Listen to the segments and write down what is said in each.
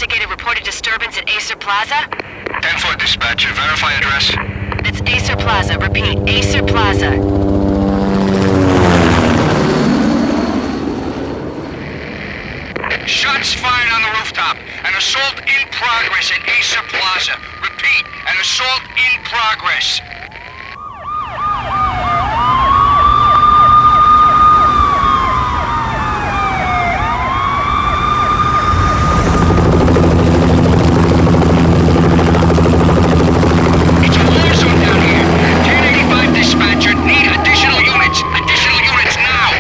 investigated reported disturbance at Acer Plaza? 10-4 dispatcher. Verify address. It's Acer Plaza. Repeat, Acer Plaza. Shots fired on the rooftop. An assault in progress at Acer Plaza. Repeat, an assault in progress. It's a war zone down here. 1085 dispatcher. Need additional units. Additional units now.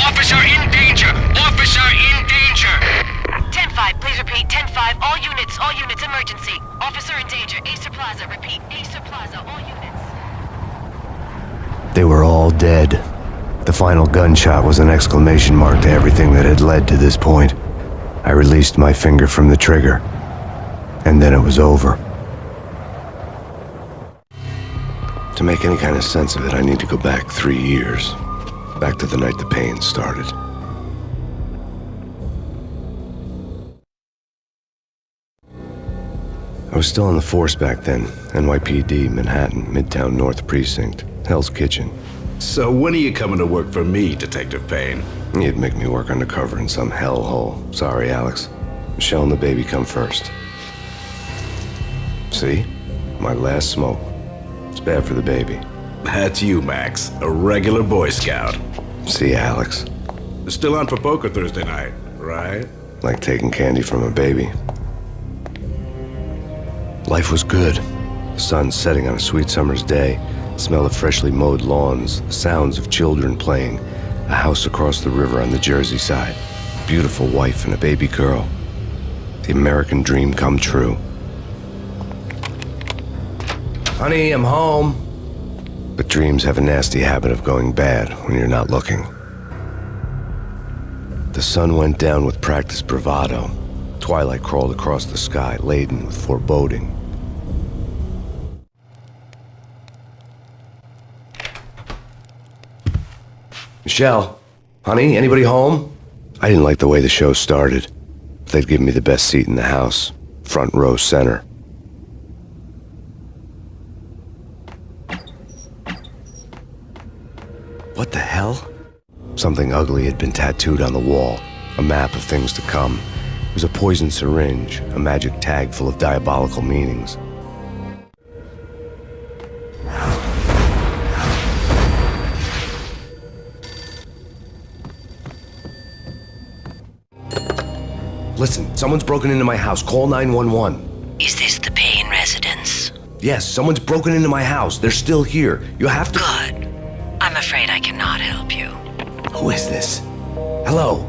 Officer in danger. Officer in danger. 10-5, please repeat. 10-5, all units, emergency. Officer in danger, Acer Plaza. Repeat, Acer Plaza, all units. They were all dead. The final gunshot was an exclamation mark to everything that had led to this point. I released my finger from the trigger, and then it was over. To make any kind of sense of it, I need to go back 3 years. Back to the night the Payne started. I was still on the force back then. NYPD, Manhattan, Midtown North Precinct, Hell's Kitchen. So when are you coming to work for me, Detective Payne? You'd make me work undercover in some hellhole. Sorry, Alex. Michelle and the baby come first. See? My last smoke. It's bad for the baby. That's you, Max. A regular Boy Scout. See, Alex. Still on for poker Thursday night, right? Like taking candy from a baby. Life was good. The sun setting on a sweet summer's day, the smell of freshly mowed lawns, the sounds of children playing, a house across the river on the Jersey side, a beautiful wife and a baby girl. The American dream come true. Honey, I'm home. But dreams have a nasty habit of going bad when you're not looking. The sun went down with practiced bravado. Twilight crawled across the sky, laden with foreboding. Michelle, honey, anybody home? I didn't like the way the show started. They'd give me the best seat in the house, front row center. What the hell? Something ugly had been tattooed on the wall, a map of things to come. It was a poison syringe, a magic tag full of diabolical meanings. Listen, someone's broken into my house. Call 911. Is this the Payne residence? Yes, someone's broken into my house. They're still here. You have to... Good. I'm afraid I cannot help you. Who is this? Hello?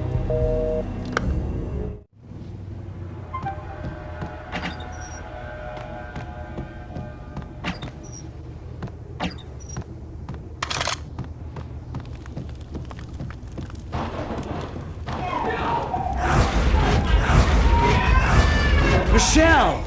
Michelle!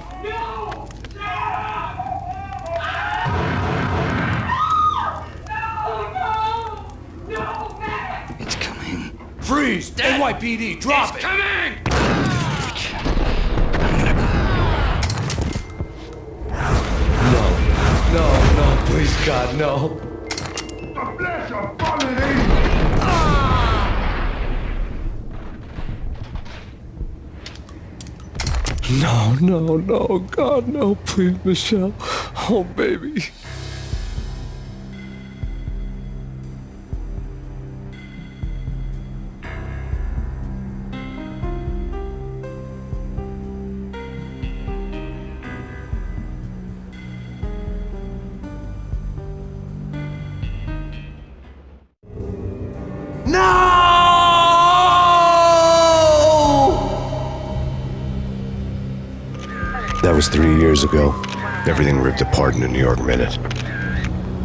It's coming. Freeze! NYPD, drop it! Coming! No, please, God, no. The flesh of fallen angels! No, God, no, please, Michelle. Oh, baby. That was 3 years ago. Everything ripped apart in a New York minute.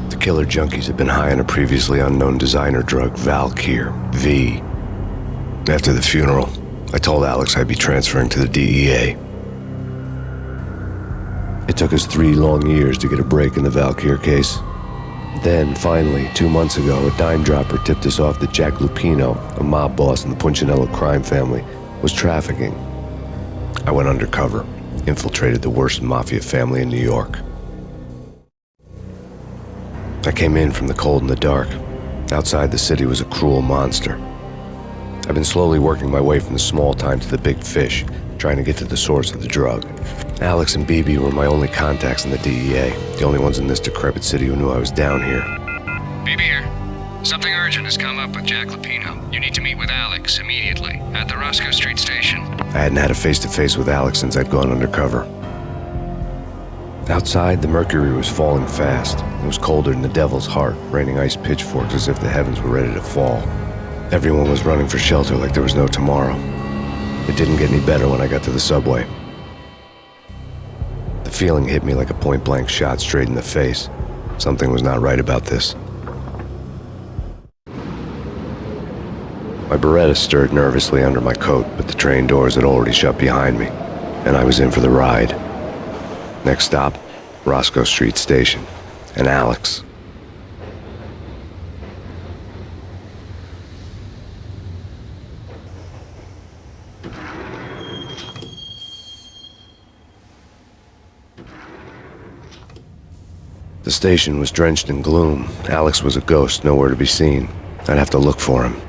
The killer junkies had been high on a previously unknown designer drug, Valkyr, V. After the funeral, I told Alex I'd be transferring to the DEA. It took us 3 long years to get a break in the Valkyr case. Then, finally, 2 months ago, a dime dropper tipped us off that Jack Lupino, a mob boss in the Punchinello crime family, was trafficking. I went undercover, infiltrated the worst mafia family in New York. I came in from the cold and the dark. Outside the city was a cruel monster. I've been slowly working my way from the small time to the big fish, trying to get to the source of the drug. Alex and BB were my only contacts in the DEA, the only ones in this decrepit city who knew I was down here. BB here. Something urgent has come up with Jack Lupino. You need to meet with Alex immediately at the Roscoe Street station. I hadn't had a face-to-face with Alex since I'd gone undercover. Outside, the mercury was falling fast. It was colder than the devil's heart, raining ice pitchforks as if the heavens were ready to fall. Everyone was running for shelter like there was no tomorrow. It didn't get any better when I got to the subway. The feeling hit me like a point-blank shot straight in the face. Something was not right about this. My Beretta stirred nervously under my coat, but the train doors had already shut behind me, and I was in for the ride. Next stop, Roscoe Street Station, and Alex. The station was drenched in gloom. Alex was a ghost, nowhere to be seen. I'd have to look for him.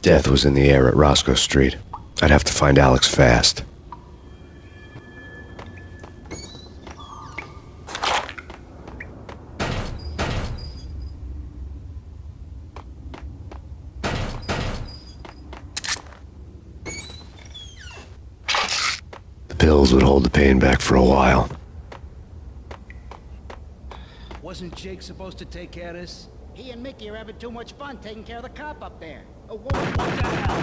Death was in the air at Roscoe Street. I'd have to find Alex fast. The pills would hold the pain back for a while. Wasn't Jake supposed to take care of this? He and Mickey are having too much fun taking care of the cop up there. Oh, What the hell?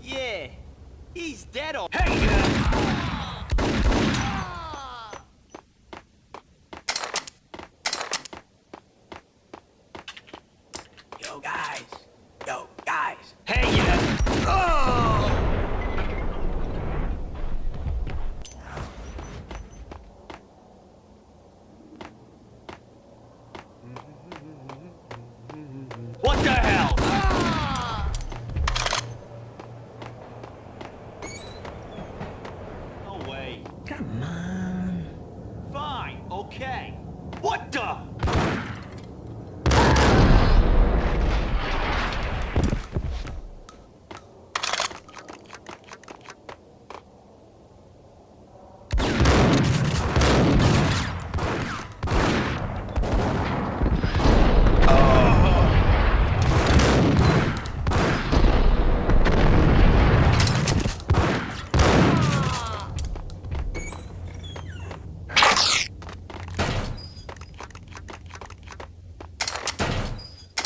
Yeah, he's dead. Yo, guys. Hey, yeah. Oh! What the hell? No way. come on. Fine, okay. What the?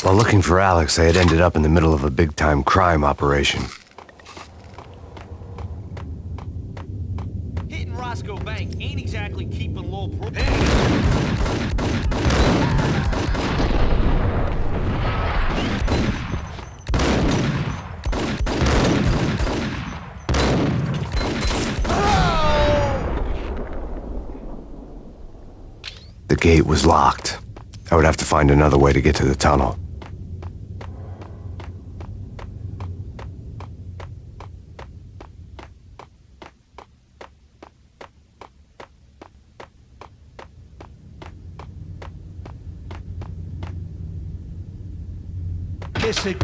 While looking for Alex, I had ended up in the middle of a big-time crime operation. Hitting Roscoe Bank ain't exactly keeping low pro. The gate was locked. I would have to find another way to get to the tunnel. Kiss it.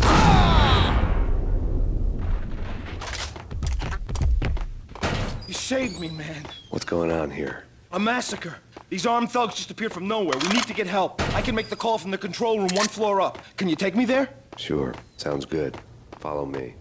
You saved me, man. What's going on here? A massacre. These armed thugs just appeared from nowhere. We need to get help. I can make the call from the control room one floor up. Can you take me there? Sure, sounds good. Follow me.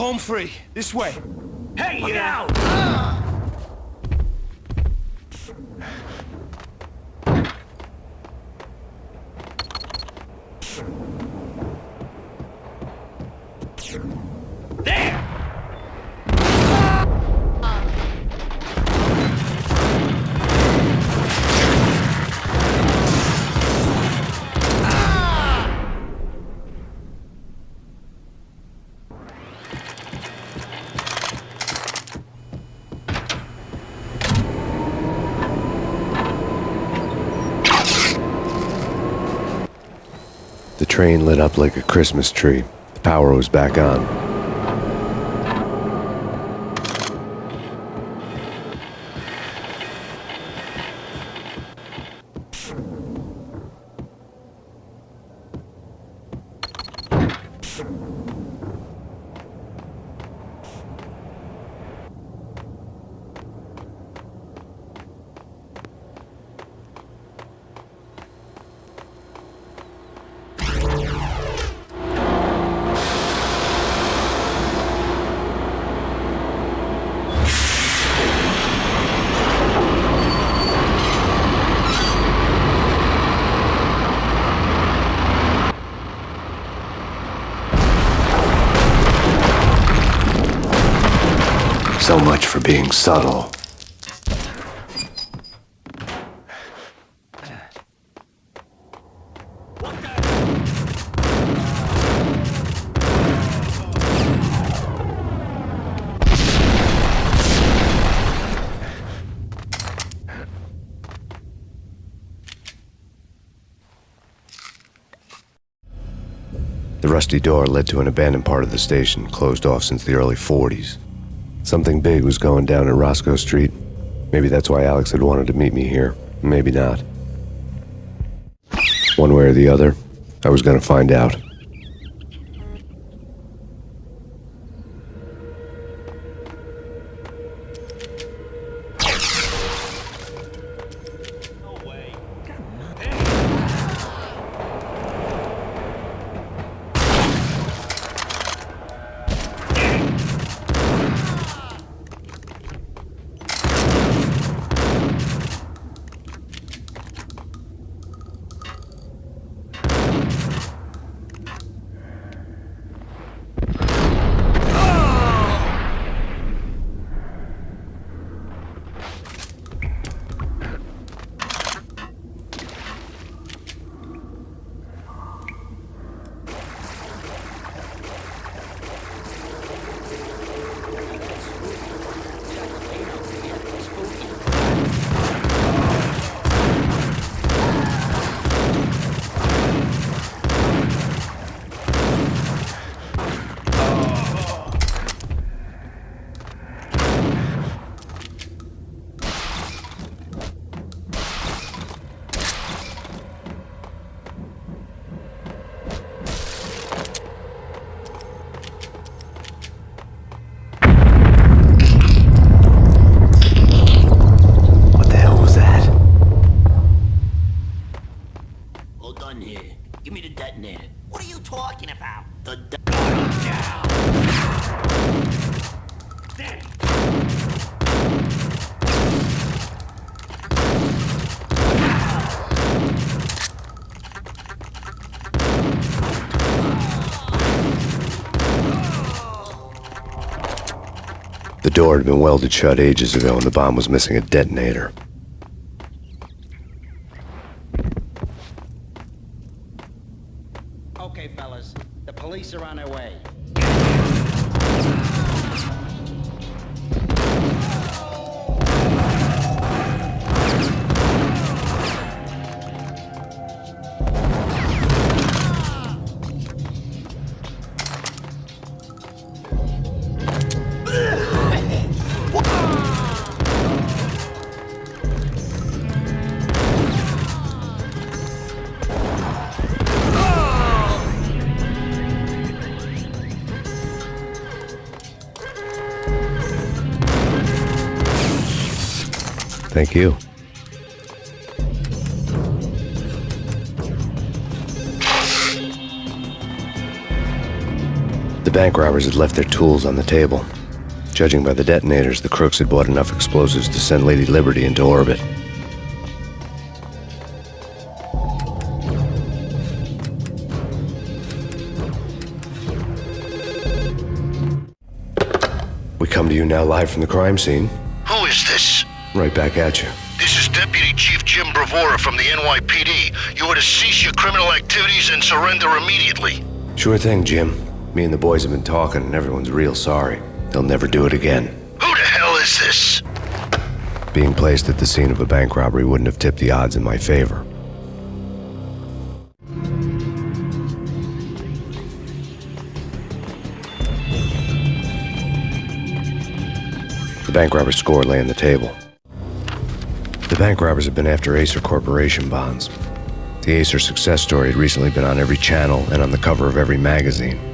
Home free. This way. Hey, Look out! There! The train lit up like a Christmas tree. The power was back on. So much for being subtle. The rusty door led to an abandoned part of the station, closed off since the early 40s. Something big was going down at Roscoe Street. Maybe that's why Alex had wanted to meet me here. Maybe not. One way or the other, I was gonna find out. No way. Give me the detonator. What are you talking about? The The door had been welded shut ages ago and the bomb was missing a detonator. Okay, fellas. The police are on their way. Thank you. The bank robbers had left their tools on the table. Judging by the detonators, the crooks had bought enough explosives to send Lady Liberty into orbit. We come to you now live from the crime scene. Who is this? Right back at you. This is Deputy Chief Jim Bravura from the NYPD. You are to cease your criminal activities and surrender immediately. Sure thing, Jim. Me and the boys have been talking, and everyone's real sorry. They'll never do it again. Who the hell is this? Being placed at the scene of a bank robbery wouldn't have tipped the odds in my favor. The bank robber's score lay on the table. The bank robbers had been after Acer Corporation bonds. The Acer success story had recently been on every channel and on the cover of every magazine.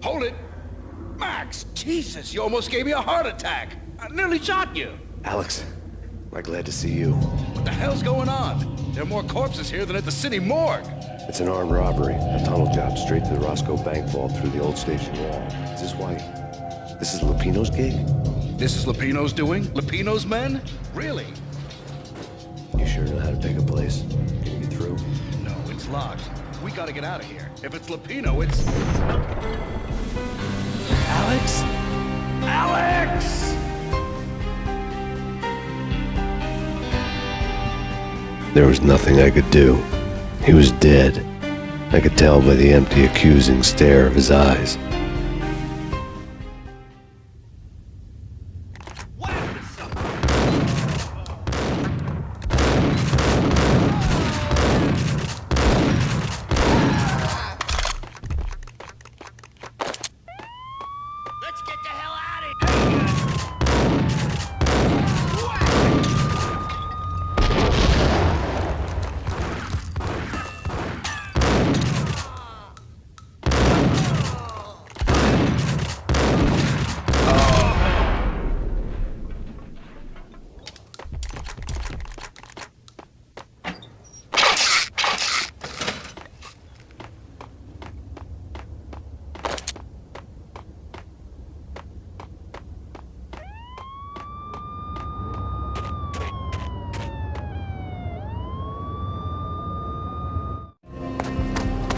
Hold it! Max, Jesus, you almost gave me a heart attack! I nearly shot you! Alex, I'm glad to see you. What the hell's going on? There are more corpses here than at the city morgue! It's an armed robbery, a tunnel job straight to the Roscoe bank vault through the old station wall. Is this why? This is Lupino's gig? This is Lupino's doing? Lupino's men? Really? You sure know how to pick a place? Can you get through? No, it's locked. We gotta get out of here. If it's Lupino, it's... Alex? Alex! There was nothing I could do. He was dead. I could tell by the empty, accusing stare of his eyes. Let's get the hell out of here!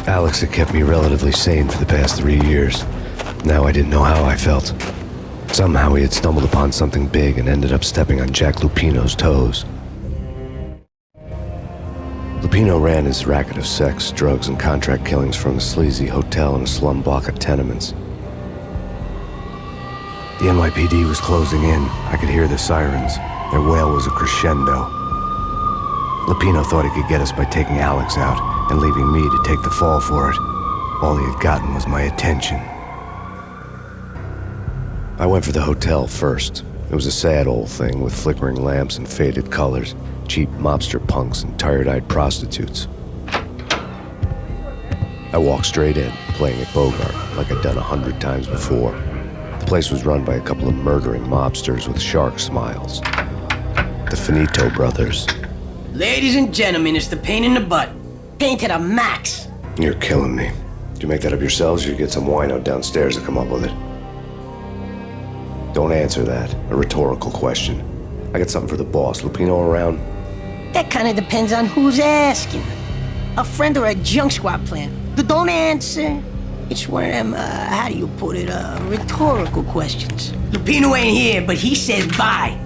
Alex had kept me relatively sane for the past 3 years. Now I didn't know how I felt. Somehow he had stumbled upon something big and ended up stepping on Jack Lupino's toes. Lupino ran his racket of sex, drugs, and contract killings from a sleazy hotel in a slum block of tenements. The NYPD was closing in. I could hear the sirens. Their wail was a crescendo. Lupino thought he could get us by taking Alex out and leaving me to take the fall for it. All he had gotten was my attention. I went for the hotel first. It was a sad old thing with flickering lamps and faded colors, cheap mobster punks and tired-eyed prostitutes. I walked straight in, playing at Bogart, like I'd done 100 times before. The place was run by a couple of murdering mobsters with shark smiles. The Finito brothers. Ladies and gentlemen, it's the pain in the butt. Pain to the max. You're killing me. Did you make that up yourselves, or you get some wino downstairs to come up with it? Don't answer that. A rhetorical question. I got something for the boss. Lupino around? That kind of depends on who's asking. A friend or a junk squad plan. But don't answer. It's one of them, how do you put it, rhetorical questions. Lupino ain't here, but he says bye.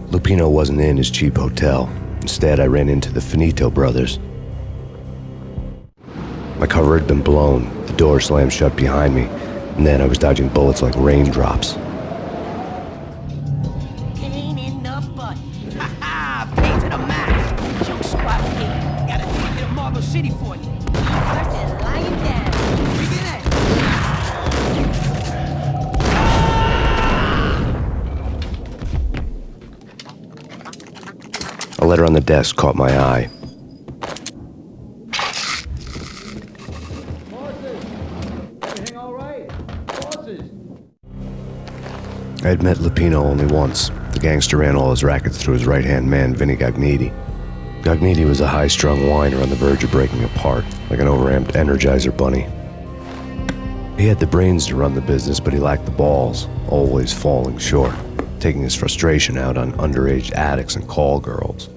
Lupino wasn't in his cheap hotel. Instead, I ran into the Finito brothers. My cover had been blown. The door slammed shut behind me. And then I was dodging bullets like raindrops. Payne in the butt. Ha ha! Payne to the max. Junk squad Payne. Gotta take it to Marble City for you. First is lying down. Begin it. A letter on the desk caught my eye. Everything all right? Bosses! I had met Lupino only once. The gangster ran all his rackets through his right-hand man, Vinny Gagniti. Gagniti was a high-strung whiner on the verge of breaking apart, like an overamped Energizer bunny. He had the brains to run the business, but he lacked the balls, always falling short, taking his frustration out on underage addicts and call girls.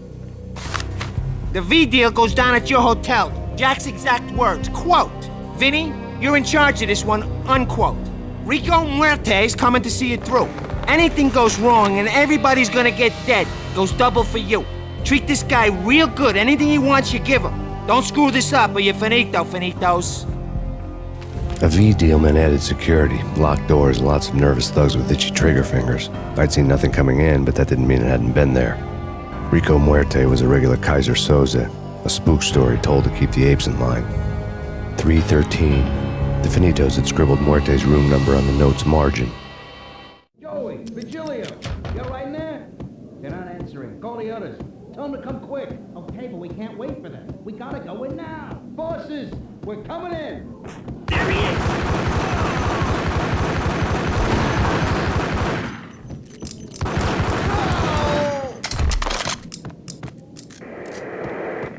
The V deal goes down at your hotel. Jack's exact words, quote, "Vinny, you're in charge of this one," unquote. Rico Muerte's coming to see it through. Anything goes wrong and everybody's gonna get dead. Goes double for you. Treat this guy real good. Anything he wants, you give him. Don't screw this up or you're finito, finitos. A V deal meant added security, locked doors, and lots of nervous thugs with itchy trigger fingers. I'd seen nothing coming in, but that didn't mean it hadn't been there. Rico Muerte was a regular Kaiser Soze, a spook story told to keep the apes in line. 313. The Finitos had scribbled Muerte's room number on the note's margin. Joey, Virgilio, you right in there? They're not answering. Call the others. Tell them to come quick. Okay, but we can't wait for them. We gotta go in now. Bosses, we're coming in. There he is!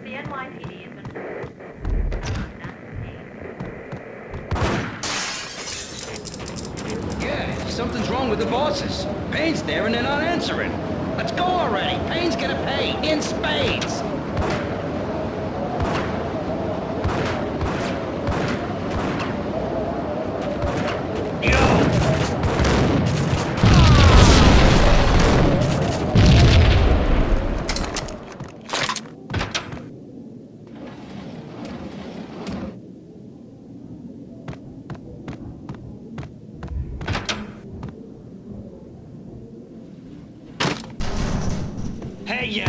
The NYPD has been... Yeah, something's wrong with the bosses. Payne's there and they're not answering. Let's go already. Payne's gonna pay in spades. Hey,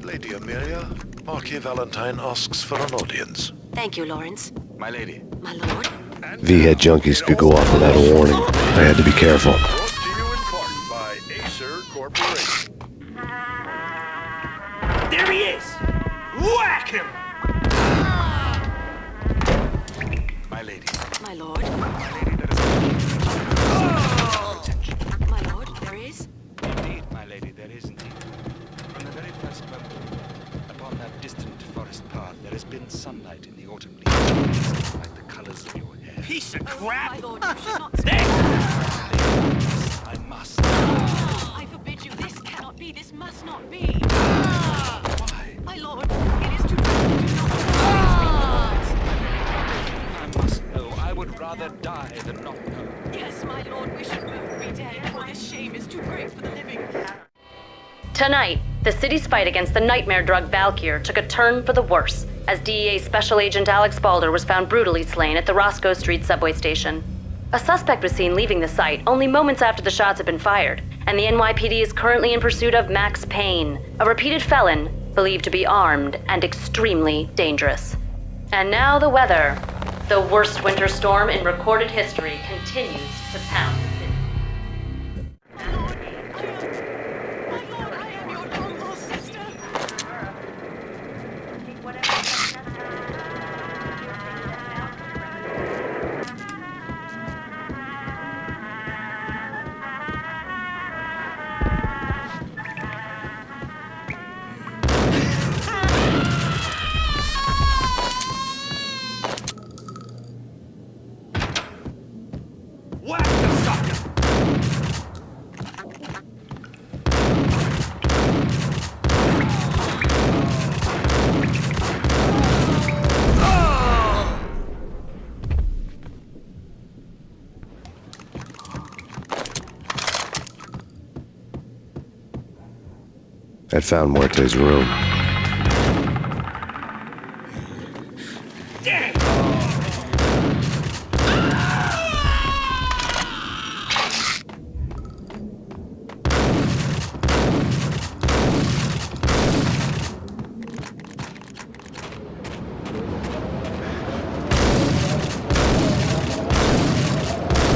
Lady Amelia, Marquis Valentine asks for an audience. Thank you, Lawrence. My lady. My lord. V-head junkies could go off without a warning. I had to be careful. Brought to you in part by Acer Corporation. there he is! Whack him! My lady. My lord. My lady, there is protection. My lord, there is. Indeed, my lady, there is indeed. From the very first moment, upon that distant forest path, there has been sunlight in the autumn leaves, like the colors of your hair. Piece of My crap! lord, you should not... There! I must. I forbid you. This cannot be. This must not be. Why? My lord, it is too true. Do not... I must know. I would rather die than not know. Yes, my lord, we should both be dead, for this shame is too great for the living. Tonight, the city's fight against the nightmare drug Valkyr took a turn for the worse, as DEA Special Agent Alex Balder was found brutally slain at the Roscoe Street subway station. A suspect was seen leaving the site only moments after the shots had been fired, and the NYPD is currently in pursuit of Max Payne, a repeated felon believed to be armed and extremely dangerous. And now the weather. The worst winter storm in recorded history continues to pound the city. My lord, I am your long-lost sister. I'd found Muerte's room.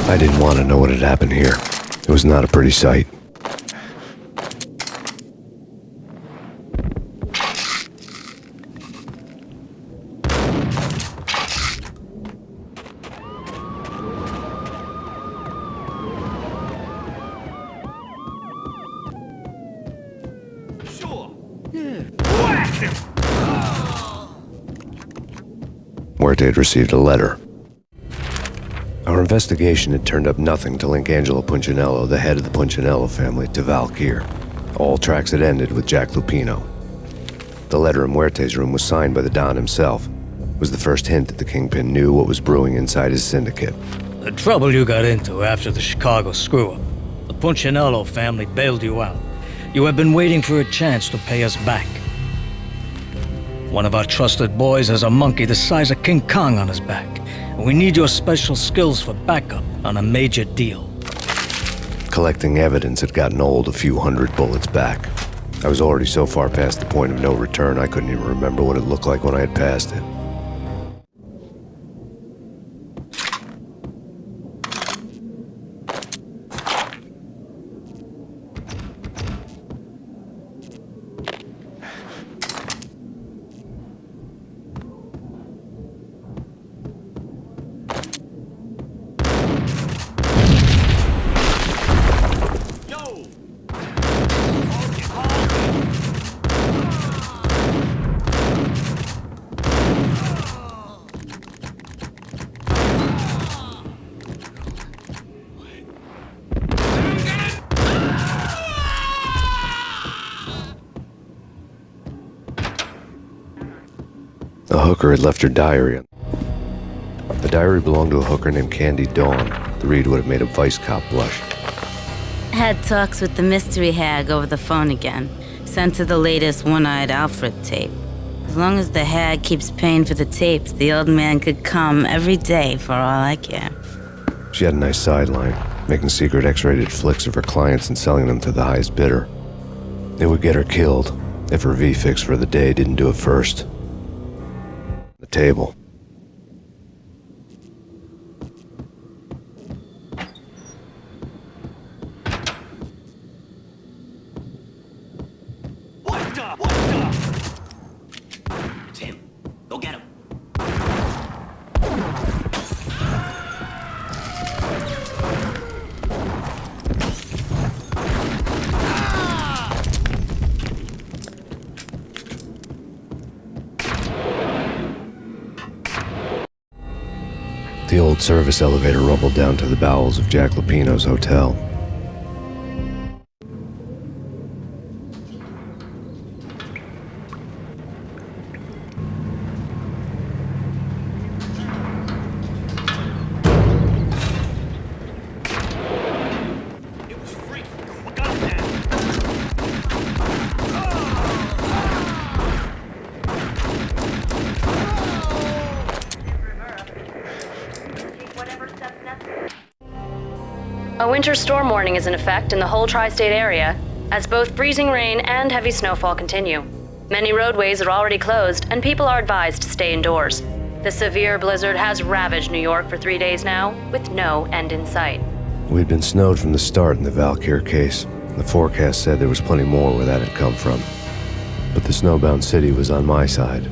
I didn't want to know what had happened here. It was not a pretty sight. Muerte had received a letter. Our investigation had turned up nothing to link Angelo Punchinello, the head of the Punchinello family, to Valkyr. All tracks had ended with Jack Lupino. The letter in Muerte's room was signed by the Don himself. It was the first hint that the Kingpin knew what was brewing inside his syndicate. The trouble you got into after the Chicago screw-up. The Punchinello family bailed you out. You have been waiting for a chance to pay us back. One of our trusted boys has a monkey the size of King Kong on his back. And we need your special skills for backup on a major deal. Collecting evidence had gotten old a few hundred bullets back. I was already so far past the point of no return I couldn't even remember what it looked like when I had passed it. A hooker had left her diary. The diary belonged to a hooker named Candy Dawn. The read would have made a vice cop blush. Had talks with the mystery hag over the phone again. Sent to the latest One-Eyed Alfred tape. As long as the hag keeps paying for the tapes, the old man could come every day for all I care. She had a nice sideline, making secret X-rated flicks of her clients and selling them to the highest bidder. It would get her killed if her V-fix for the day didn't do it first. The table. Tim, go get him. The old service elevator rumbled down to the bowels of Jack Lupino's hotel. A winter storm warning is in effect in the whole tri-state area, as both freezing rain and heavy snowfall continue. Many roadways are already closed, and people are advised to stay indoors. The severe blizzard has ravaged New York for 3 days now, with no end in sight. We'd been snowed from the start in the Valkyr case. The forecast said there was plenty more where that had come from. But the snowbound city was on my side.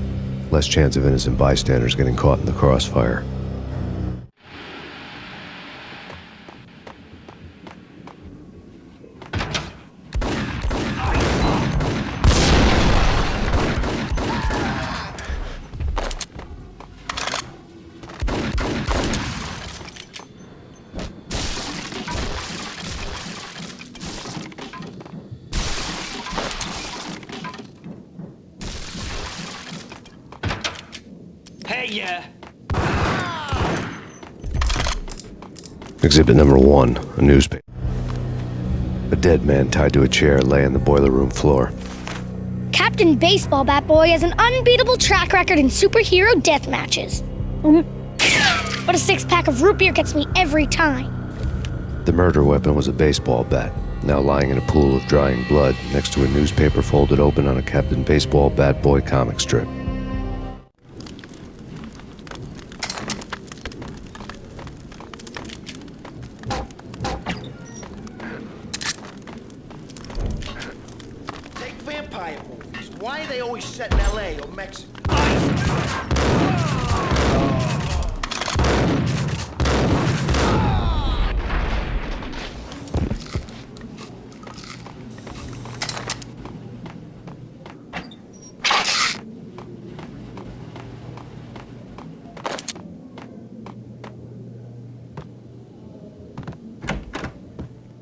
Less chance of innocent bystanders getting caught in the crossfire. Exhibit number 1, a newspaper. A dead man tied to a chair lay on the boiler room floor. Captain Baseball Bat Boy has an unbeatable track record in superhero death matches. But a six-pack of root beer gets me every time. The murder weapon was a baseball bat, now lying in a pool of drying blood next to a newspaper folded open on a Captain Baseball Bat Boy comic strip. Take vampire movies. Why are they always set in LA or Mexico?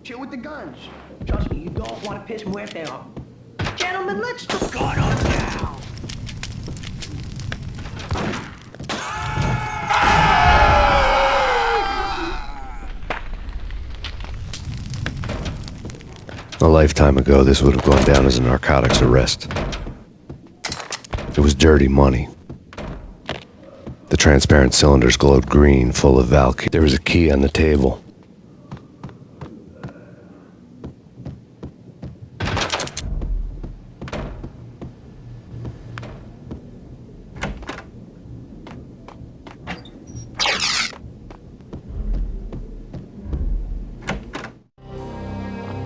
Chill with the guns. Trust me, you don't want to piss Muerte off. Gentlemen, let's go on down. A lifetime ago, this would have gone down as a narcotics arrest. It was dirty money. The transparent cylinders glowed green, full of Valkyrie. There was a key on the table.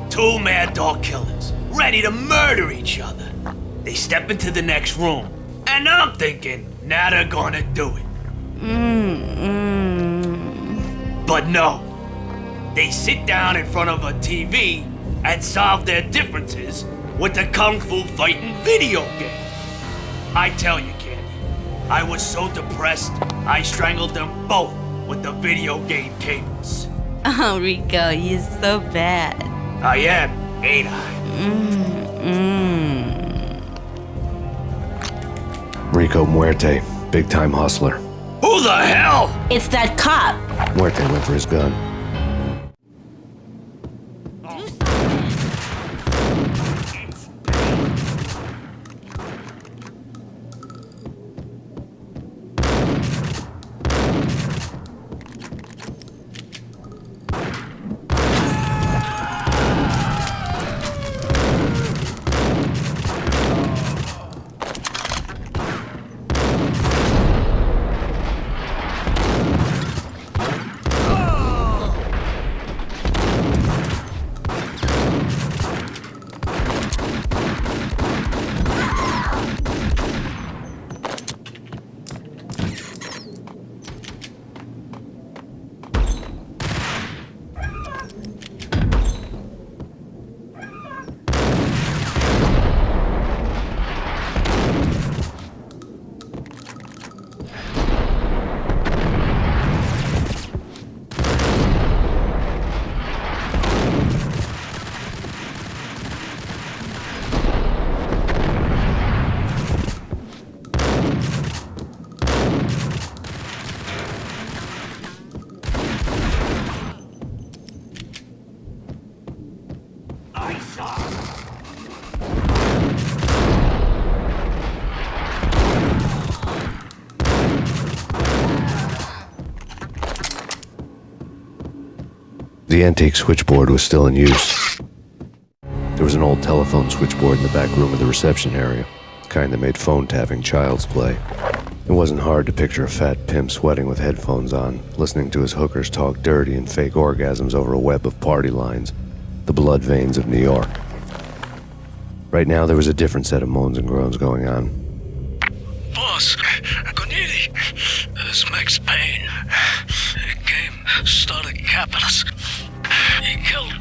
Two mad dog killers, ready to murder each other. They step into the next room, and I'm thinking, now they're gonna do it. But no. They sit down in front of a TV and solve their differences with the Kung Fu fighting video game. I tell you, Candy, I was so depressed, I strangled them both with the video game cables. Oh, Rico, you're so bad. I am, ain't I? Rico Muerte, big-time hustler. Who the hell? It's that cop. Muerte went for his gun. The antique switchboard was still in use. There was an old telephone switchboard in the back room of the reception area, the kind that made phone tapping child's play. It wasn't hard to picture a fat pimp sweating with headphones on, listening to his hookers talk dirty and fake orgasms over a web of party lines, the blood veins of New York. Right now, there was a different set of moans and groans going on. Boss, Gonidi, this is Max Payne. He came, started capping us. He killed.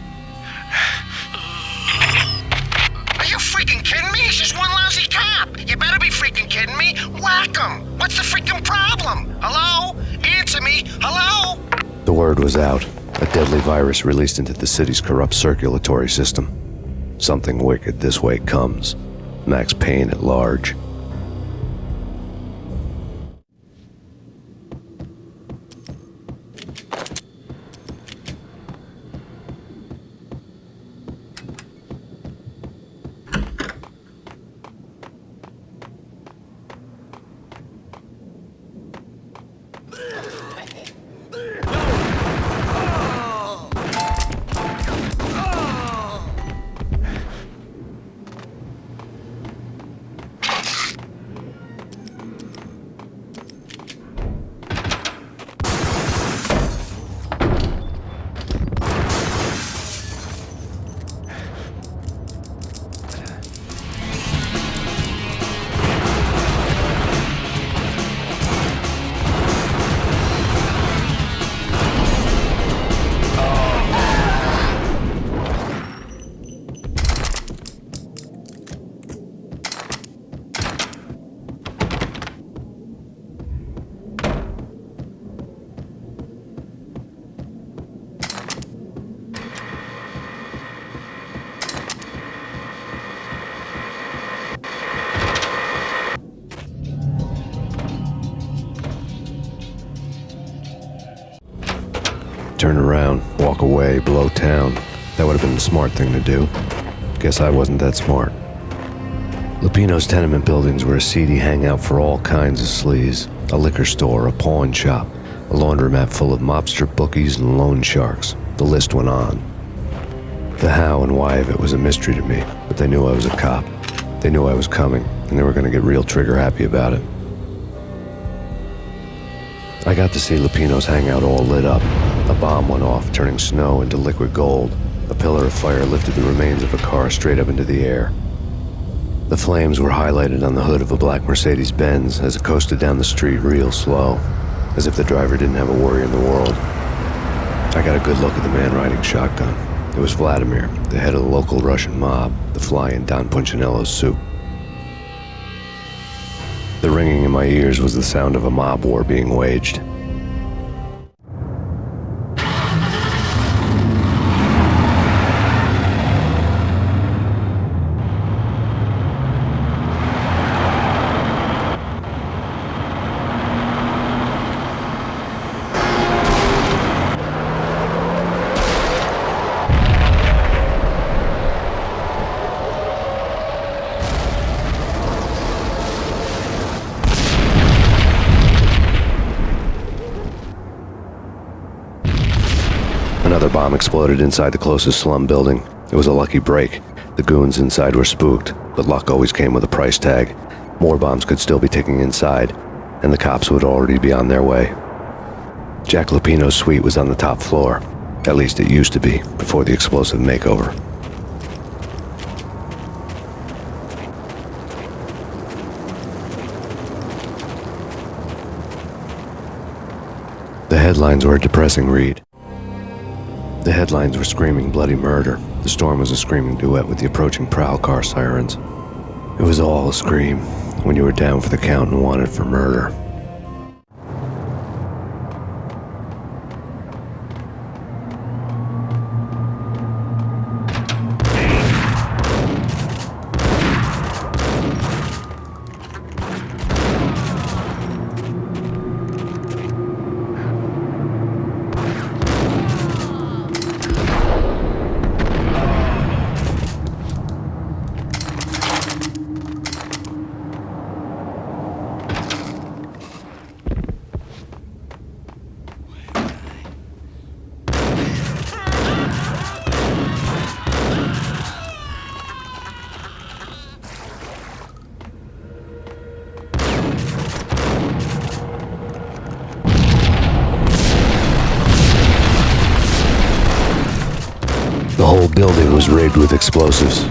Are you freaking kidding me? He's just one lousy cop. You better be freaking kidding me. Whack him. What's the freaking problem? Hello? Answer me. Hello? The word was out. A deadly virus released into the city's corrupt circulatory system. Something wicked this way comes. Max Payne at large. turn around, walk away, blow town. That would have been the smart thing to do. Guess I wasn't that smart. Lupino's tenement buildings were a seedy hangout for all kinds of sleaze. A liquor store, a pawn shop, a laundromat full of mobster bookies and loan sharks. The list went on. The how and why of it was a mystery to me, but they knew I was a cop. They knew I was coming, and they were going to get real trigger-happy about it. I got to see Lupino's hangout all lit up. A bomb went off, turning snow into liquid gold. A pillar of fire lifted the remains of a car straight up into the air. The flames were highlighted on the hood of a black Mercedes-Benz as it coasted down the street real slow, as if the driver didn't have a worry in the world. I got a good look at the man riding shotgun. It was Vladimir, the head of the local Russian mob, the fly in Don Punchinello's soup. The ringing in my ears was the sound of a mob war being waged. Another bomb exploded inside the closest slum building. It was a lucky break. The goons inside were spooked, but luck always came with a price tag. More bombs could still be ticking inside, and the cops would already be on their way. Jack Lupino's suite was on the top floor. At least it used to be, before the explosive makeover. The headlines were a depressing read. The headlines were screaming bloody murder. The storm was a screaming duet with the approaching prowl car sirens. It was all a scream when you were down for the count and wanted for murder. The whole building was rigged with explosives.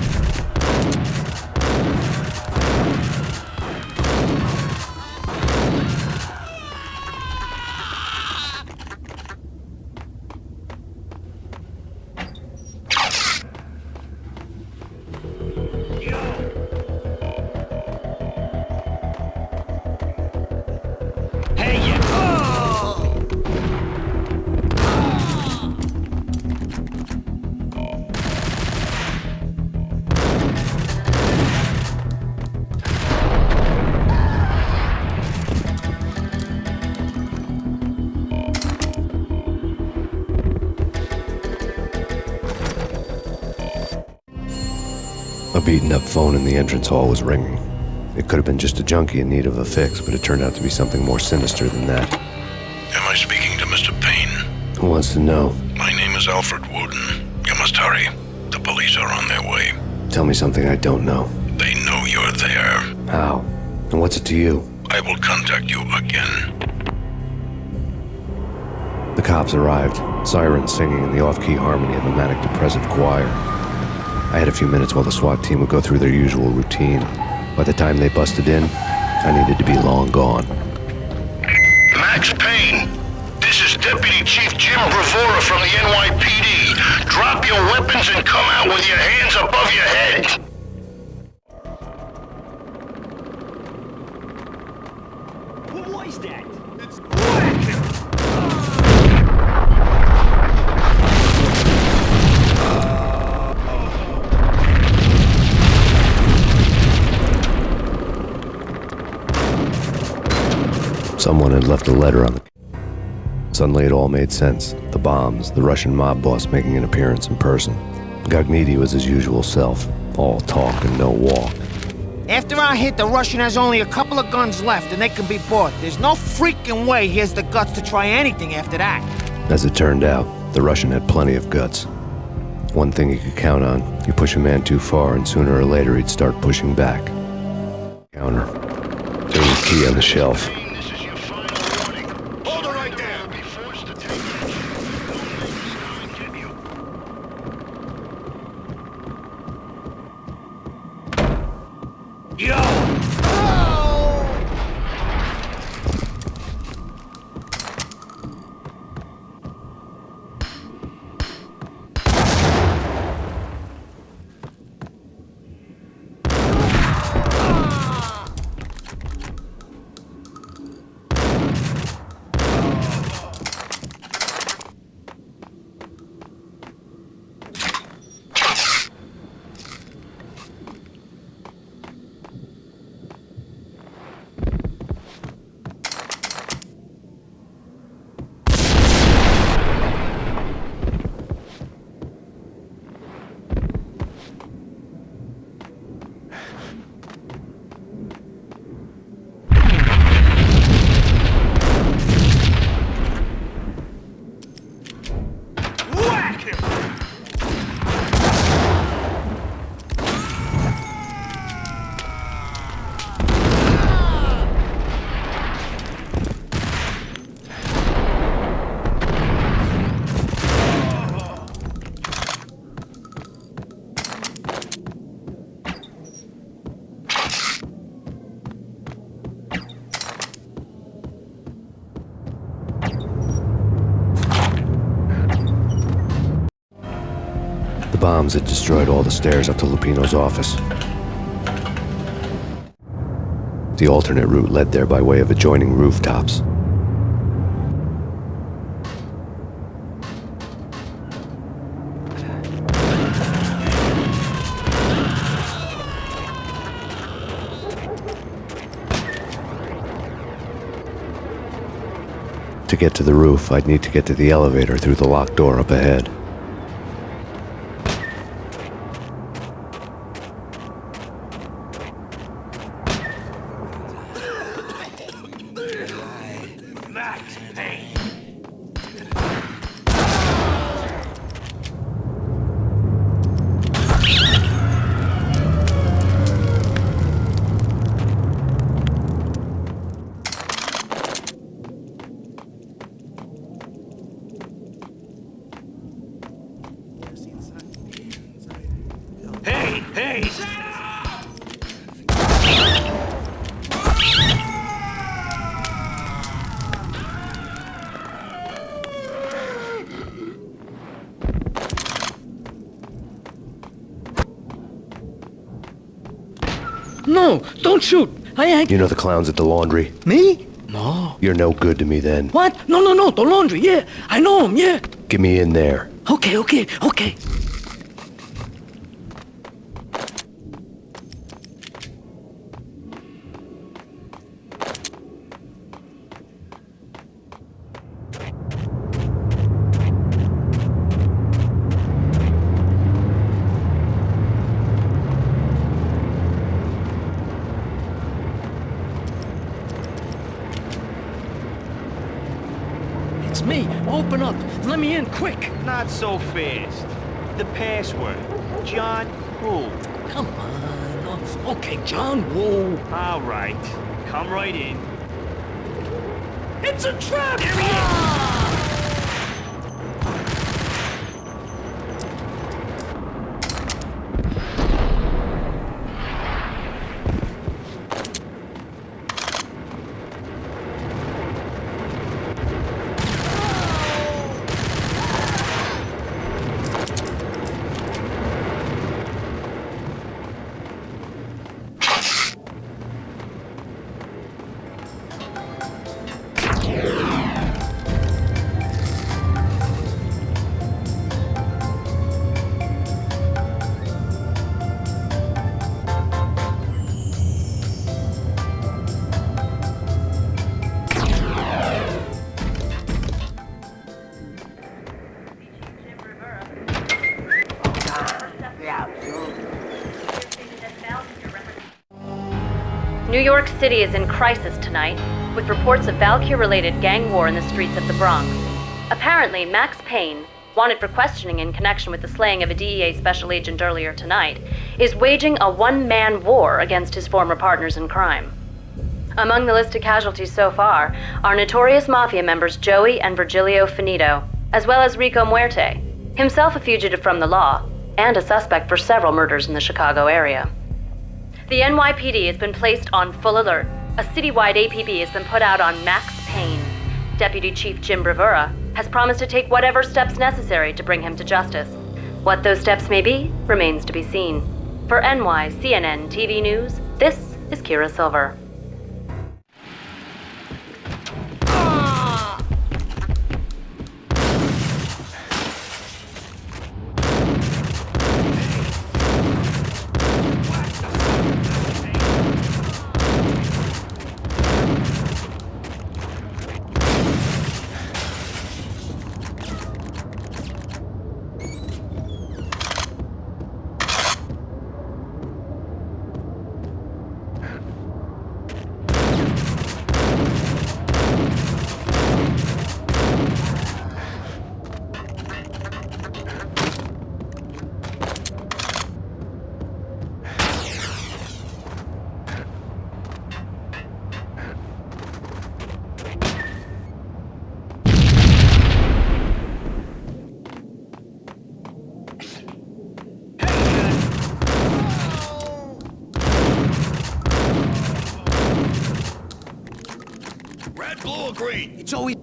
A beaten-up phone in the entrance hall was ringing. It could have been just a junkie in need of a fix, but it turned out to be something more sinister than that. Am I speaking to Mr. Payne? Who wants to know? My name is Alfred Woden. You must hurry. The police are on their way. Tell me something I don't know. They know you're there. How? And what's it to you? I will contact you again. The cops arrived, sirens singing in the off-key harmony of a manic-depressive choir. I had a few minutes while the SWAT team would go through their usual routine. By the time they busted in, I needed to be long gone. Max Payne, this is Deputy Chief Jim Bravura from the NYPD. Drop your weapons and come out with your hands above your head. What was that? It's Someone had left a letter on the... Suddenly it all made sense. The bombs, the Russian mob boss making an appearance in person. Gognitti was his usual self, all talk and no walk. After our hit, the Russian has only a couple of guns left and they can be bought. There's no freaking way he has the guts to try anything after that. As it turned out, the Russian had plenty of guts. One thing he could count on, you push a man too far and sooner or later he'd start pushing back. Counter. There was a key on the shelf. The bombs had destroyed all the stairs up to Lupino's office. The alternate route led there by way of adjoining rooftops. To get to the roof, I'd need to get to the elevator through the locked door up ahead. No, don't shoot. I ain't... You know the clowns at the laundry? Me? No. You're no good to me then. What? No, the laundry, yeah. I know him, yeah. Get me in there. Okay. It's me. Open up. Let me in, quick. Not so fast. The password. John Woo. Come on. Okay, John Woo. All right. Come right in. It's a trap! There he is! York City is in crisis tonight, with reports of Valkyr-related gang war in the streets of the Bronx. Apparently, Max Payne, wanted for questioning in connection with the slaying of a DEA special agent earlier tonight, is waging a one-man war against his former partners in crime. Among the listed casualties so far are notorious mafia members Joey and Virgilio Finito, as well as Rico Muerte, himself a fugitive from the law, and a suspect for several murders in the Chicago area. The NYPD has been placed on full alert. A citywide APB has been put out on Max Payne. Deputy Chief Jim Bravura has promised to take whatever steps necessary to bring him to justice. What those steps may be remains to be seen. For NYCNN TV News, this is Kira Silver. Blue or green? It's always...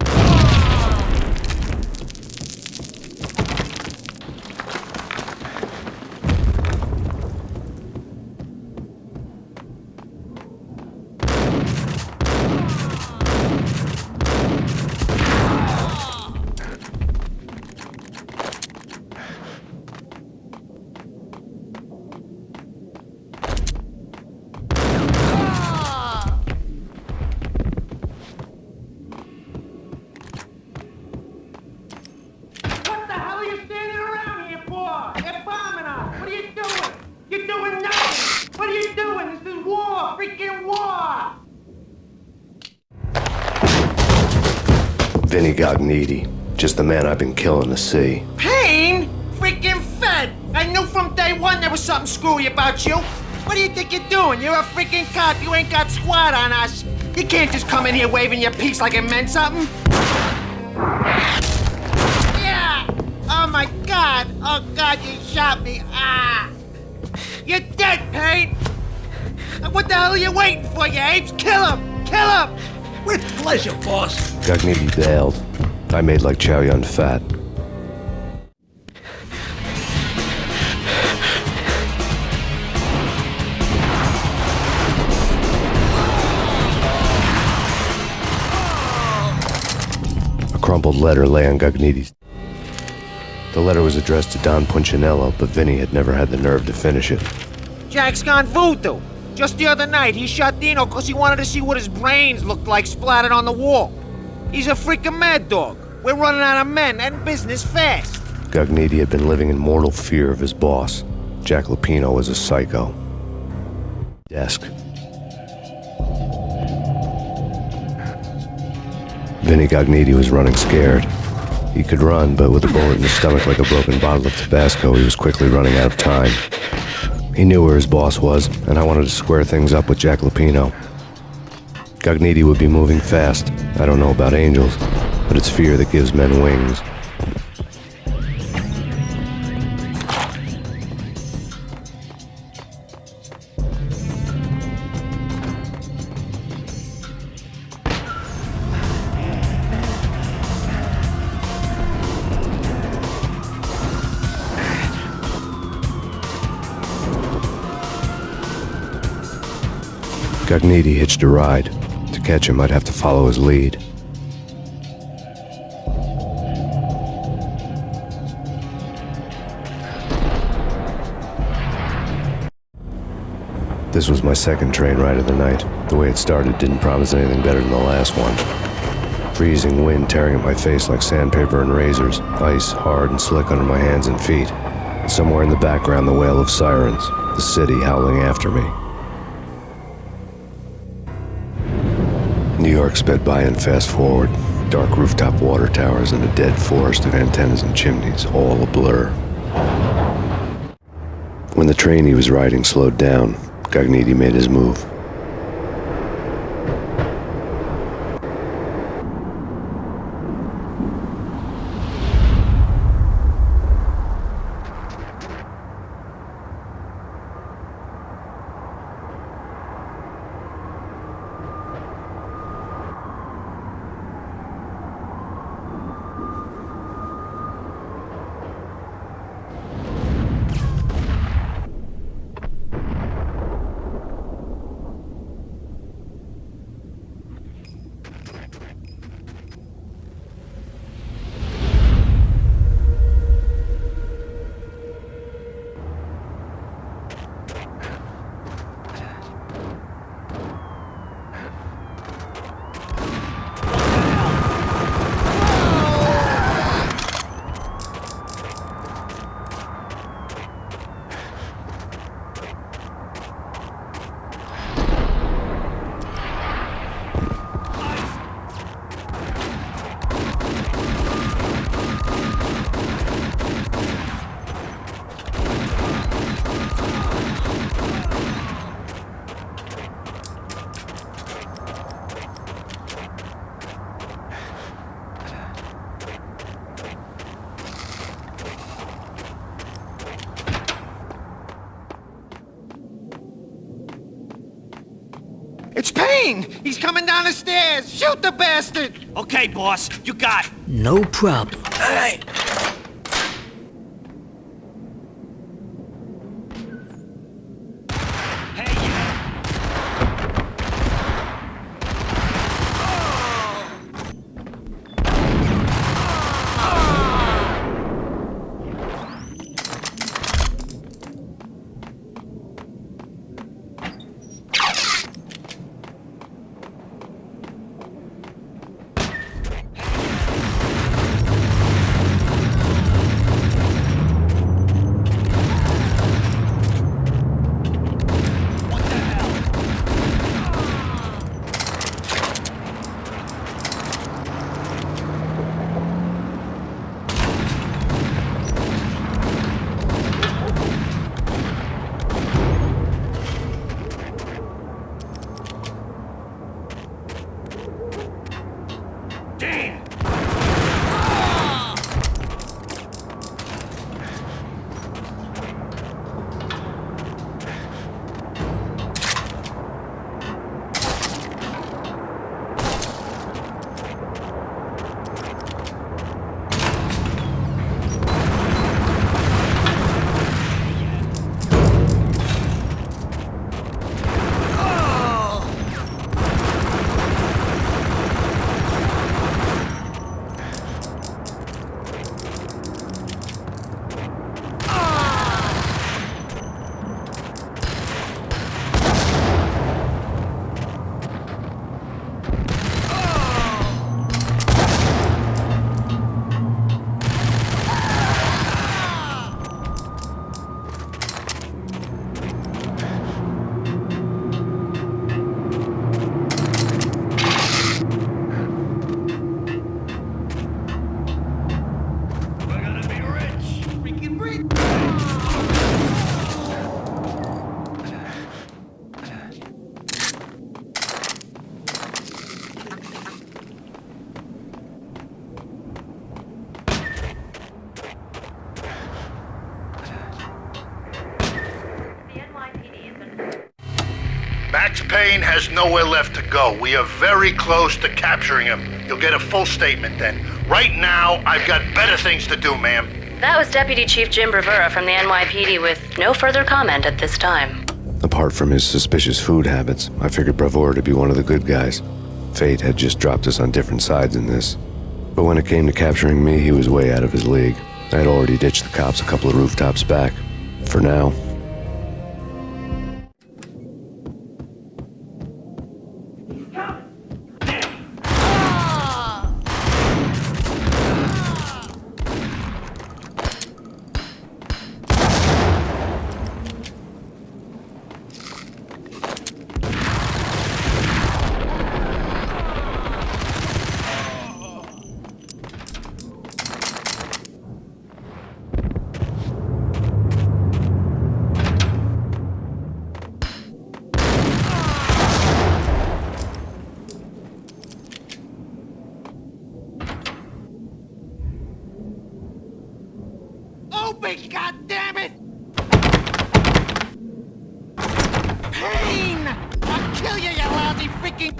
Vinny Gognitti, just the man I've been killing to see. Payne? Freaking fed! I knew from day one there was something screwy about you. What do you think you're doing? You're a freaking cop. You ain't got squad on us. You can't just come in here waving your piece like it meant something. Yeah! Oh my God! Oh God, you shot me! Ah! You're dead, Payne! What the hell are you waiting for, you apes? Kill him! Kill him! With pleasure, boss. Gognitti bailed. I made like Chow Yun Fat. A crumpled letter lay on Gognitti's. The letter was addressed to Don Punchinello, but Vinny had never had the nerve to finish it. Jack's gone voodoo. Just the other night, he shot Dino because he wanted to see what his brains looked like splattered on the wall. He's a freaking mad dog. We're running out of men and business fast. Gognitti had been living in mortal fear of his boss. Jack Lupino was a psycho. Desk. Vinny Gognitti was running scared. He could run, but with a bullet in his stomach like a broken bottle of Tabasco, he was quickly running out of time. He knew where his boss was, and I wanted to square things up with Jack Lupino. Gognitti would be moving fast. I don't know about angels, but it's fear that gives men wings. Gognitti hitched a ride. To catch him, I'd have to follow his lead. This was my second train ride of the night. The way it started didn't promise anything better than the last one. Freezing wind tearing at my face like sandpaper and razors, ice hard and slick under my hands and feet. And somewhere in the background, the wail of sirens, the city howling after me. New York sped by in fast forward. Dark rooftop water towers and a dead forest of antennas and chimneys, all a blur. When the train he was riding slowed down, Cogniti made his move. It's Payne! He's coming down the stairs! Shoot the bastard! Okay, boss, you got it. No problem. All right. Max Payne has nowhere left to go. We are very close to capturing him. You'll get a full statement then. Right now, I've got better things to do, ma'am. That was Deputy Chief Jim Bravura from the NYPD with no further comment at this time. Apart from his suspicious food habits, I figured Bravura to be one of the good guys. Fate had just dropped us on different sides in this. But when it came to capturing me, he was way out of his league. I had already ditched the cops a couple of rooftops back. For now. me, goddammit! Payne! I'll kill you, you lousy freaking...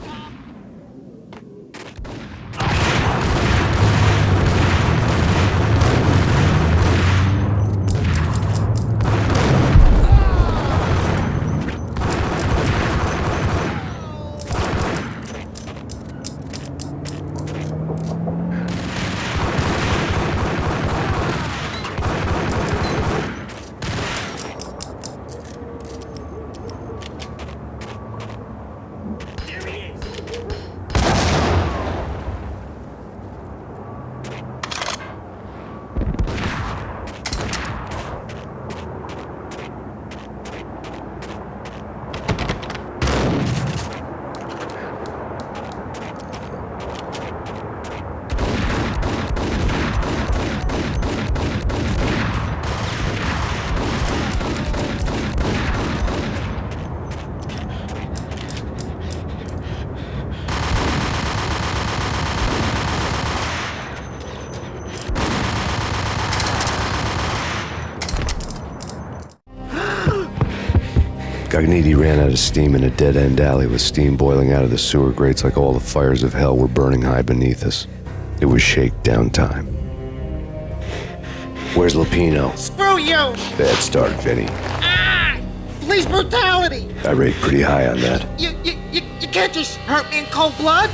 Gagniti ran out of steam in a dead-end alley with steam boiling out of the sewer grates like all the fires of hell were burning high beneath us. It was shakedown time. Where's Lupino? Screw you! Bad start, Vinny. Ah! Police brutality! I rate pretty high on that. You can't just hurt me in cold blood?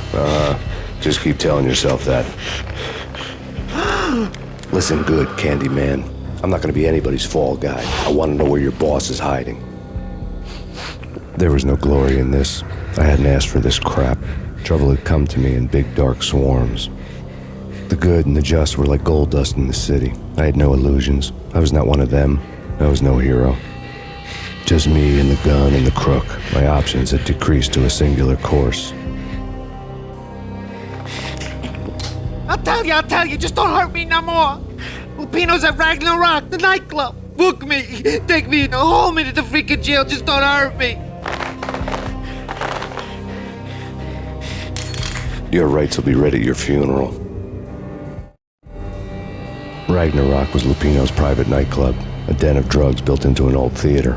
Just keep telling yourself that. Listen good, Candyman. I'm not gonna be anybody's fall guy. I wanna know where your boss is hiding. There was no glory in this. I hadn't asked for this crap. Trouble had come to me in big dark swarms. The good and the just were like gold dust in the city. I had no illusions. I was not one of them. I was no hero. Just me and the gun and the crook. My options had decreased to a singular course. I'll tell you, just don't hurt me no more. Lupino's at Ragna, the nightclub. Book me, take me in, hold me to the freaking jail, just don't hurt me. Your rights will be read at your funeral. Ragnarok was Lupino's private nightclub, a den of drugs built into an old theater.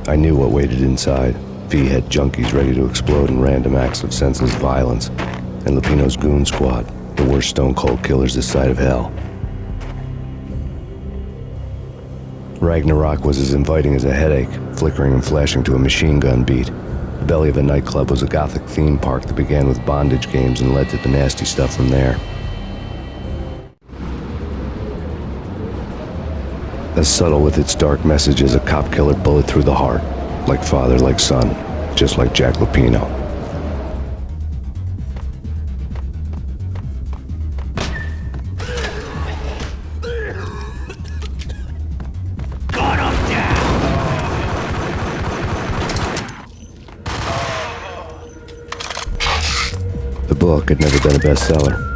I knew what waited inside. V-head junkies ready to explode in random acts of senseless violence, and Lupino's goon squad, the worst stone-cold killers this side of hell. Ragnarok was as inviting as a headache, flickering and flashing to a machine gun beat. The belly of the nightclub was a gothic theme park that began with bondage games and led to the nasty stuff from there. As subtle with its dark message as a cop killer bullet through the heart, like father, like son, just like Jack Lupino. The book had never been a bestseller.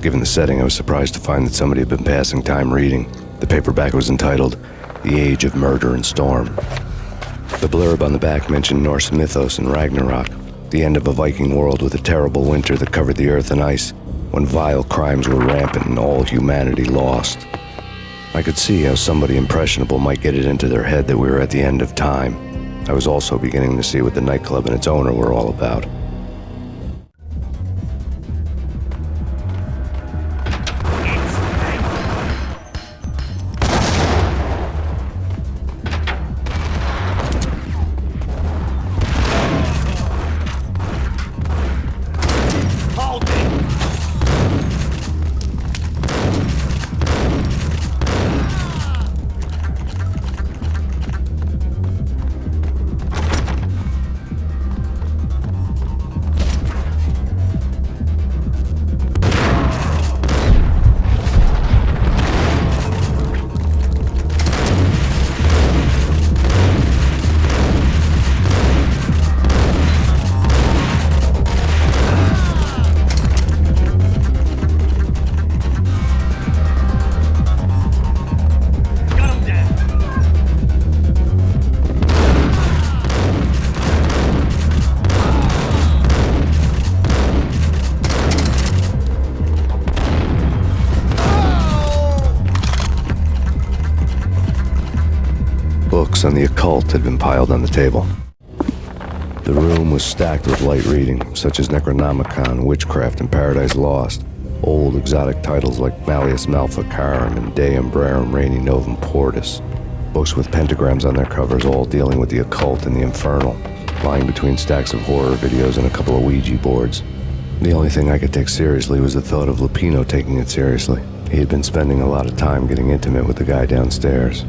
Given the setting, I was surprised to find that somebody had been passing time reading. The paperback was entitled, The Age of Murder and Storm. The blurb on the back mentioned Norse mythos and Ragnarok, the end of a Viking world with a terrible winter that covered the earth in ice, when vile crimes were rampant and all humanity lost. I could see how somebody impressionable might get it into their head that we were at the end of time. I was also beginning to see what the nightclub and its owner were all about. books on the occult had been piled on the table. The room was stacked with light reading, such as Necronomicon, Witchcraft, and Paradise Lost. Old exotic titles like Malleus Maleficarum and De Umbrarum Reini Novum Portis. Books with pentagrams on their covers, all dealing with the occult and the infernal, lying between stacks of horror videos and a couple of Ouija boards. The only thing I could take seriously was the thought of Lupino taking it seriously. He had been spending a lot of time getting intimate with the guy downstairs.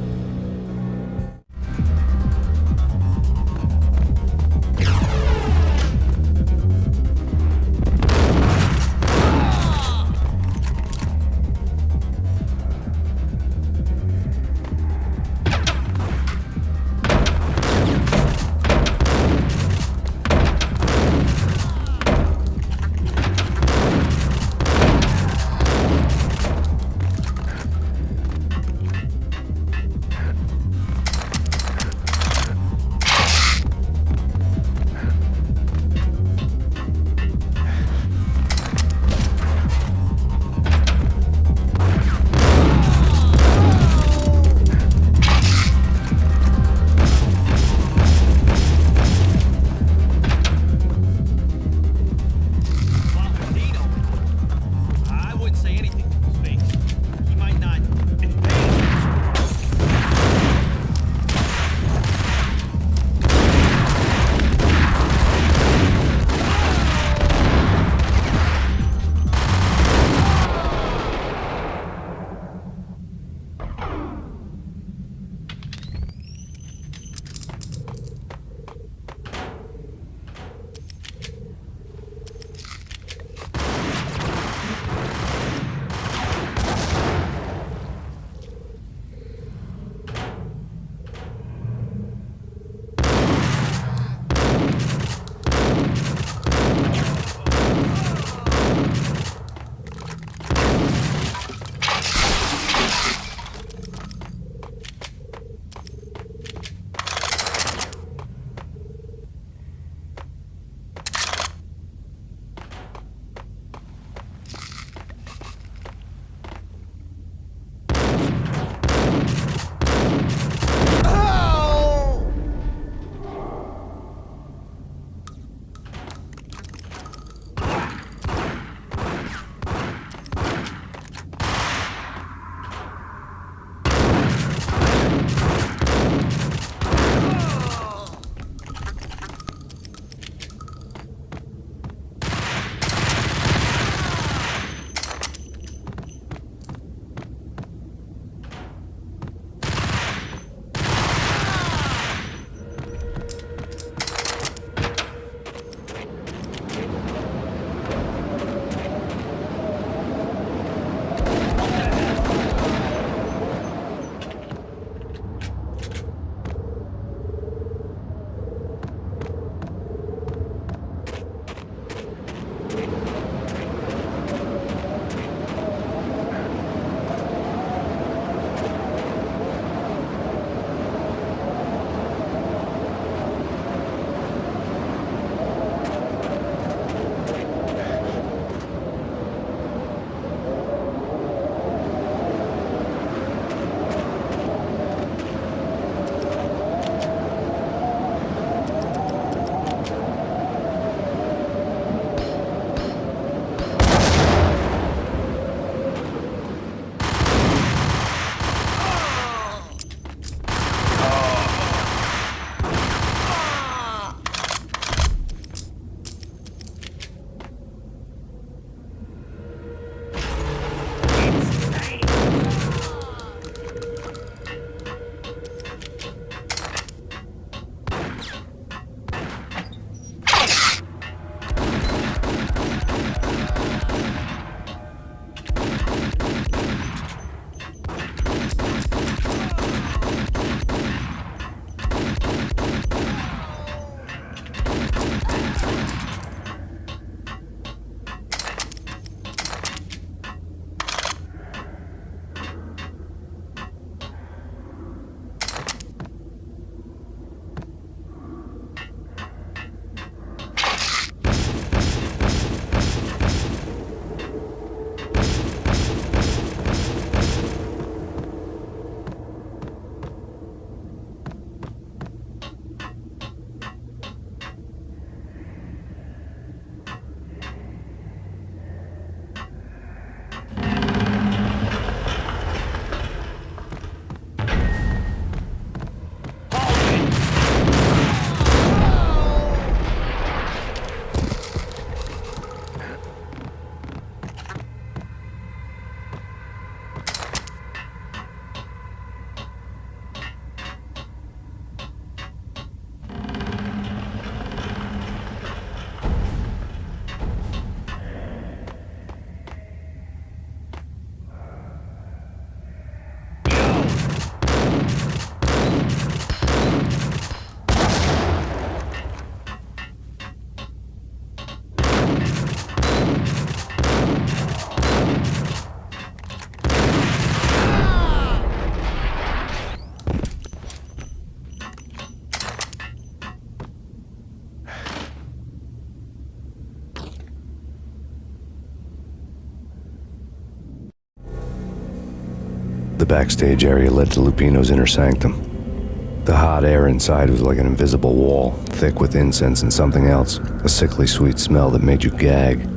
The backstage area led to Lupino's inner sanctum. The hot air inside was like an invisible wall, thick with incense and something else, a sickly sweet smell that made you gag.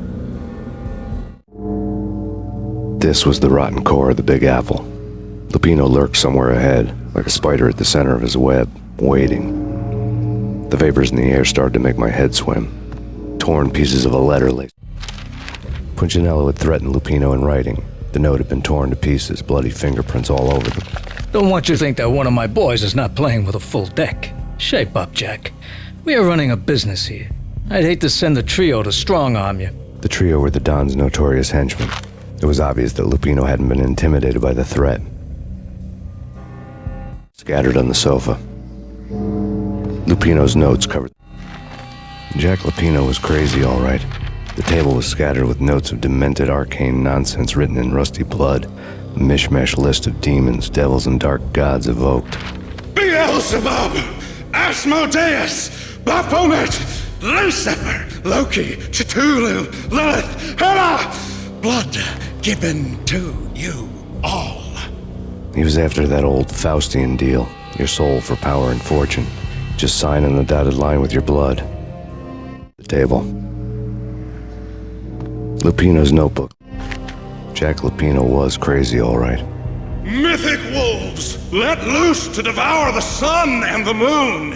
This was the rotten core of the Big Apple. Lupino lurked somewhere ahead, like a spider at the center of his web, waiting. The vapors in the air started to make my head swim. Torn pieces of a letter lay. Punchinello had threatened Lupino in writing. The note had been torn to pieces, bloody fingerprints all over them. Don't want you to think that one of my boys is not playing with a full deck. Shape up, Jack. We are running a business here. I'd hate to send the trio to strong-arm you. The trio were the Don's notorious henchmen. It was obvious that Lupino hadn't been intimidated by the threat. Scattered on the sofa. Lupino's notes covered. Jack Lupino was crazy, all right. The table was scattered with notes of demented arcane nonsense written in rusty blood. A mishmash list of demons, devils, and dark gods evoked. Beelzebub! Asmodeus! Baphomet! Lucifer! Loki! Cthulhu! Lilith! Hela! Blood given to you all. He was after that old Faustian deal. Your soul for power and fortune. Just sign on the dotted line with your blood. The table. Lupino's notebook. Jack Lupino was crazy, all right. Mythic wolves, let loose to devour the sun and the moon.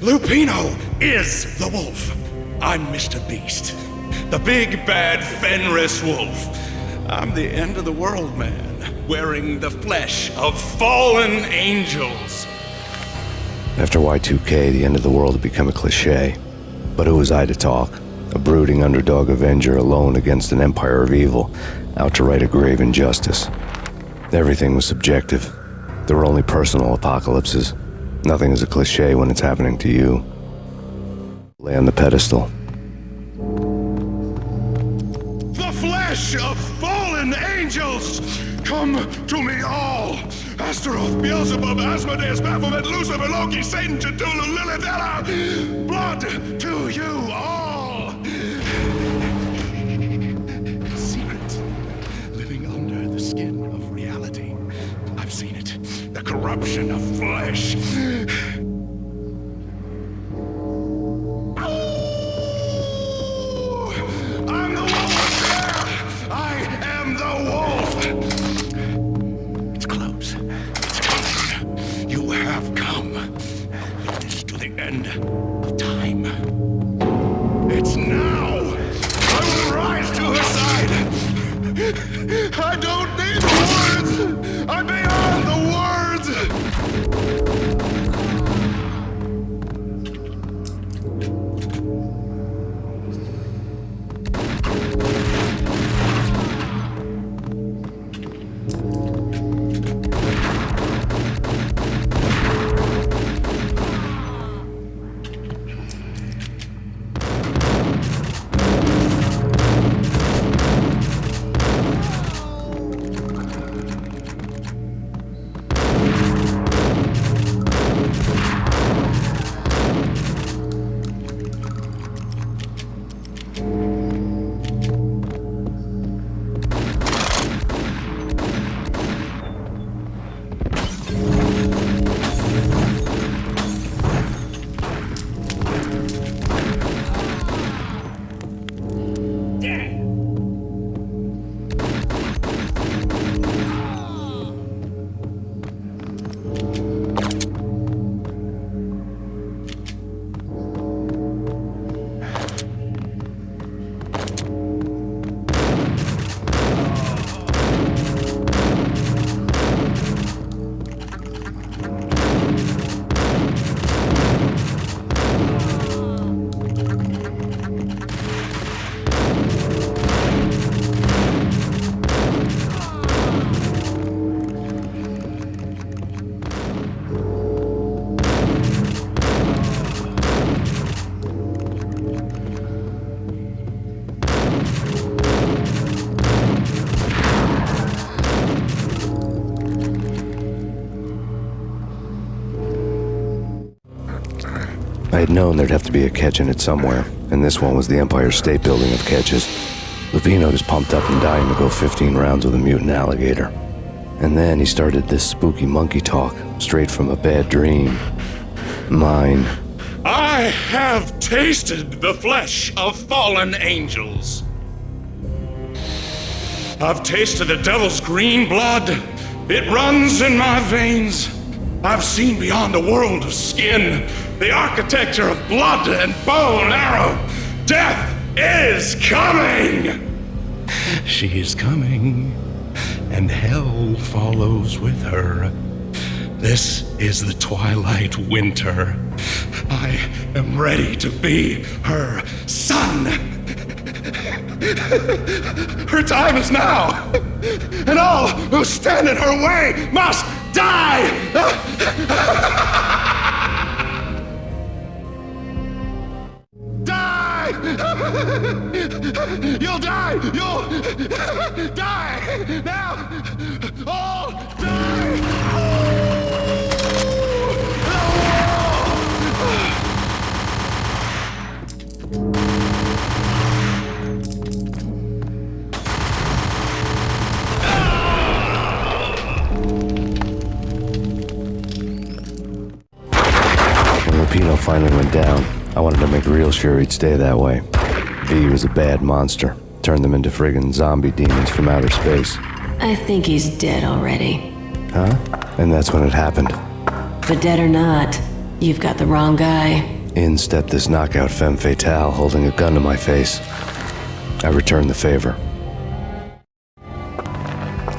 Lupino is the wolf. I'm Mr. Beast, the big bad Fenris wolf. I'm the end of the world man, wearing the flesh of fallen angels. After Y2K, the end of the world had become a cliché. But who was I to talk? A brooding underdog avenger alone against an empire of evil, out to right a grave injustice. Everything was subjective. There were only personal apocalypses. Nothing is a cliché when it's happening to you. Lay on the pedestal. The flesh of fallen angels! Come to me all! Astaroth, Beelzebub, Asmodeus, Baphomet, Lucifer, Loki, Satan, Cthulhu, Lilith, Hela! Blood to you all! Secret, living under the skin of reality. I've seen it. The corruption of flesh. I'm the wolf! I am the wolf! It's close. It's come. You have come. Witness to the end of time. It's now! I will rise to her side! I don't need words! I'm beyond the words! I had known there'd have to be a catch in it somewhere, and this one was the Empire State Building of catches. Lupino was pumped up and dying to go 15 rounds with a mutant alligator. And then he started this spooky monkey talk, straight from a bad dream. Mine. I have tasted the flesh of fallen angels. I've tasted the devil's green blood. It runs in my veins. I've seen beyond a world of skin, the architecture of blood and bow and arrow. Death is coming! She is coming, and hell follows with her. This is the twilight winter. I am ready to be her son. Her time is now, and all who stand in her way must die! Die! You'll die! You'll die! Now! All die! When Lupino finally went down, I wanted to make real sure he'd stay that way. V was a bad monster. Turned them into friggin' zombie demons from outer space. I think he's dead already. Huh? And that's when it happened. But dead or not, you've got the wrong guy. In stepped this knockout femme fatale holding a gun to my face. I returned the favor.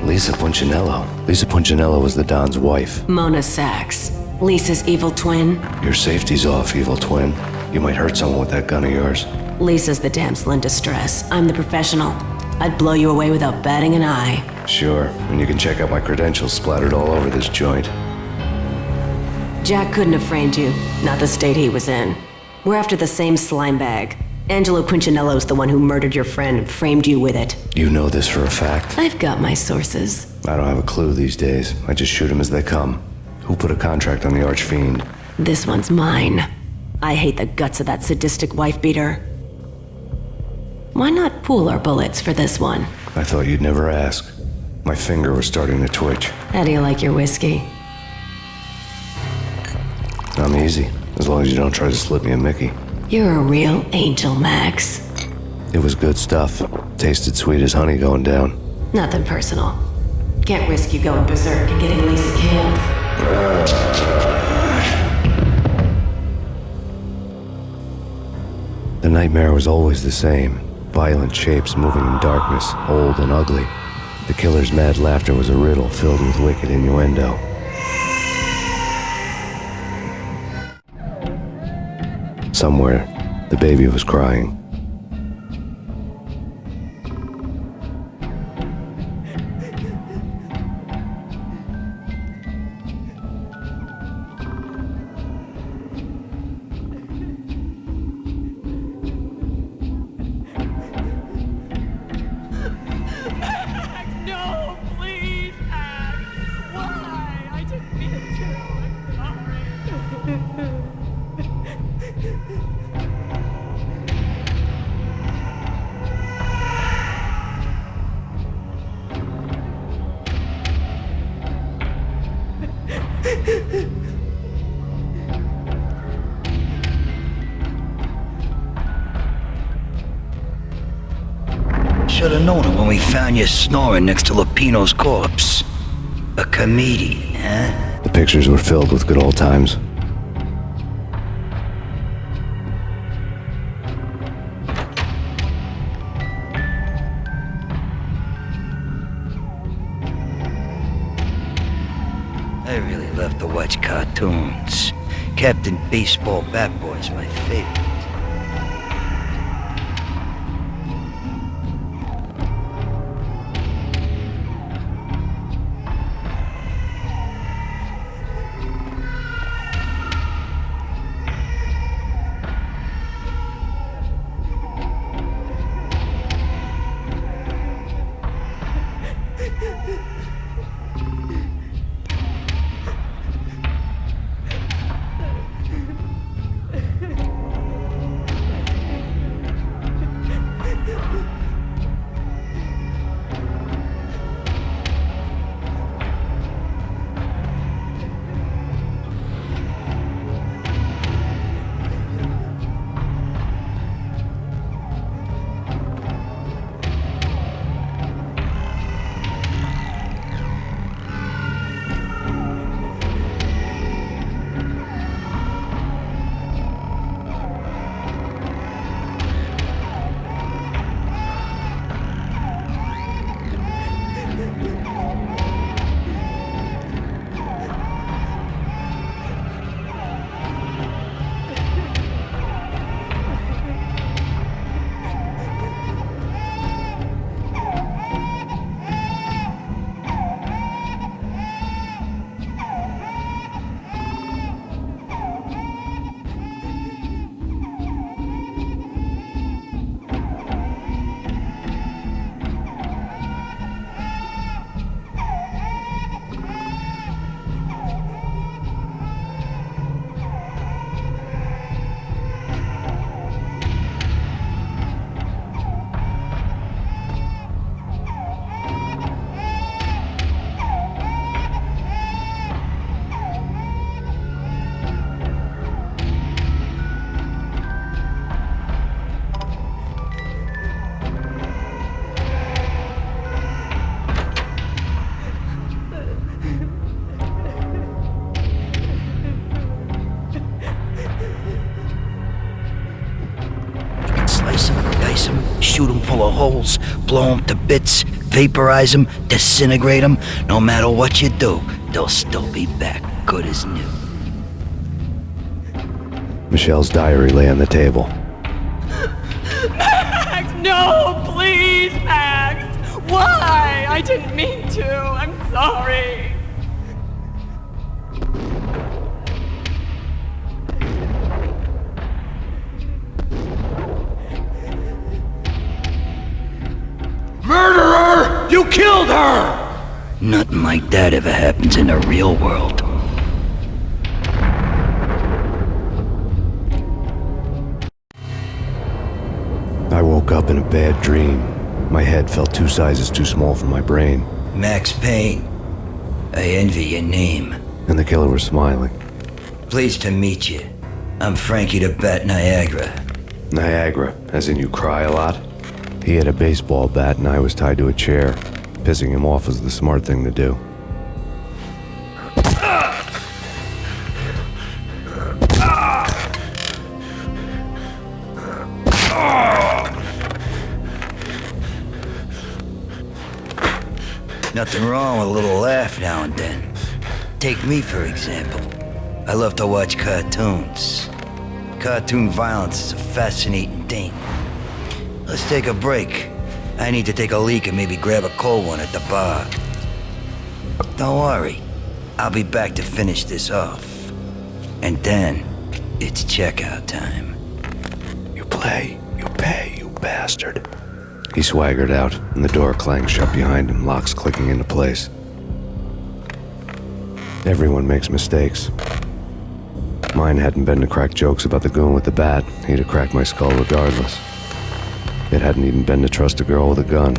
Lisa Punchinello. Lisa Punchinello was the Don's wife. Mona Sachs, Lisa's evil twin. Your safety's off, evil twin. You might hurt someone with that gun of yours. Lisa's the damsel in distress. I'm the professional. I'd blow you away without batting an eye. Sure, and you can check out my credentials splattered all over this joint. Jack couldn't have framed you, not the state he was in. We're after the same slime bag. Angelo Punchinello's the one who murdered your friend and framed you with it. You know this for a fact? I've got my sources. I don't have a clue these days. I just shoot them as they come. Who put a contract on the Archfiend? This one's mine. I hate the guts of that sadistic wife-beater. Why not pool our bullets for this one? I thought you'd never ask. My finger was starting to twitch. How do you like your whiskey? I'm easy, as long as you don't try to slip me a Mickey. You're a real angel, Max. It was good stuff. Tasted sweet as honey going down. Nothing personal. Can't risk you going berserk and getting Lisa killed. The nightmare was always the same. Violent shapes moving in darkness, old and ugly. The killer's mad laughter was a riddle filled with wicked innuendo. Somewhere, the baby was crying. No, please, Max. Why? I didn't mean to. I'm sorry. Should have known it when we found you snoring next to Lupino's corpse. A comedian, huh? The pictures were filled with good old times. I really love to watch cartoons. Captain Baseball Bat Boy's my favorite. full of holes, blow them to bits, vaporize them, disintegrate them. No matter what you do, they'll still be back, good as new. Michelle's diary lay on the table. Max, no, please, Max. Why? I didn't mean to. I'm sorry. Murderer! You killed her! Nothing like that ever happens in the real world. I woke up in a bad dream. My head felt 2 sizes too small for my brain. Max Payne. I envy your name. And the killer was smiling. Pleased to meet you. I'm Frankie the Bat Niagara. Niagara, as in you cry a lot? He had a baseball bat and I was tied to a chair. Pissing him off was the smart thing to do. Nothing wrong with a little laugh now and then. Take me, for example. I love to watch cartoons. Cartoon violence is a fascinating thing. Let's take a break. I need to take a leak and maybe grab a cold one at the bar. Don't worry. I'll be back to finish this off. And then, it's checkout time. You play, you pay, you bastard. He swaggered out, and the door clanged shut behind him, locks clicking into place. Everyone makes mistakes. Mine hadn't been to crack jokes about the goon with the bat. He'd have cracked my skull regardless. It hadn't even been to trust a girl with a gun.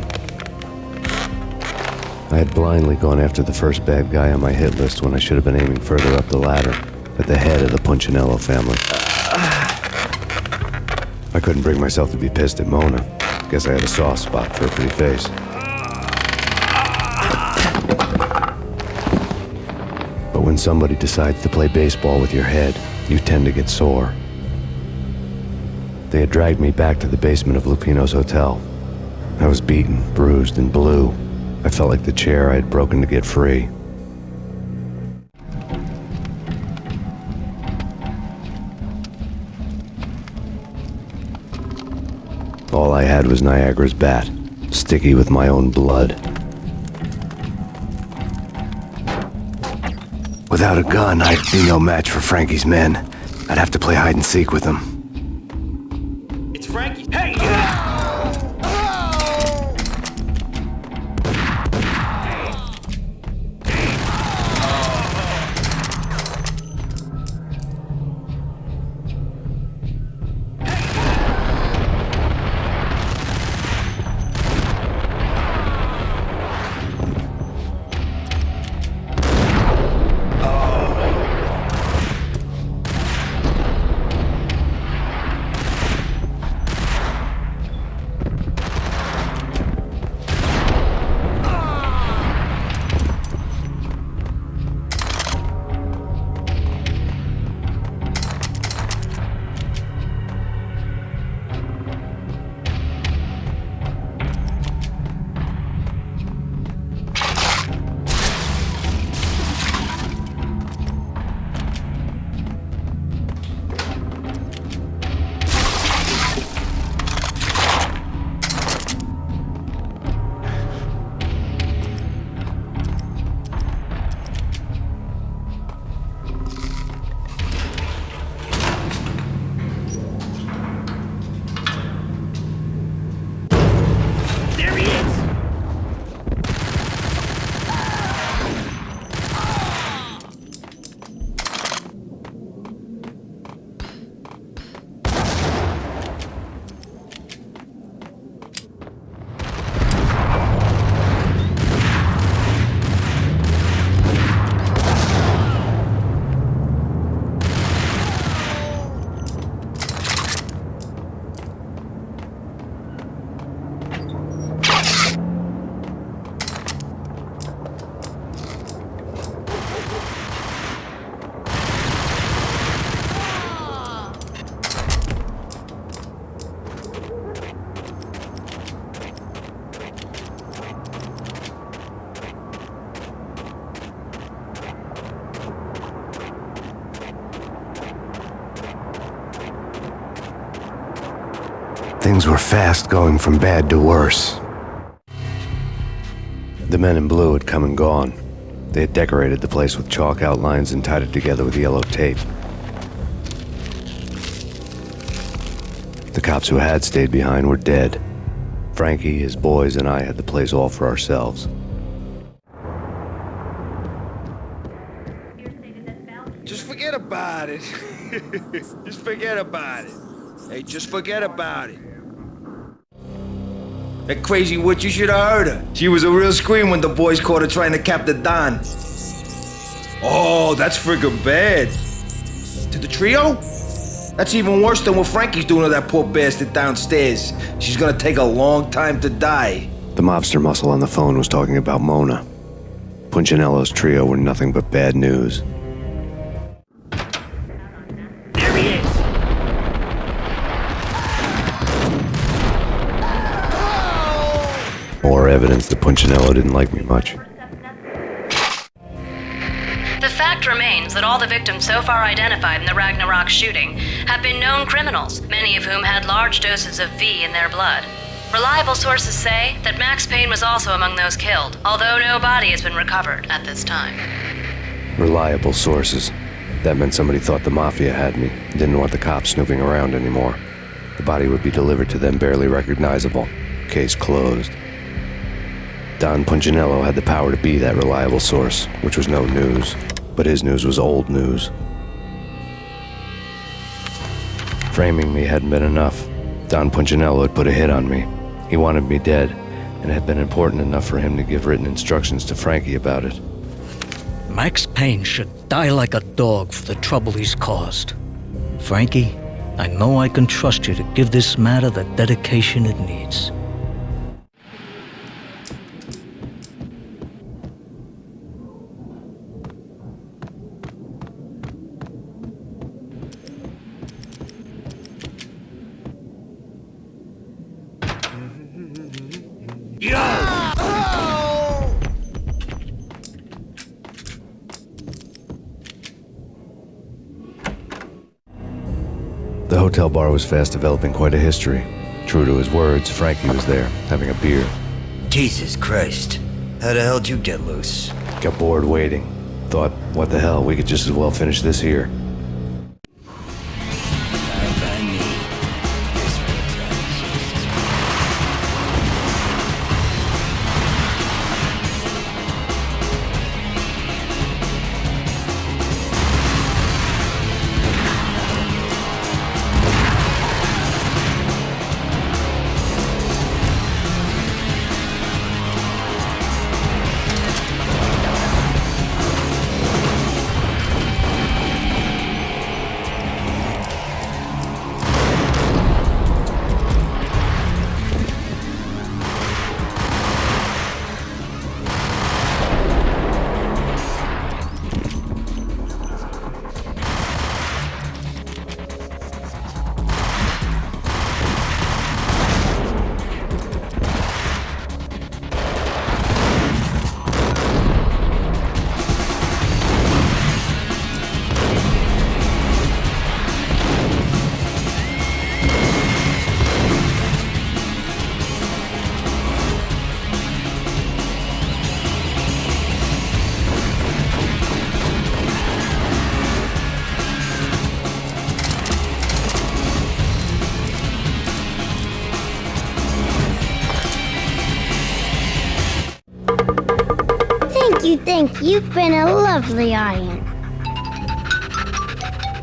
I had blindly gone after the first bad guy on my hit list when I should have been aiming further up the ladder, at the head of the Punchinello family. I couldn't bring myself to be pissed at Mona. Guess I had a soft spot for her pretty face. But when somebody decides to play baseball with your head, you tend to get sore. They had dragged me back to the basement of Lupino's hotel. I was beaten, bruised, and blue. I felt like the chair I had broken to get free. All I had was Niagara's bat, sticky with my own blood. Without a gun, I'd be no match for Frankie's men. I'd have to play hide and seek with them. It's Frankie. Hey! Things were fast going from bad to worse. The men in blue had come and gone. They had decorated the place with chalk outlines and tied it together with yellow tape. The cops who had stayed behind were dead. Frankie, his boys, and I had the place all for ourselves. Just forget about it. Just forget about it. Hey, just forget about it. That crazy witch, you should have heard her. She was a real scream when the boys caught her trying to cap the Don. Oh, that's friggin' bad. To the trio? That's even worse than what Frankie's doing to that poor bastard downstairs. She's gonna take a long time to die. The mobster muscle on the phone was talking about Mona. Punchinello's trio were nothing but bad news. There he is. More evidence that Punchinello didn't like me much. The fact remains that all the victims so far identified in the Ragnarok shooting have been known criminals, many of whom had large doses of V in their blood. Reliable sources say that Max Payne was also among those killed, although no body has been recovered at this time. Reliable sources. That meant somebody thought the Mafia had me, didn't want the cops snooping around anymore. The body would be delivered to them barely recognizable. Case closed. Don Punchinello had the power to be that reliable source, which was no news. But his news was old news. Framing me hadn't been enough. Don Punchinello had put a hit on me. He wanted me dead, and it had been important enough for him to give written instructions to Frankie about it. Max Payne should die like a dog for the trouble he's caused. Frankie, I know I can trust you to give this matter the dedication it needs. The hotel bar was fast developing quite a history. True to his words, Frankie was there, having a beer. Jesus Christ. How the hell did you get loose? Got bored waiting. Thought, what the hell, we could just as well finish this here. Thank you. You've been a lovely audience.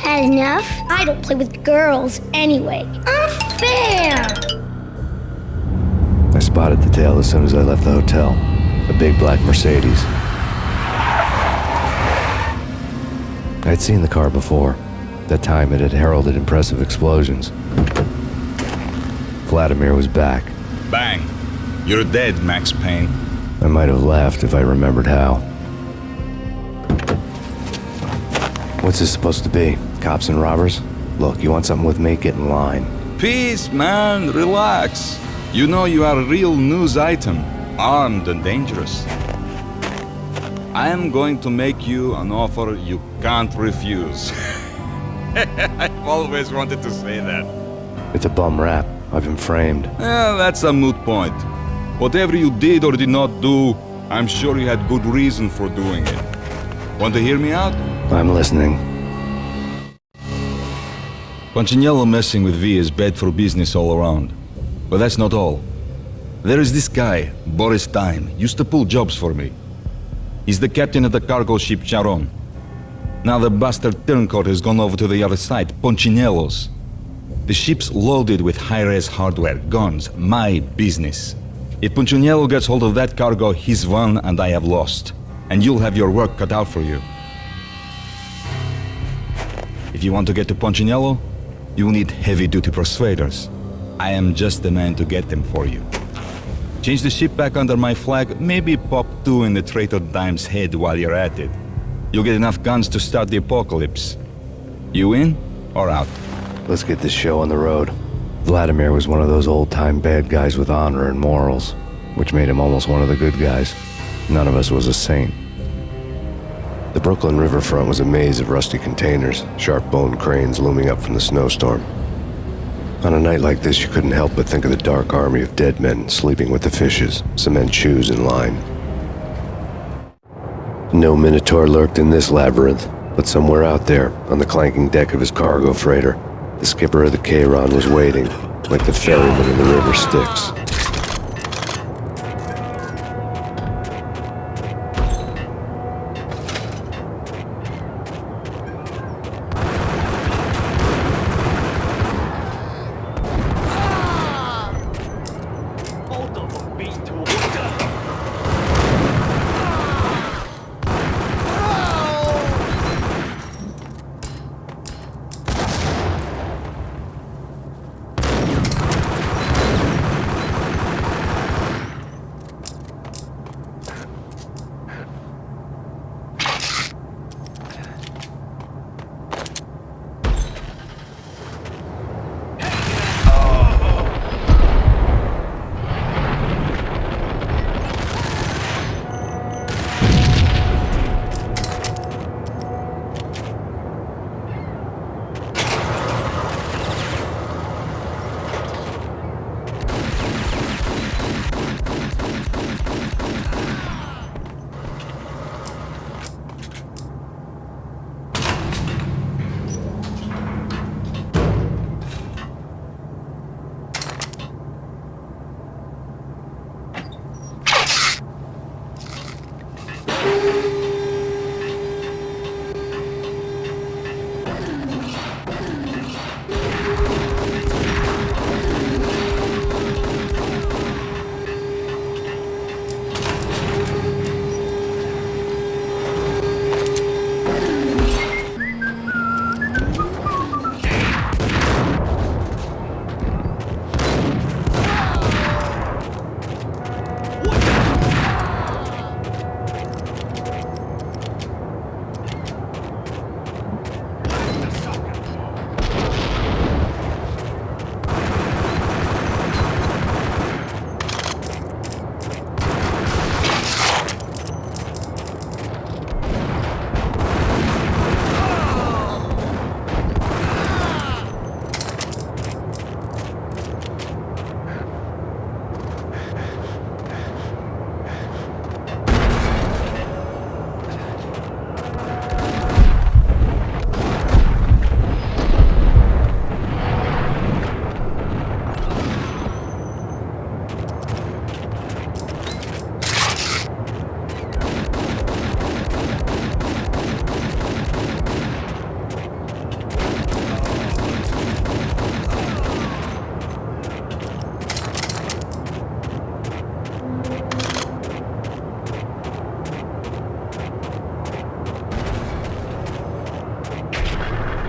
Had enough? I don't play with girls anyway. Unfair! I spotted the tail as soon as I left the hotel. A big black Mercedes. I'd seen the car before. That time it had heralded impressive explosions. Vladimir was back. Bang! You're dead, Max Payne. I might have laughed if I remembered how. What's this supposed to be? Cops and robbers? Look, you want something with me? Get in line. Peace, man. Relax. You know you are a real news item. Armed and dangerous. I am going to make you an offer you can't refuse. I've always wanted to say that. It's a bum rap. I've been framed. That's a moot point. Whatever you did or did not do, I'm sure you had good reason for doing it. Want to hear me out? I'm listening. Punchinello messing with V is bad for business all around. But that's not all. There is this guy, Boris Time, used to pull jobs for me. He's the captain of the cargo ship Charon. Now the bastard turncoat has gone over to the other side, Punchinello's. The ship's loaded with high-res hardware, guns, my business. If Punchinello gets hold of that cargo, he's won and I have lost. And you'll have your work cut out for you. If you want to get to Punchinello, you'll need heavy-duty persuaders. I am just the man to get them for you. Change the ship back under my flag, maybe pop 2 in the traitor Dime's head while you're at it. You'll get enough guns to start the apocalypse. You in or out? Let's get this show on the road. Vladimir was one of those old-time bad guys with honor and morals, which made him almost one of the good guys. None of us was a saint. The Brooklyn riverfront was a maze of rusty containers, sharp-boned cranes looming up from the snowstorm. On a night like this, you couldn't help but think of the dark army of dead men sleeping with the fishes, cement shoes in line. No Minotaur lurked in this labyrinth, but somewhere out there, on the clanking deck of his cargo freighter, the skipper of the Chiron was waiting, like the ferryman in the river Styx.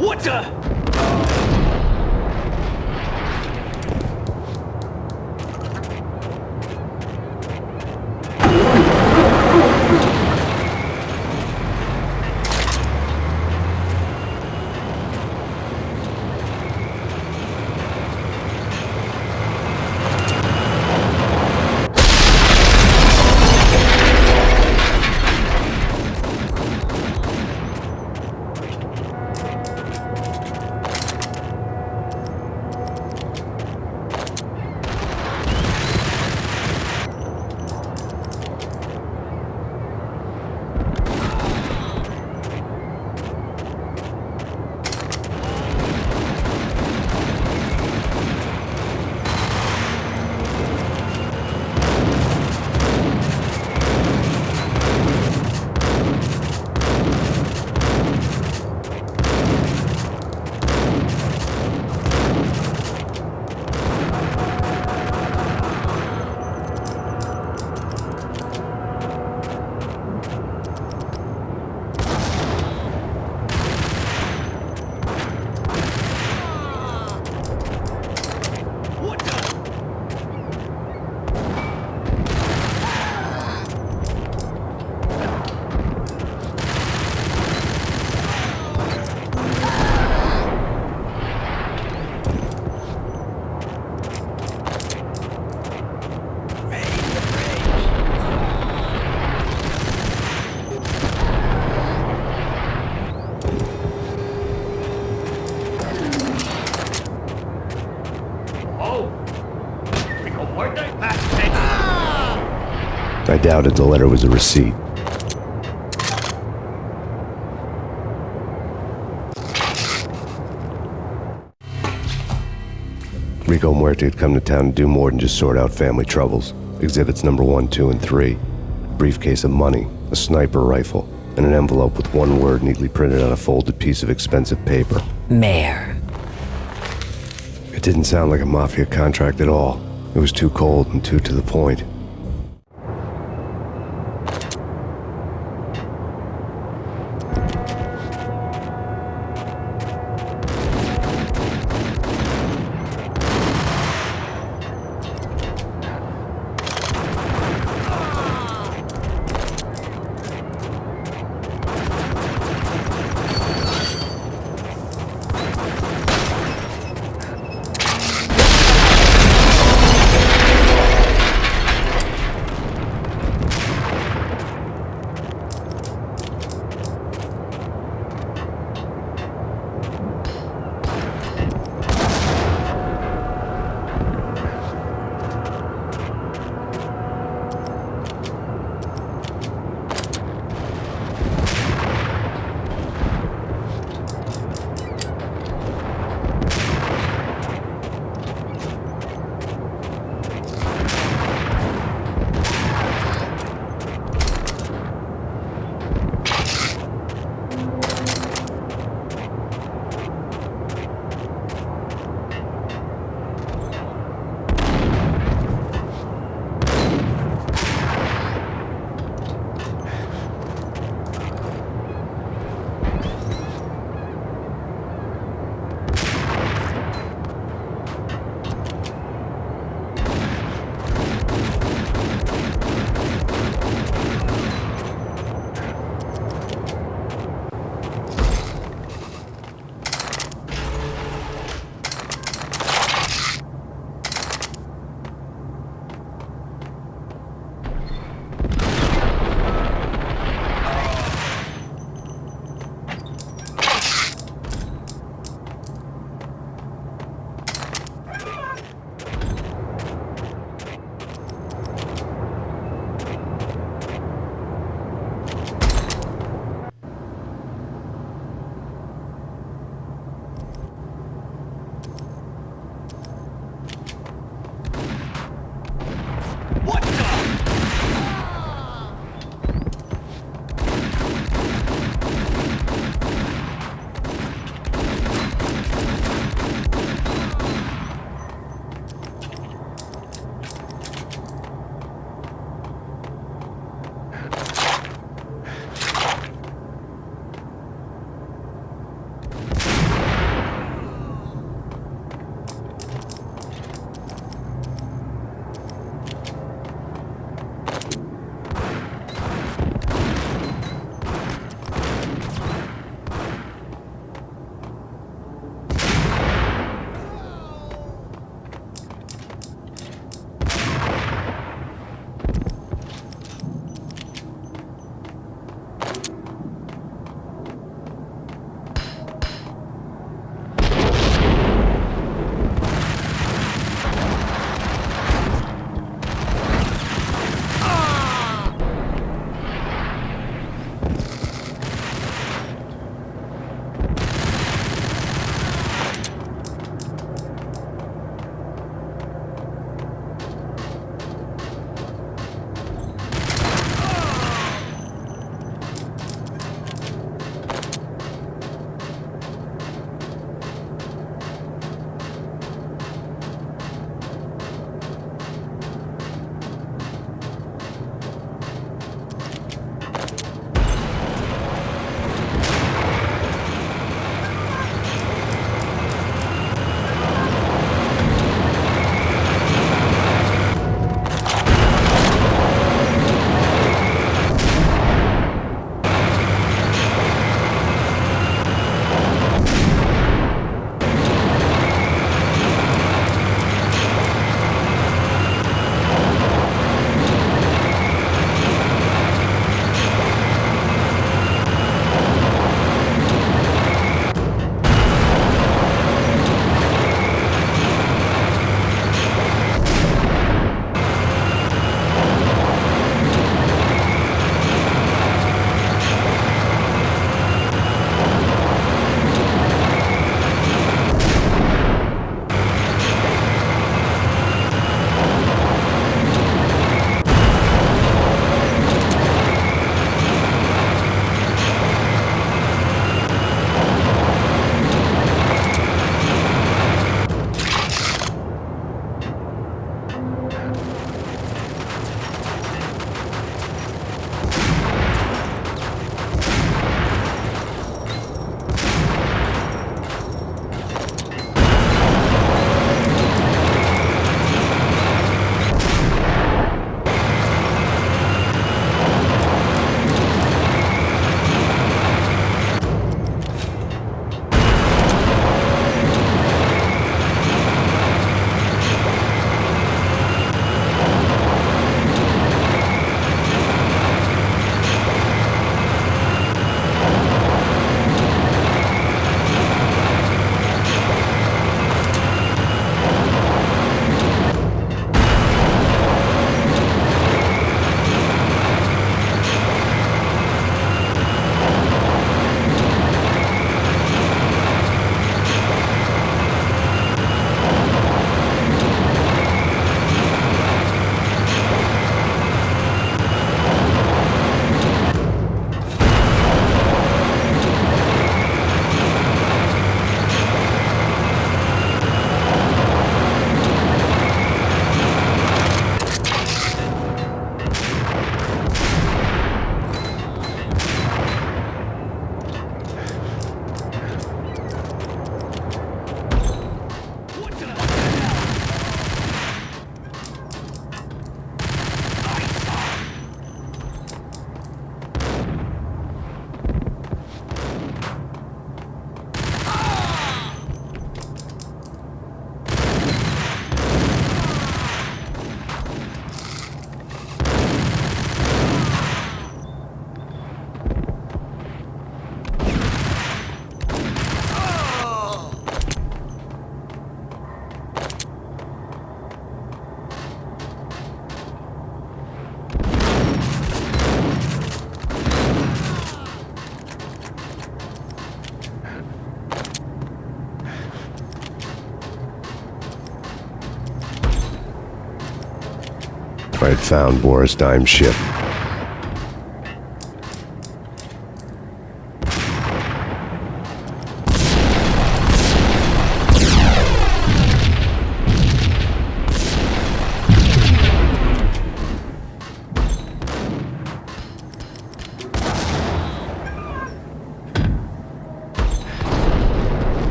What the? I doubted the letter was a receipt. Rico Muerte had come to town to do more than just sort out family troubles. Exhibits number 1, 2, and 3. A briefcase of money, a sniper rifle, and an envelope with one word neatly printed on a folded piece of expensive paper. Mayor. It didn't sound like a mafia contract at all. It was too cold and too to the point. I had found Boris Dime's ship.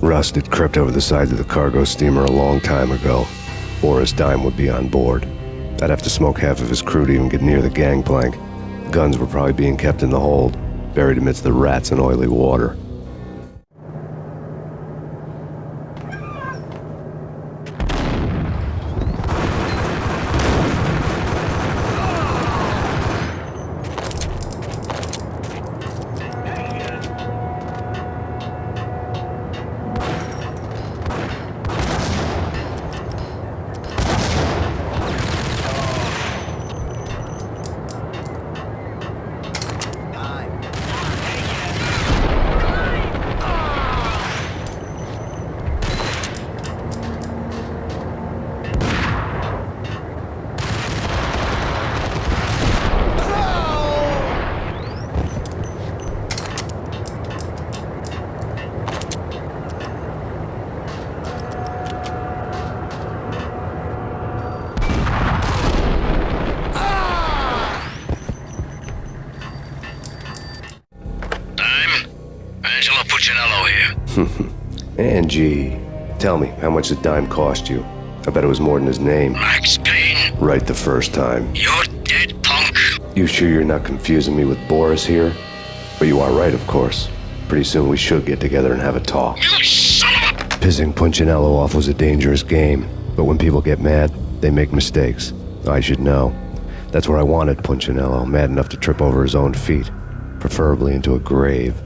Rust had crept over the sides of the cargo steamer a long time ago. Boris Dime would be on board. I'd have to smoke half of his crew to even get near the gangplank. Guns were probably being kept in the hold, buried amidst the rats and oily water. Angie, tell me, how much did Dime cost you? I bet it was more than his name. Max Payne. Right the first time. You're dead, punk. You sure you're not confusing me with Boris here? But you are right, of course. Pretty soon we should get together and have a talk. You son of a... Pissing Punchinello off was a dangerous game, but when people get mad, they make mistakes. I should know. That's where I wanted Punchinello, mad enough to trip over his own feet, preferably into a grave.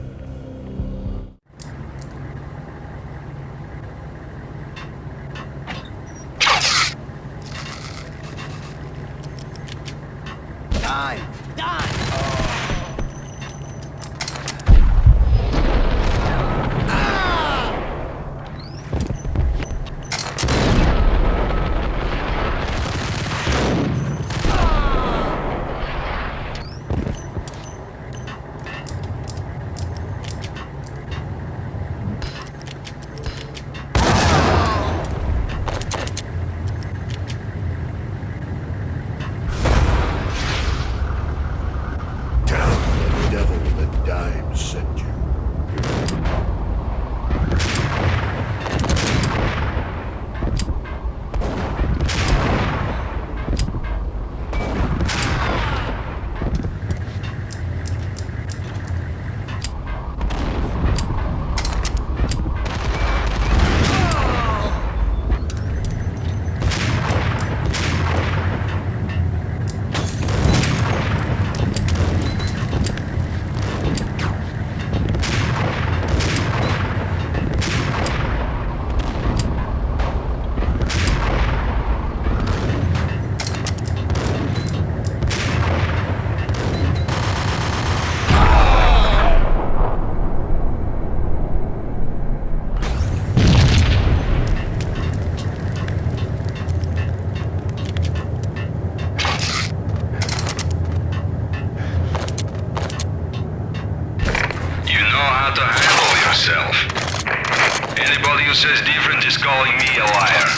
Anybody who says different is calling me a liar.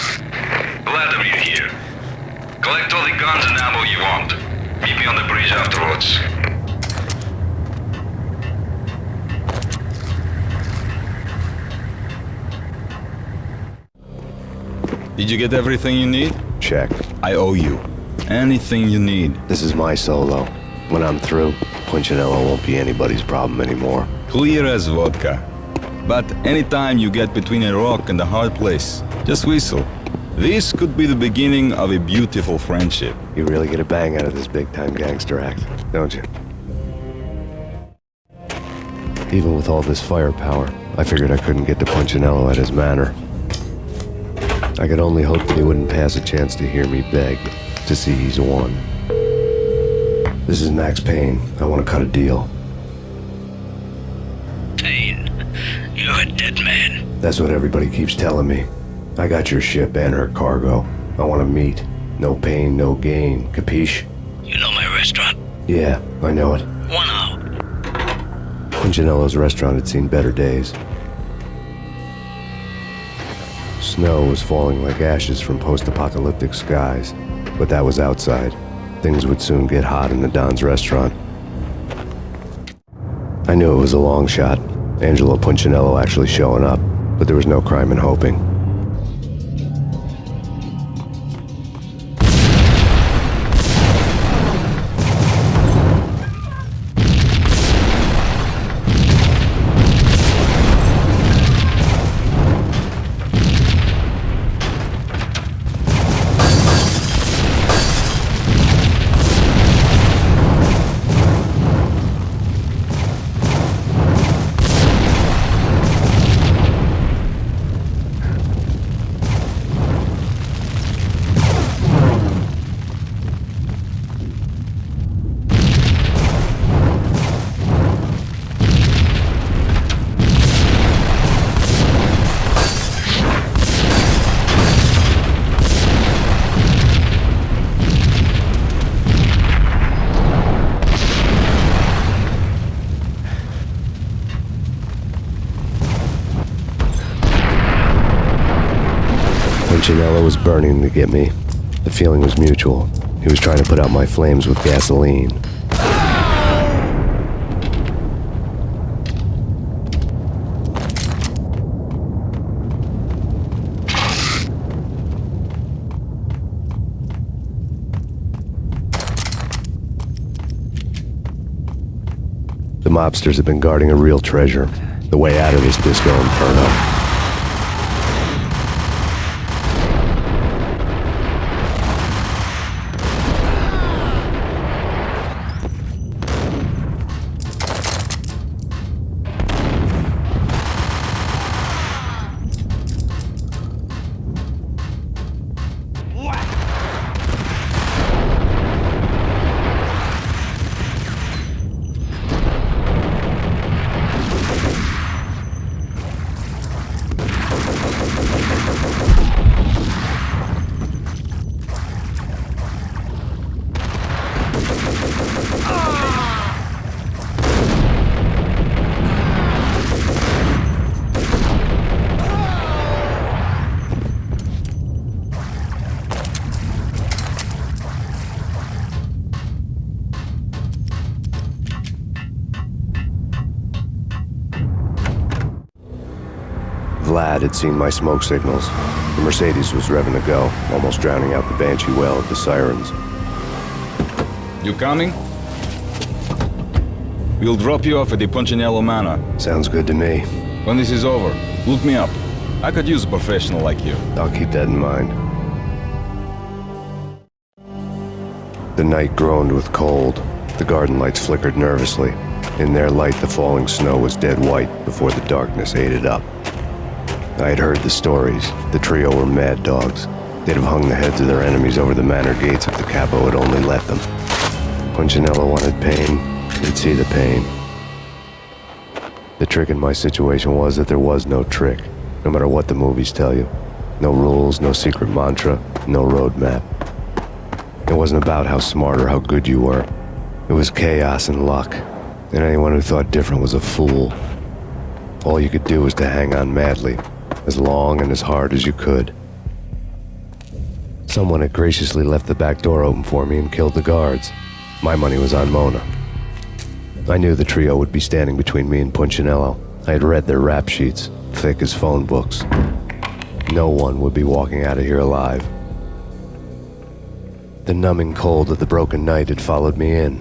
Glad of you here. Collect all the guns and ammo you want. Meet me on the bridge afterwards. Did you get everything you need? Check. I owe you. Anything you need. This is my solo. When I'm through, Punchinello won't be anybody's problem anymore. Clear as vodka. But anytime you get between a rock and a hard place, just whistle. This could be the beginning of a beautiful friendship. You really get a bang out of this big-time gangster act, don't you? Even with all this firepower, I figured I couldn't get to Punchinello at his manor. I could only hope that he wouldn't pass a chance to hear me beg to see he's won. This is Max Payne. I want to cut a deal. Payne, you're a dead man. That's what everybody keeps telling me. I got your ship and her cargo. I want to meet. No pain, no gain. Capiche? You know my restaurant? Yeah, I know it. 1 hour. Punchinello's restaurant had seen better days. Snow was falling like ashes from post-apocalyptic skies, but that was outside. Things would soon get hot in the Don's restaurant. I knew it was a long shot, Angelo Punchinello actually showing up, but there was no crime in hoping. Punchinello was burning to get me. The feeling was mutual. He was trying to put out my flames with gasoline. The mobsters have been guarding a real treasure. The way out of this disco inferno. Vlad had seen my smoke signals. The Mercedes was revving to go, almost drowning out the banshee wail of the sirens. You coming? We'll drop you off at the Punchinello Manor. Sounds good to me. When this is over, look me up. I could use a professional like you. I'll keep that in mind. The night groaned with cold. The garden lights flickered nervously. In their light, the falling snow was dead white before the darkness ate it up. I had heard the stories. The trio were mad dogs. They'd have hung the heads of their enemies over the manor gates if the capo had only let them. Punchinello wanted pain. He'd see the pain. The trick in my situation was that there was no trick, no matter what the movies tell you. No rules, no secret mantra, no roadmap. It wasn't about how smart or how good you were. It was chaos and luck, and anyone who thought different was a fool. All you could do was to hang on madly, as long and as hard as you could. Someone had graciously left the back door open for me and killed the guards. My money was on Mona. I knew the trio would be standing between me and Punchinello. I had read their rap sheets, thick as phone books. No one would be walking out of here alive. The numbing cold of the broken night had followed me in.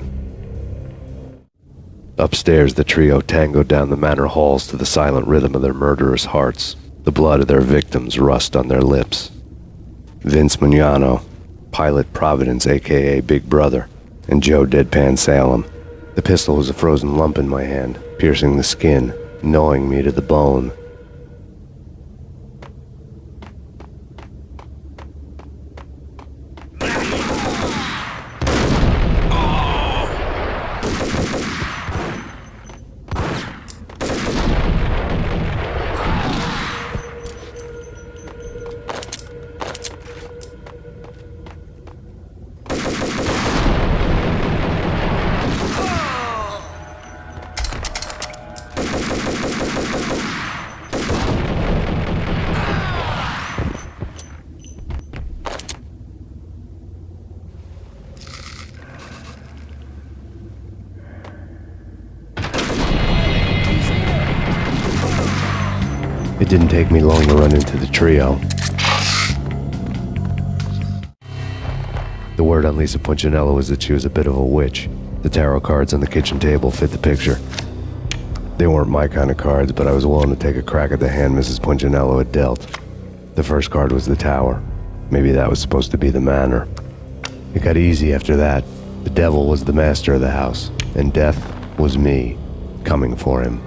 Upstairs, the trio tangoed down the manor halls to the silent rhythm of their murderous hearts. The blood of their victims rust on their lips. Vince Mignano, Pilot Providence, aka Big Brother, and Joe Deadpan Salem. The pistol was a frozen lump in my hand, piercing the skin, gnawing me to the bone. It didn't take me long to run into the trio. The word on Lisa Punchinello was that she was a bit of a witch. The tarot cards on the kitchen table fit the picture. They weren't my kind of cards, but I was willing to take a crack at the hand Mrs. Punchinello had dealt. The first card was the tower. Maybe that was supposed to be the manor. It got easy after that. The devil was the master of the house, and death was me, coming for him.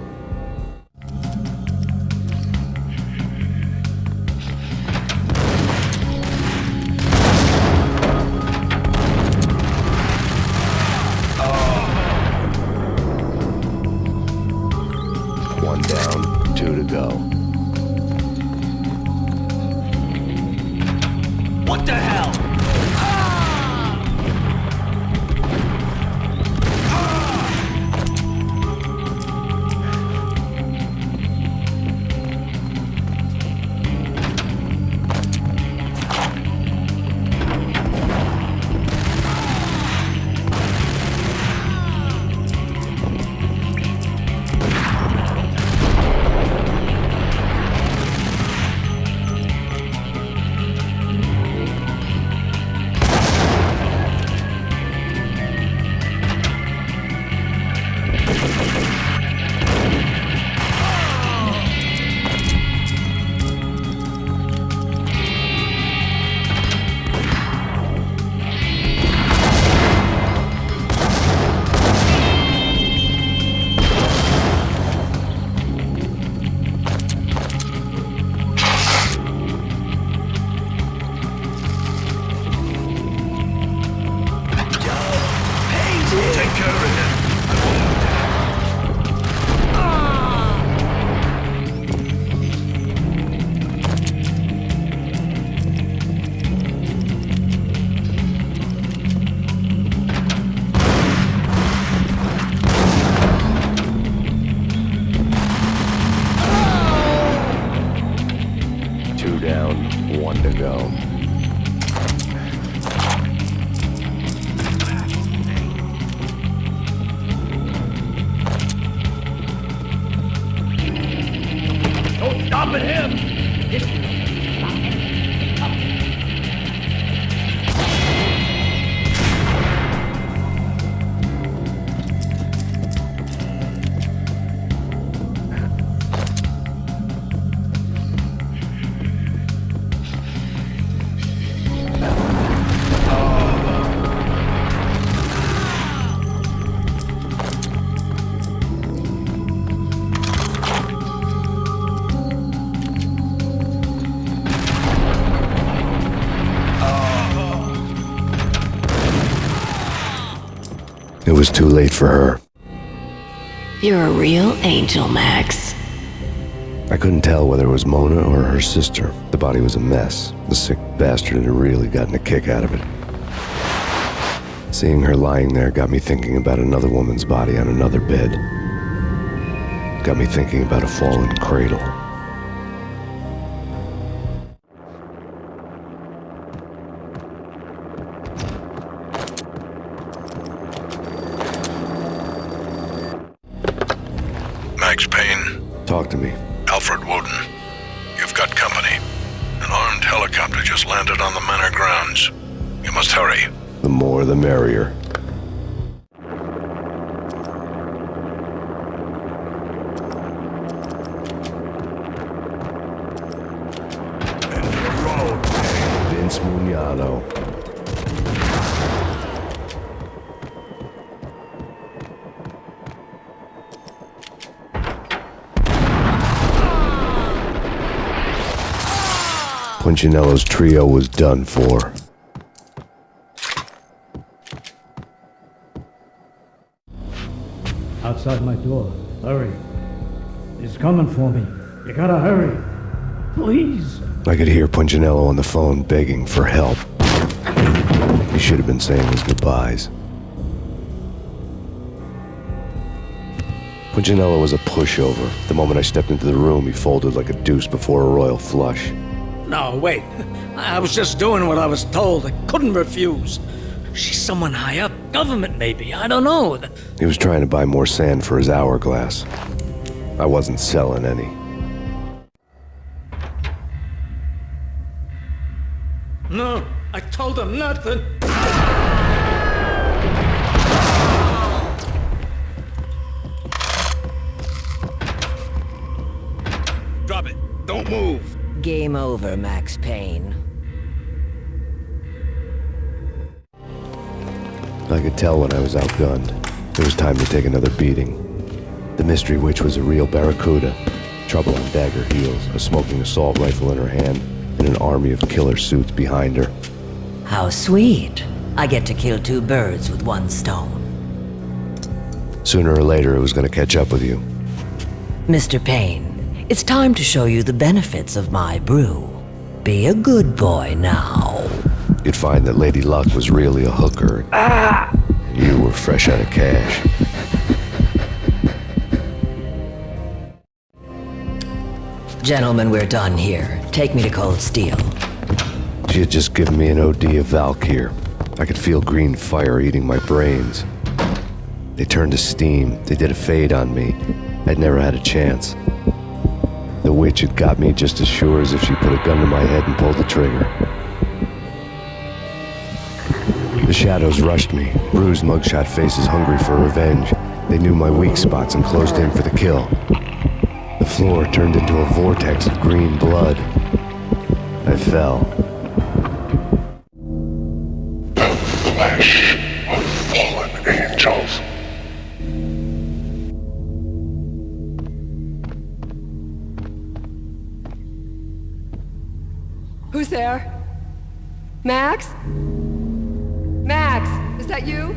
One down, 2 to go. What the hell? Stopping him! It was too late for her. You're a real angel, Max. I couldn't tell whether it was Mona or her sister. The body was a mess. The sick bastard had really gotten a kick out of it. Seeing her lying there got me thinking about another woman's body on another bed. Got me thinking about a fallen cradle. Max Payne. Talk to me. Alfred Woden. You've got company. An armed helicopter just landed on the manor grounds. You must hurry. The more the merrier. Vince Mugnano. Punchinello's trio was done for. Outside my door. Hurry. He's coming for me. You gotta hurry. Please. I could hear Punchinello on the phone begging for help. He should have been saying his goodbyes. Punchinello was a pushover. The moment I stepped into the room, he folded like a deuce before a royal flush. No, wait. I was just doing what I was told. I couldn't refuse. She's someone high up. Government, maybe. I don't know. He was trying to buy more sand for his hourglass. I wasn't selling any. No, I told him nothing. Drop it. Don't move. Game over, Max Payne. I could tell when I was outgunned. It was time to take another beating. The mystery witch was a real barracuda. Trouble on dagger heels, a smoking assault rifle in her hand, and an army of killer suits behind her. How sweet. I get to kill two birds with one stone. Sooner or later, it was going to catch up with you. Mr. Payne, it's time to show you the benefits of my brew. Be a good boy now. You'd find that Lady Luck was really a hooker. And you were fresh out of cash. Gentlemen, we're done here. Take me to Cold Steel. She had just given me an OD of Valkyr. I could feel green fire eating my brains. They turned to steam. They did a fade on me. I'd never had a chance. The witch had got me just as sure as if she put a gun to my head and pulled the trigger. The shadows rushed me, bruised mugshot faces hungry for revenge. They knew my weak spots and closed in for the kill. The floor turned into a vortex of green blood. I fell. The flesh of fallen angels. Who's there? Max? Max, is that you?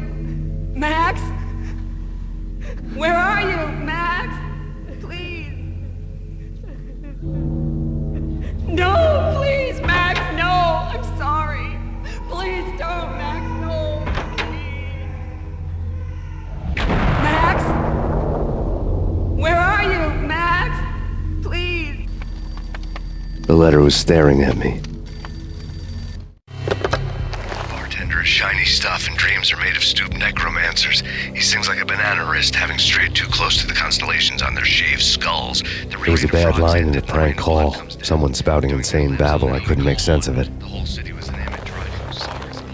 Max? Where are you, Max? Please. No, please, Max, no. I'm sorry. Please don't, Max, no. Max? Where are you, Max? Please. The letter was staring at me. Bartender is shiny stuff, and dreams are made of stooped necromancers. He sings like a banana wrist, having strayed too close to the constellations on their shaved skulls. There was a bad line in the prank call. Someone spouting insane babble. I couldn't make sense of it.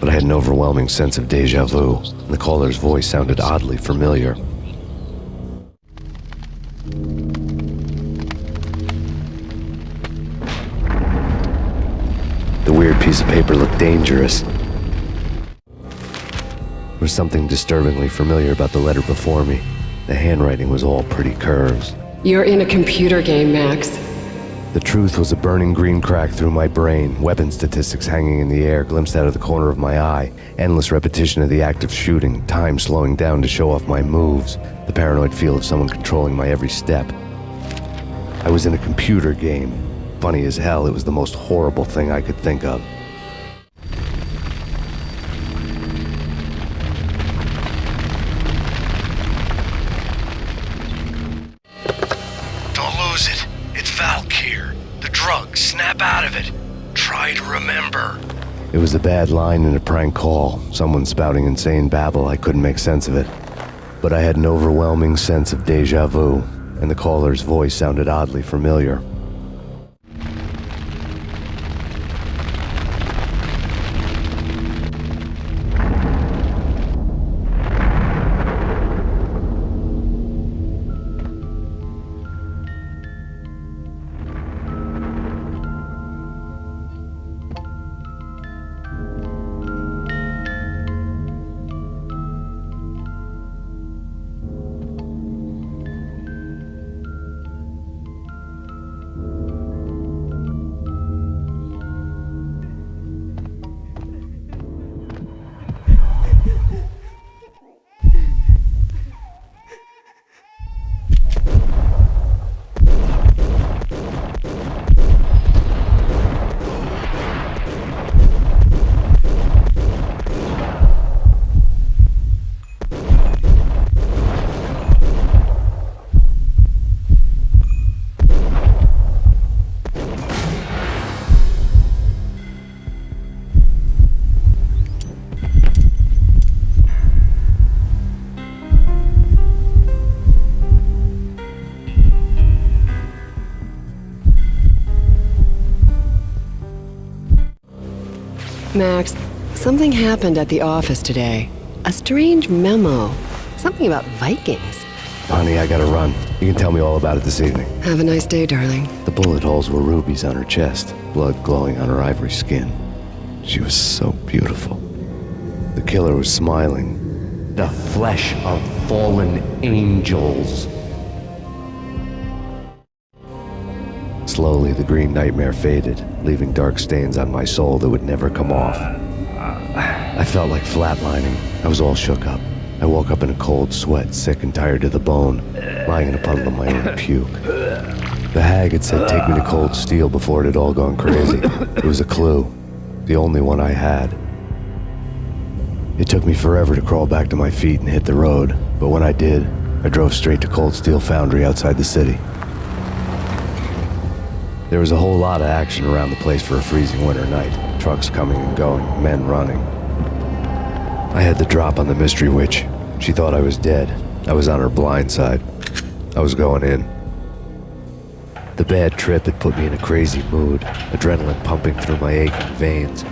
But I had an overwhelming sense of deja vu. The caller's voice sounded oddly familiar. The weird piece of paper looked dangerous. There was something disturbingly familiar about the letter before me. The handwriting was all pretty curves. You're in a computer game, Max. The truth was a burning green crack through my brain, weapon statistics hanging in the air, glimpsed out of the corner of my eye, endless repetition of the act of shooting, time slowing down to show off my moves, the paranoid feel of someone controlling my every step. I was in a computer game. Funny as hell, it was the most horrible thing I could think of. Don't lose it. It's Valkyr. The drug. Snap out of it. Try to remember. It was a bad line in a prank call, someone spouting insane babble. I couldn't make sense of it. But I had an overwhelming sense of deja vu, and the caller's voice sounded oddly familiar. Max, something happened at the office today. A strange memo. Something about Vikings. Honey, I gotta run. You can tell me all about it this evening. Have a nice day, darling. The bullet holes were rubies on her chest, blood glowing on her ivory skin. She was so beautiful. The killer was smiling. The flesh of fallen angels. Slowly, the green nightmare faded, leaving dark stains on my soul that would never come off. I felt like flatlining. I was all shook up. I woke up in a cold sweat, sick and tired to the bone, lying in a puddle of my own puke. The hag had said take me to Cold Steel before it had all gone crazy. It was a clue, the only one I had. It took me forever to crawl back to my feet and hit the road, but when I did, I drove straight to Cold Steel Foundry outside the city. There was a whole lot of action around the place for a freezing winter night. Trucks coming and going, men running. I had the drop on the mystery witch. She thought I was dead. I was on her blind side. I was going in. The bad trip had put me in a crazy mood, adrenaline pumping through my aching veins.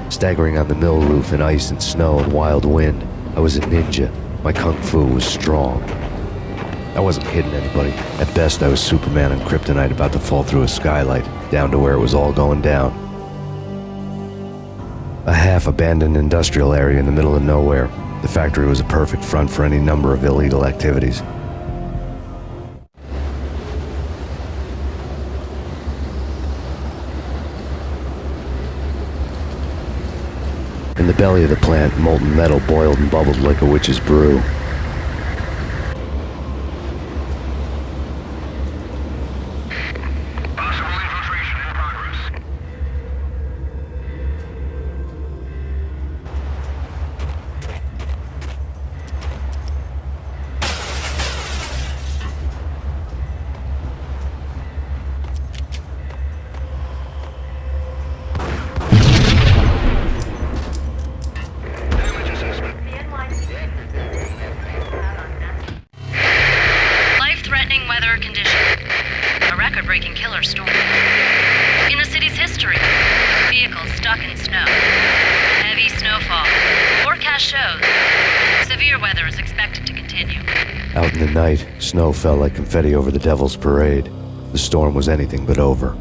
Staggering on the mill roof in ice and snow and wild wind, I was a ninja. My kung fu was strong. I wasn't kidding anybody. At best, I was Superman on Kryptonite about to fall through a skylight, down to where it was all going down. A half-abandoned industrial area in the middle of nowhere. The factory was a perfect front for any number of illegal activities. In the belly of the plant, molten metal boiled and bubbled like a witch's brew. Out in the night, snow fell like confetti over the Devil's Parade. The storm was anything but over.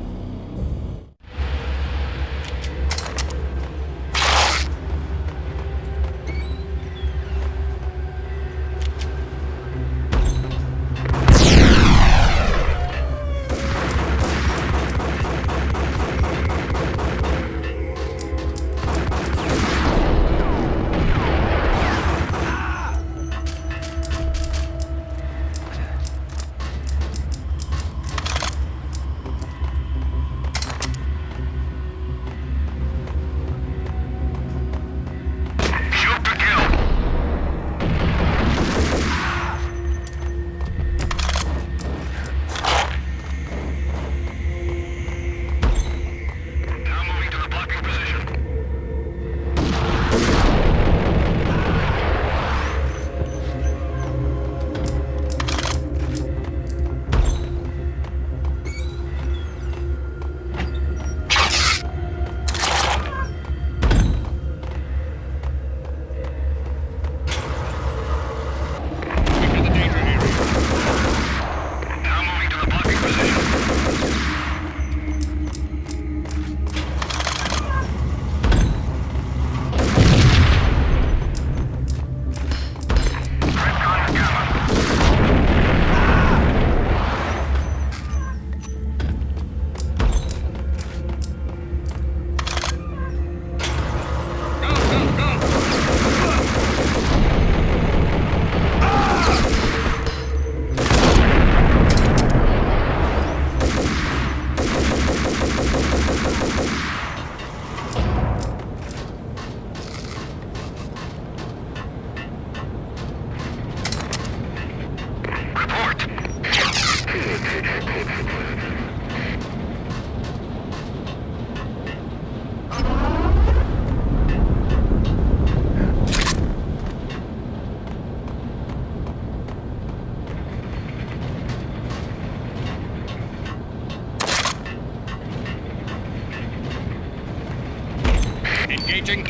Engaging.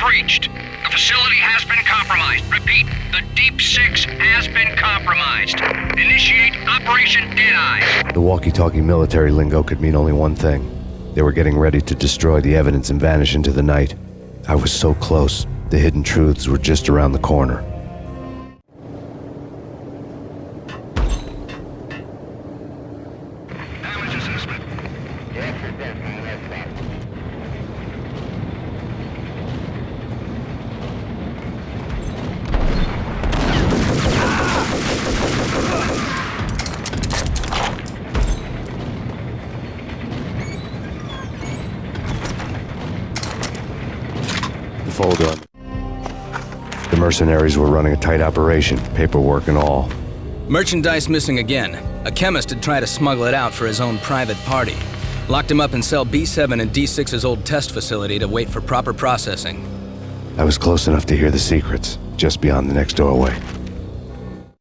Breached. The facility has been compromised. Repeat, the Deep Six has been compromised. Initiate Operation Deadeye. The walkie-talkie military lingo could mean only one thing. They were getting ready to destroy the evidence and vanish into the night. I was so close. The hidden truths were just around the corner. Folder. The mercenaries were running a tight operation, paperwork and all. Merchandise missing again. A chemist had tried to smuggle it out for his own private party. Locked him up in cell B7 in D6's old test facility to wait for proper processing. I was close enough to hear the secrets, just beyond the next doorway.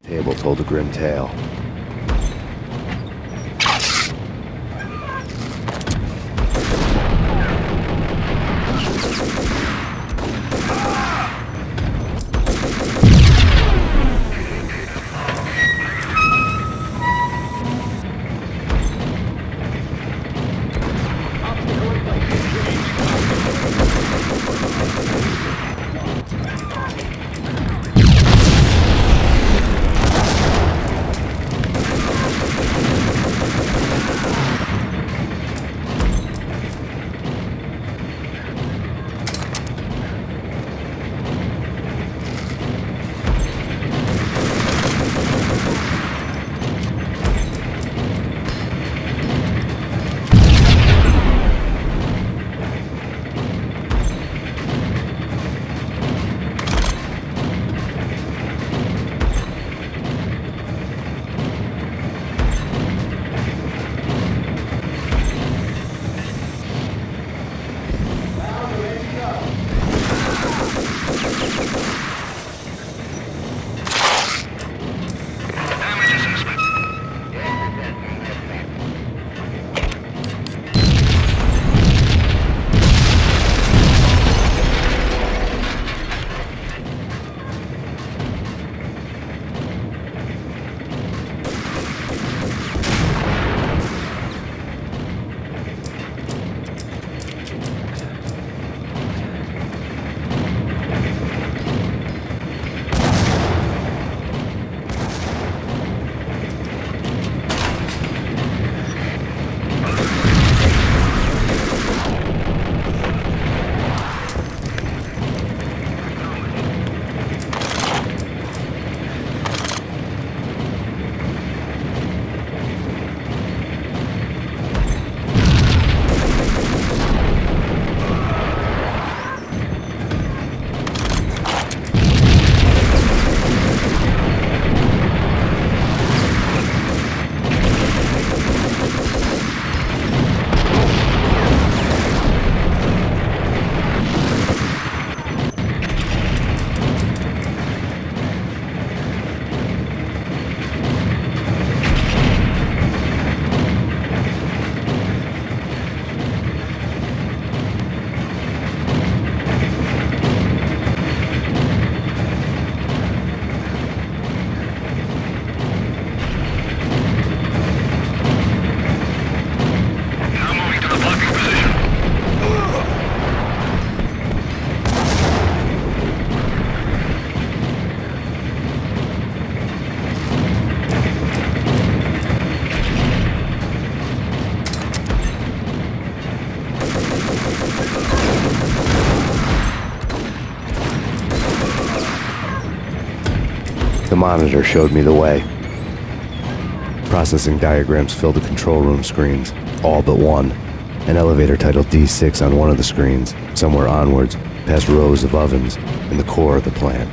Table told a grim tale. The monitor showed me the way. Processing diagrams filled the control room screens, all but one. An elevator titled D6 on one of the screens, somewhere onwards, past rows of ovens, in the core of the plant.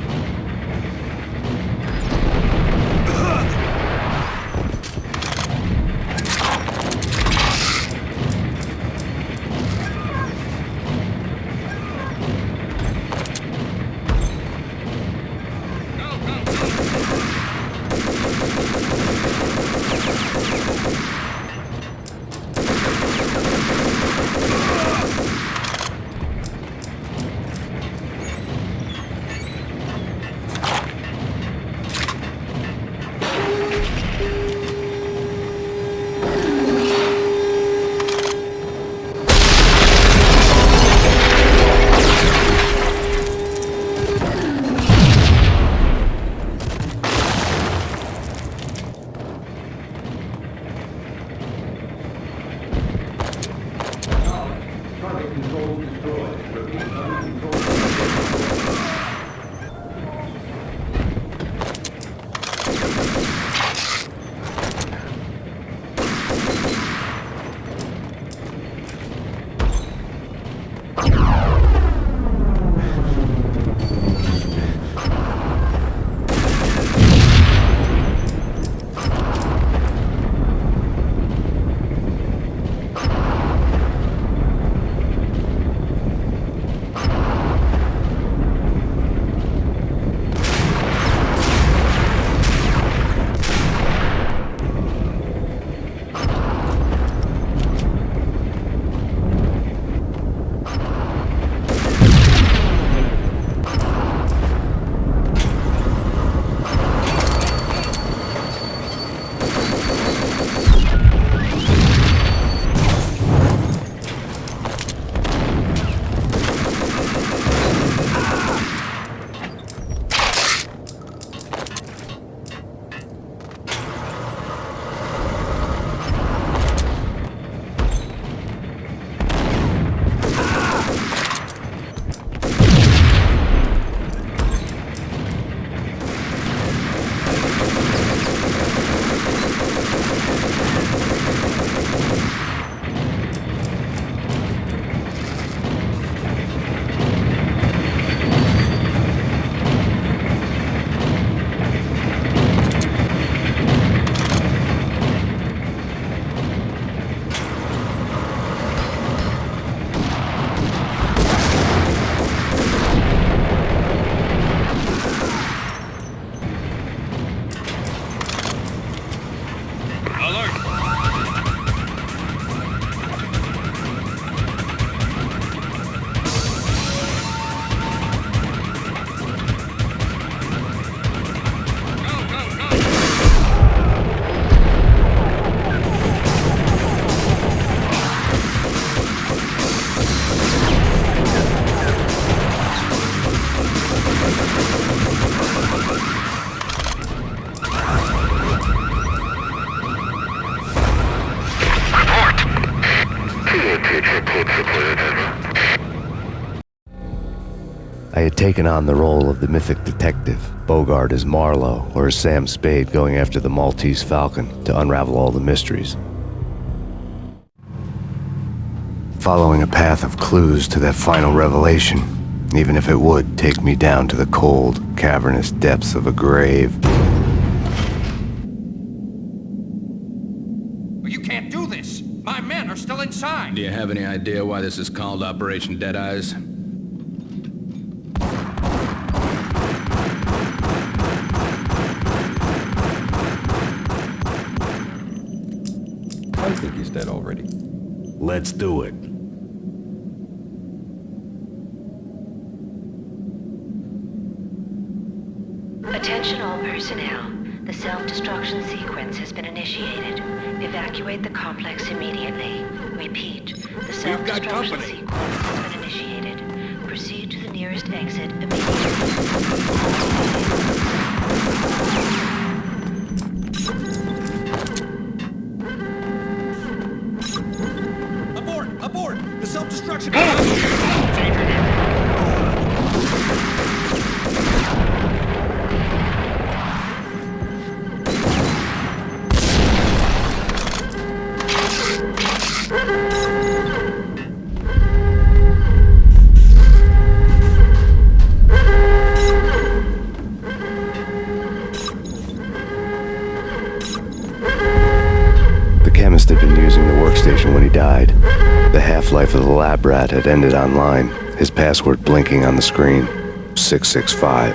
I had taken on the role of the mythic detective, Bogart as Marlowe, or as Sam Spade going after the Maltese Falcon to unravel all the mysteries. Following a path of clues to that final revelation, even if it would take me down to the cold, cavernous depths of a grave. You can't do this! My men are still inside! Do you have any idea why this is called Operation Dead Eyes? I think he's dead already. Let's do it. Attention all personnel. The self-destruction sequence has been initiated. Evacuate the complex immediately. Repeat, the self-destruction sequence has been initiated. Proceed to the nearest exit immediately. Abort! The self-destruction... half-life of the lab rat had ended online, his password blinking on the screen. 665,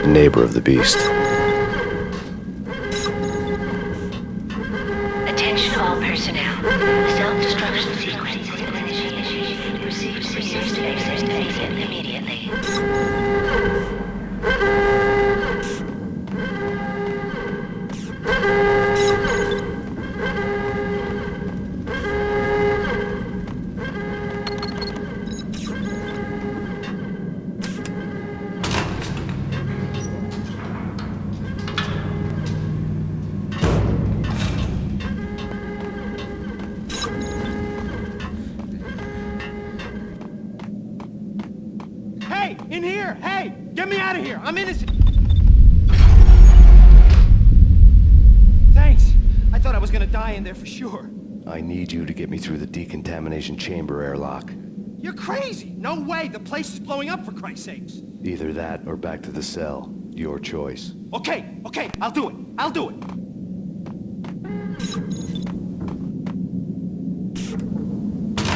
the neighbor of the beast. Attention all personnel. The self-destruction sequence has been initiated. Receive serious exit immediately. In here! Hey! Get me out of here! I'm innocent! Thanks! I thought I was gonna die in there for sure. I need you to get me through the decontamination chamber airlock. You're crazy! No way! The place is blowing up, for Christ's sakes! Either that or back to the cell. Your choice. Okay, I'll do it! I'll do it!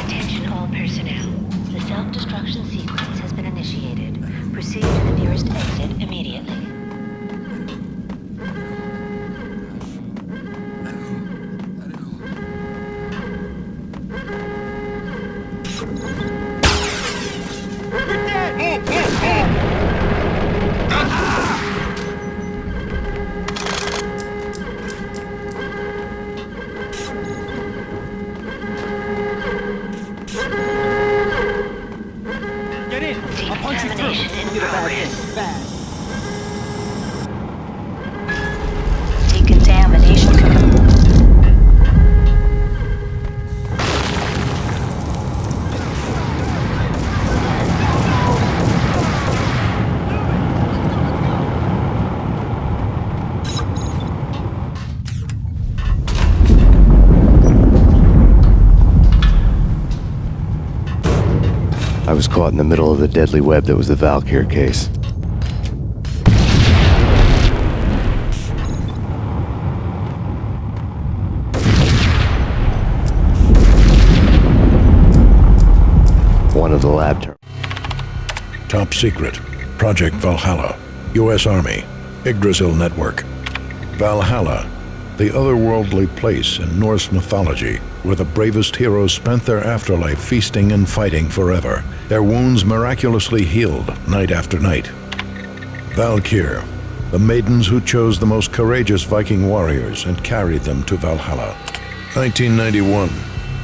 Attention all personnel. The self-destruction sequence has been initiated. Proceed to the nearest exit immediately. You're dead! Get in! I'll punch you through! Bad. Decontamination. I was caught in the middle of the deadly web that was the Valkyr case. One of the lab terminals. Top secret. Project Valhalla. U.S. Army. Yggdrasil Network. Valhalla. The otherworldly place in Norse mythology where the bravest heroes spent their afterlife feasting and fighting forever, their wounds miraculously healed night after night. Valkyr, the maidens who chose the most courageous Viking warriors and carried them to Valhalla. 1991.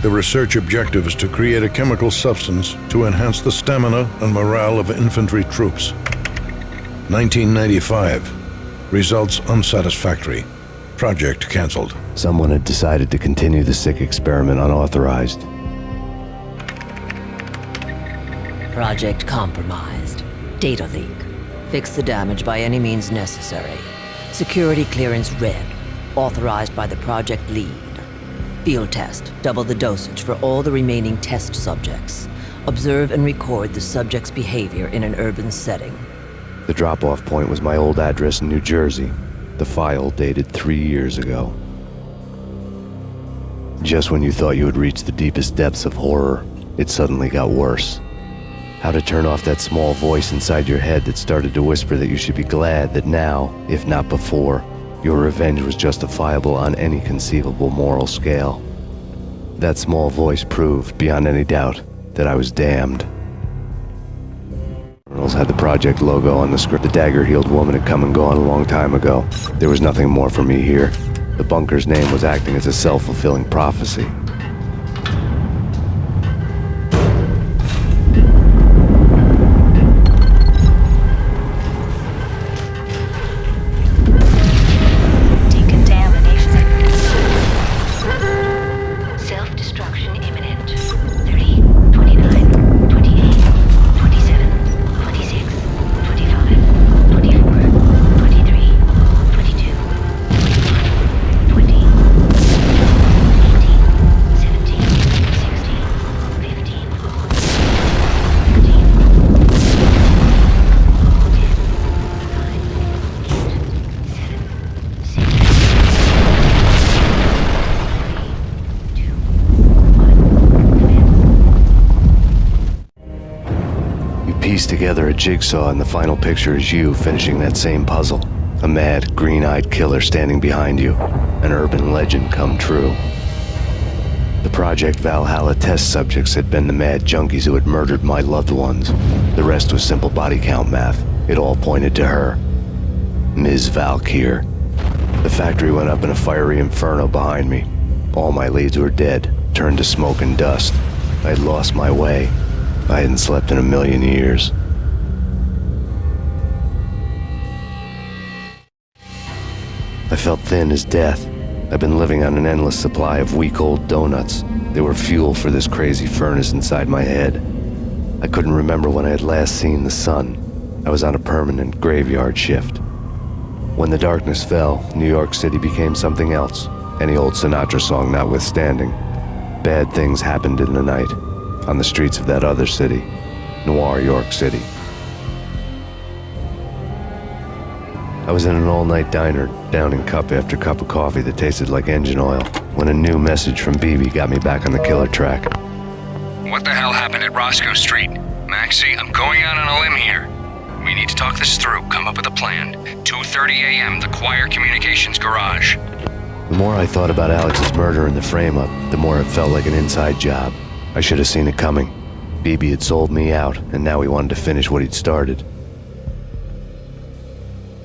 The research objective is to create a chemical substance to enhance the stamina and morale of infantry troops. 1995. Results unsatisfactory. Project canceled. Someone had decided to continue the sick experiment unauthorized. Project compromised. Data leak. Fix the damage by any means necessary. Security clearance red. Authorized by the project lead. Field test. Double the dosage for all the remaining test subjects. Observe and record the subject's behavior in an urban setting. The drop-off point was my old address in New Jersey. The file dated 3 years ago. Just when you thought you had reached the deepest depths of horror, it suddenly got worse. How to turn off that small voice inside your head that started to whisper that you should be glad that now, if not before, your revenge was justifiable on any conceivable moral scale. That small voice proved, beyond any doubt, that I was damned. Colonels had the project logo on the script. The dagger-heeled woman had come and gone a long time ago. There was nothing more for me here. The bunker's name was acting as a self-fulfilling prophecy. Self-destruction imminent. 30, 29, 28, 27, 26, 25, 24, 23, 22, 21, 20, 18, together a jigsaw, and the final picture is you finishing that same puzzle. A mad, green-eyed killer standing behind you. An urban legend come true. The Project Valhalla test subjects had been the mad junkies who had murdered my loved ones. The rest was simple body count math. It all pointed to her. Ms. Valkyr. The factory went up in a fiery inferno behind me. All my leads were dead, turned to smoke and dust. I had lost my way. I hadn't slept in a million years. I felt thin as death. I've been living on an endless supply of week-old donuts. They were fuel for this crazy furnace inside my head. I couldn't remember when I had last seen the sun. I was on a permanent graveyard shift. When the darkness fell, New York City became something else, any old Sinatra song notwithstanding. Bad things happened in the night, on the streets of that other city, Noir York City. I was in an all-night diner, downing cup after cup of coffee that tasted like engine oil, when a new message from BB got me back on the killer track. What the hell happened at Roscoe Street? Maxie, I'm going out on a limb here. We need to talk this through, come up with a plan. 2:30 a.m., the Choir Communications Garage. The more I thought about Alex's murder and the frame-up, the more it felt like an inside job. I should have seen it coming. BB had sold me out, and now he wanted to finish what he'd started.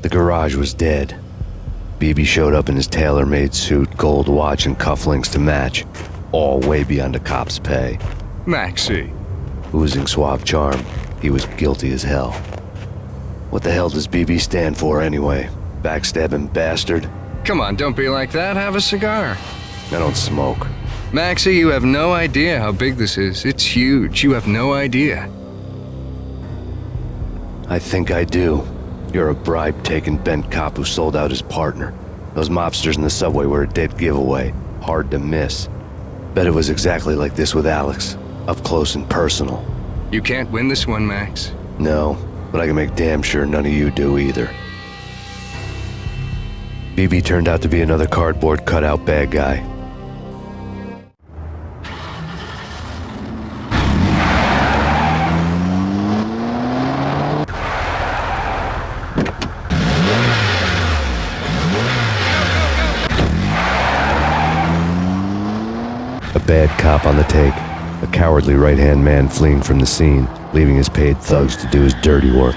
The garage was dead. BB showed up in his tailor-made suit, gold watch, and cufflinks to match, all way beyond a cop's pay. Maxie. Oozing suave charm, he was guilty as hell. What the hell does BB stand for anyway? Backstabbing bastard? Come on, don't be like that. Have a cigar. I don't smoke. Maxie, you have no idea how big this is. It's huge. You have no idea. I think I do. You're a bribe-taking bent cop who sold out his partner. Those mobsters in the subway were a dead giveaway. Hard to miss. Bet it was exactly like this with Alex. Up close and personal. You can't win this one, Max. No, but I can make damn sure none of you do either. BB turned out to be another cardboard cutout bad guy. A bad cop on the take. A cowardly right-hand man fleeing from the scene, leaving his paid thugs to do his dirty work.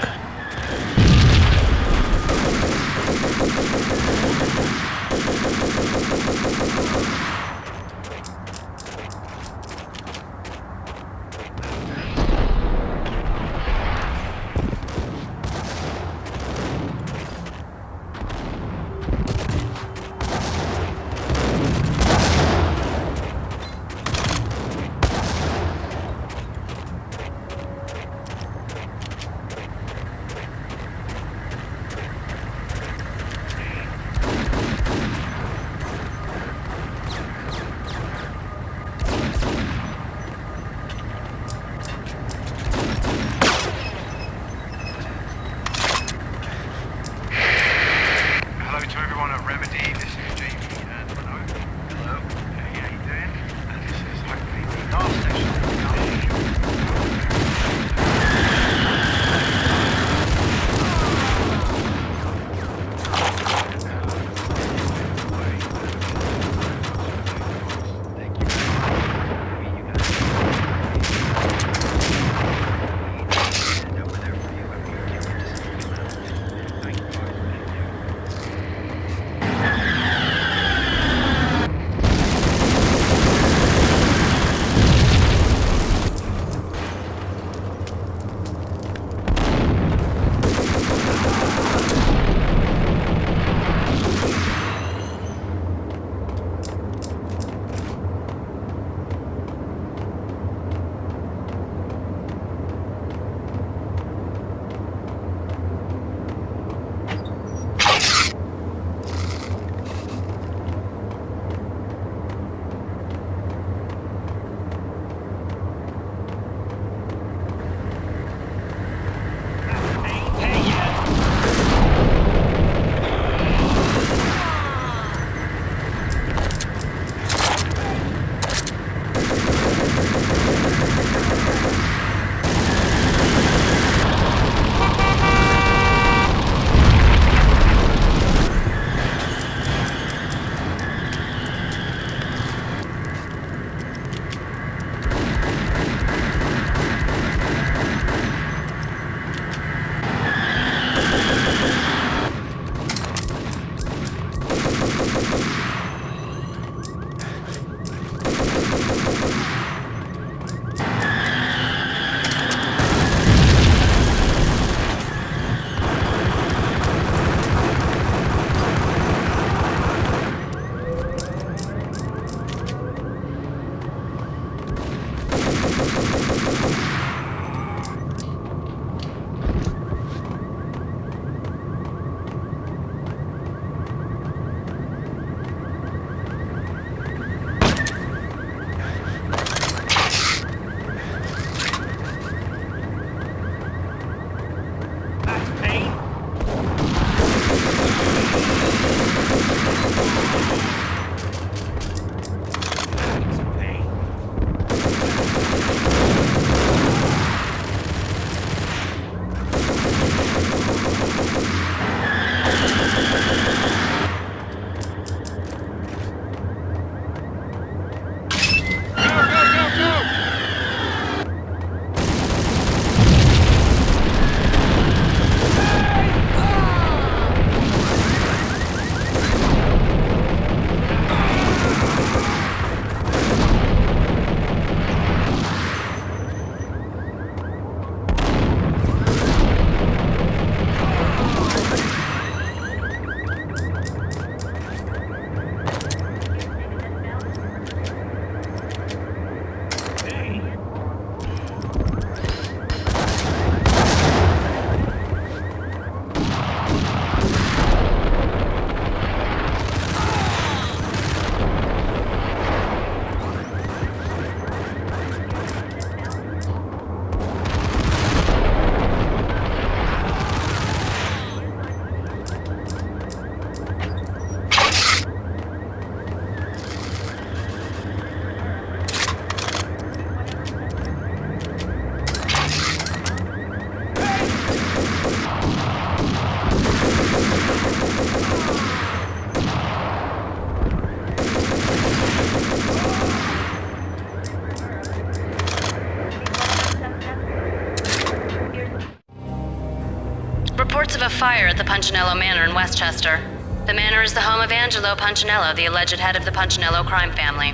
Reports of a fire at the Punchinello Manor in Westchester. The manor is the home of Angelo Punchinello, the alleged head of the Punchinello crime family.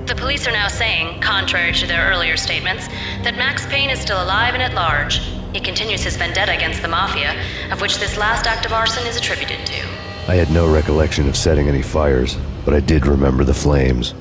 The police are now saying, contrary to their earlier statements, that Max Payne is still alive and at large. He continues his vendetta against the Mafia, of which this last act of arson is attributed to. I had no recollection of setting any fires, but I did remember the flames.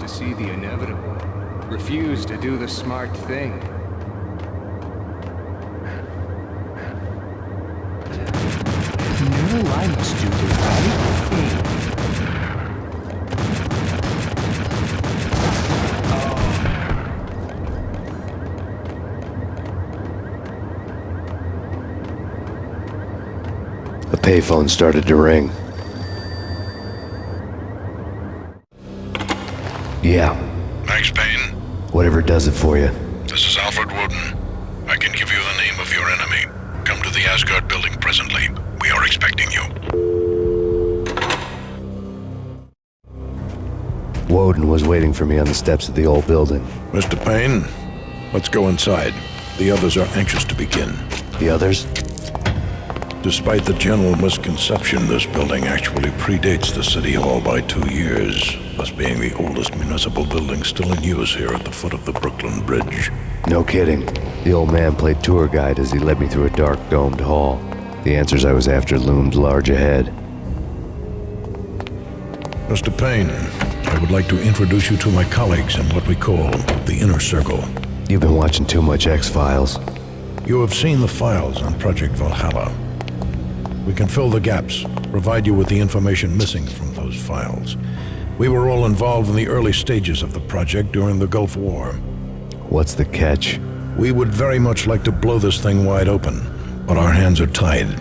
To see the inevitable. refuse to do the smart thing. No, I must do the right thing. The payphone started to ring. Yeah. Max Payne? Whatever does it for you. This is Alfred Woden. I can give you the name of your enemy. Come to the Asgard building presently. We are expecting you. Woden was waiting for me on the steps of the old building. Mr. Payne, let's go inside. The others are anxious to begin. The others? Despite the general misconception, this building actually predates the City Hall by 2 years, thus being the oldest municipal building still in use here at the foot of the Brooklyn Bridge. No kidding. The old man played tour guide as he led me through a dark domed hall. The answers I was after loomed large ahead. Mr. Payne, I would like to introduce you to my colleagues in what we call the Inner Circle. You've been watching too much X-Files. You have seen the files on Project Valhalla. We can fill the gaps, provide you with the information missing from those files. We were all involved in the early stages of the project during the Gulf War. What's the catch? We would very much like to blow this thing wide open, but our hands are tied.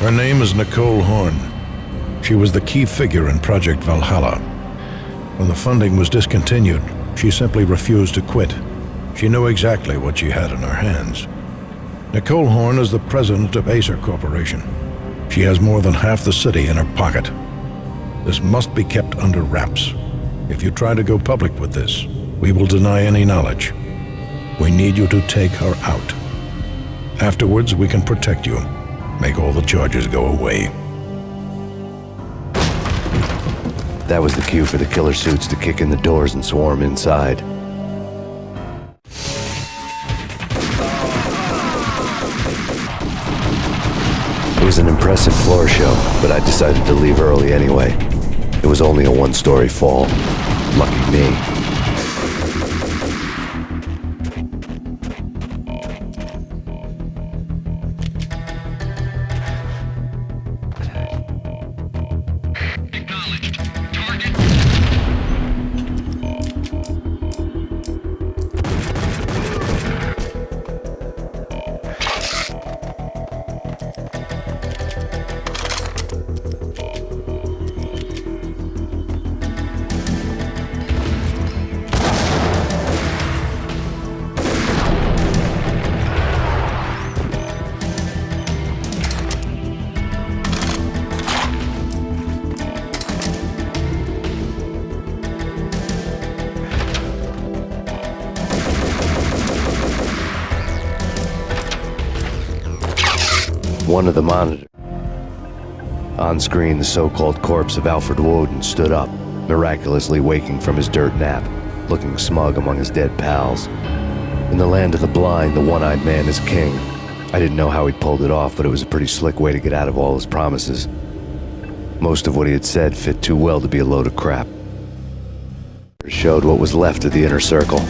Her name is Nicole Horn. She was the key figure in Project Valhalla. When the funding was discontinued, she simply refused to quit. She knew exactly what she had in her hands. Nicole Horn is the president of Acer Corporation. She has more than half the city in her pocket. This must be kept under wraps. If you try to go public with this, we will deny any knowledge. We need you to take her out. Afterwards, we can protect you. Make all the charges go away. That was the cue for the killer suits to kick in the doors and swarm inside. It was an impressive floor show, but I decided to leave early anyway. It was only a one-story fall. Lucky me. One of the monitors. On screen, the so-called corpse of Alfred Woden stood up, miraculously waking from his dirt nap, looking smug among his dead pals. In the land of the blind, the one-eyed man is king. I didn't know how he'd pulled it off, but it was a pretty slick way to get out of all his promises. Most of what he had said fit too well to be a load of crap. It showed what was left of the Inner Circle.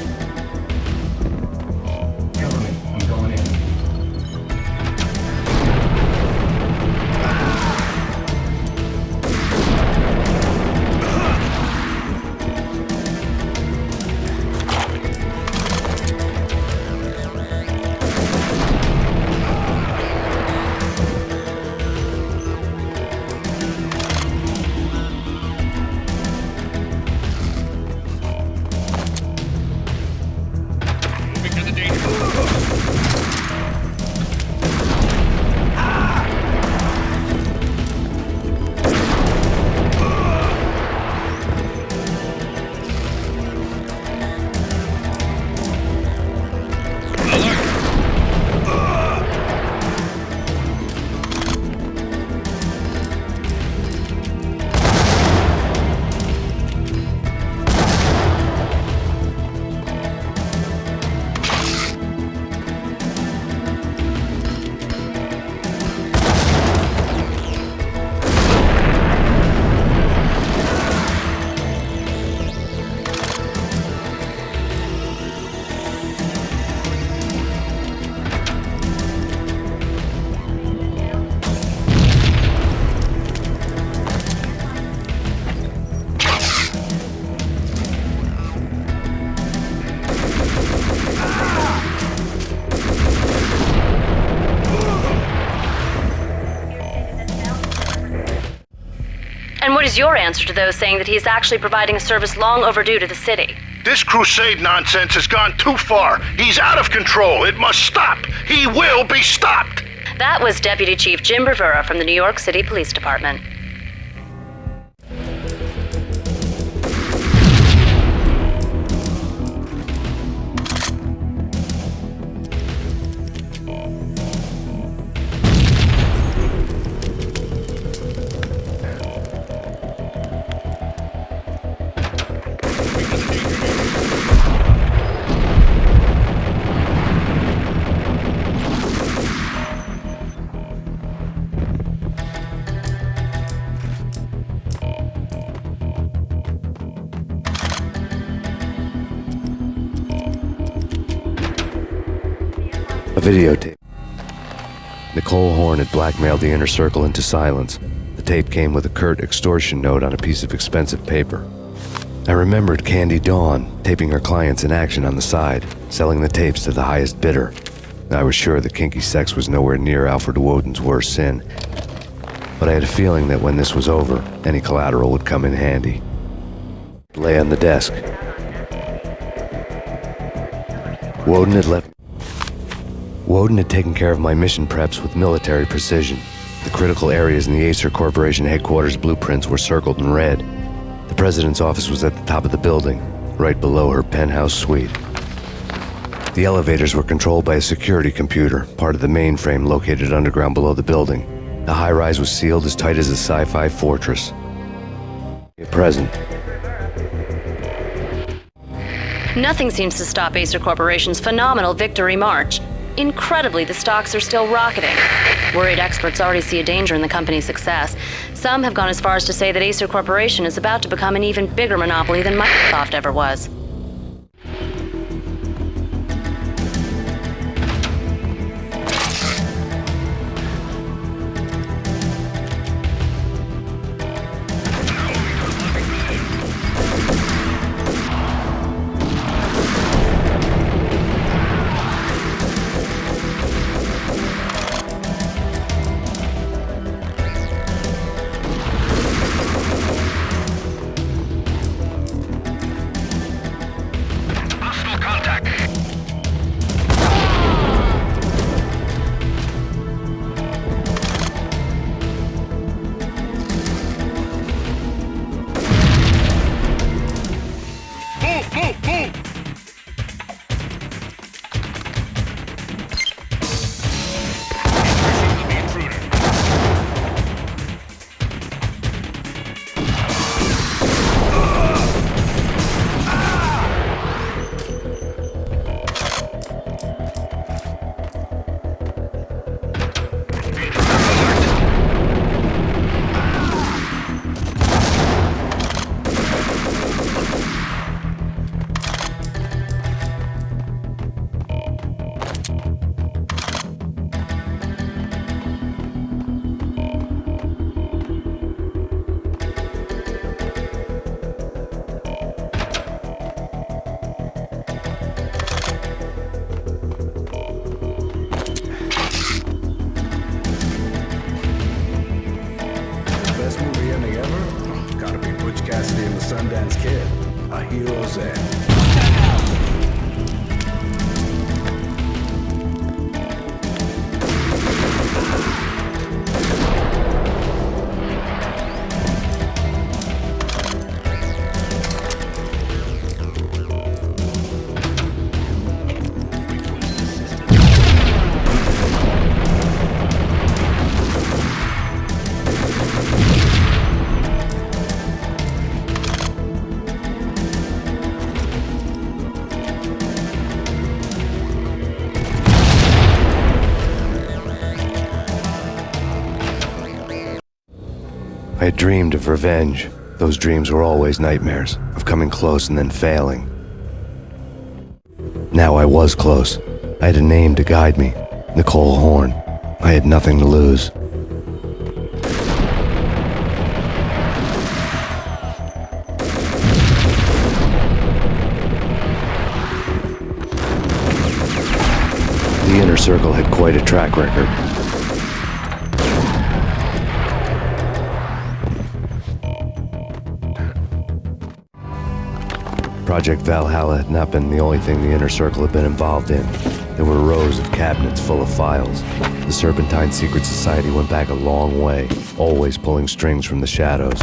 is your answer to those saying that he is actually providing a service long overdue to the city? This crusade nonsense has gone too far. He's out of control. It must stop. He will be stopped. That was Deputy Chief Jim Rivera from the New York City Police Department. Videotape. Nicole Horn had blackmailed the Inner Circle into silence. The tape came with a curt extortion note on a piece of expensive paper. I remembered Candy Dawn taping her clients in action on the side, selling the tapes to the highest bidder. I was sure that kinky sex was nowhere near Alfred Woden's worst sin, but I had a feeling that when this was over, any collateral would come in handy. It lay on the desk. Woden had taken care of my mission preps with military precision. The critical areas in the Acer Corporation headquarters blueprints were circled in red. The president's office was at the top of the building, right below her penthouse suite. The elevators were controlled by a security computer, part of the mainframe located underground below the building. The high-rise was sealed as tight as a sci-fi fortress. Present. Nothing seems to stop Acer Corporation's phenomenal victory march. Incredibly, the stocks are still rocketing. Worried experts already see a danger in the company's success. Some have gone as far as to say that Acer Corporation is about to become an even bigger monopoly than Microsoft ever was. Sundance Kid, A Hero's End. I had dreamed of revenge. Those dreams were always nightmares, of coming close and then failing. Now I was close. I had a name to guide me, Nicole Horn. I had nothing to lose. The Inner Circle had quite a track record. Project Valhalla had not been the only thing the Inner Circle had been involved in. There were rows of cabinets full of files. The Serpentine Secret Society went back a long way, always pulling strings from the shadows.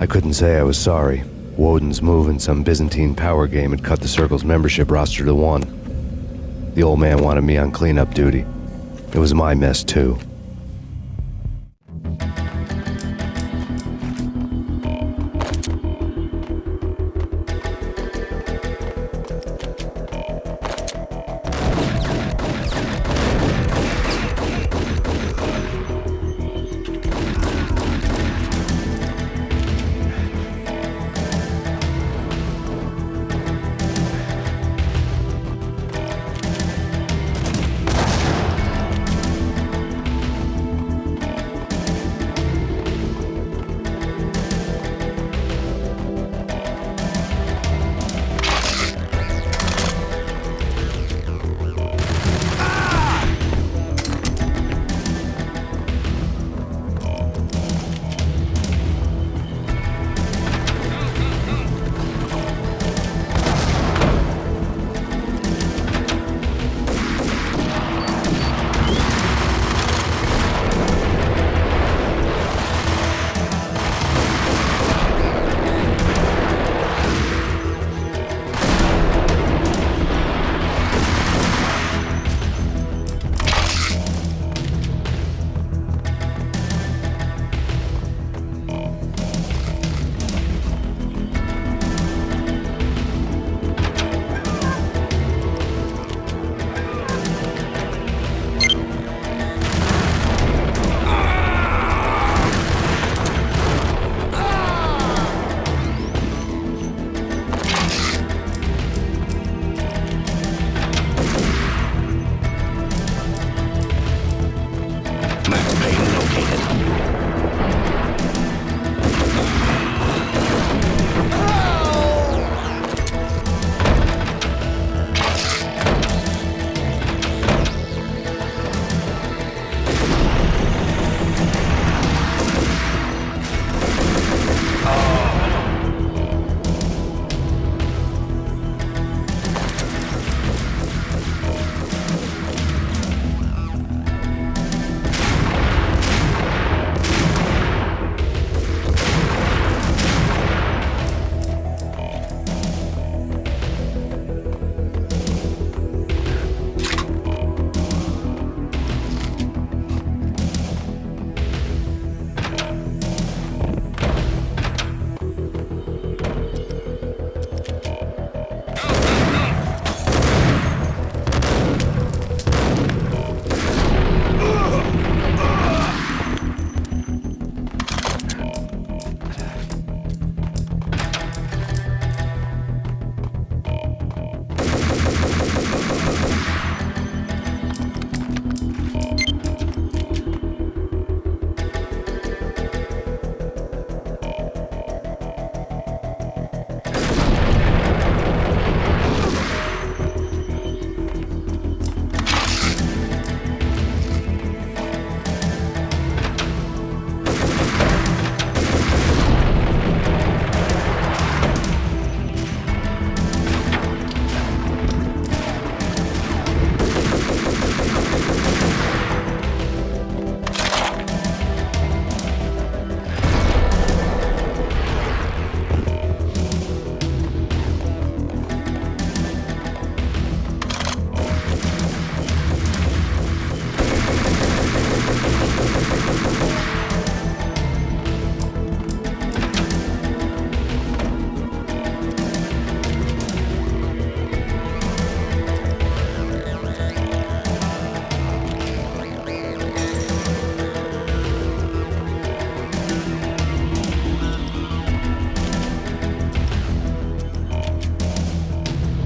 I couldn't say I was sorry. Woden's move in some Byzantine power game had cut the Circle's membership roster to 1. The old man wanted me on cleanup duty. It was my mess, too.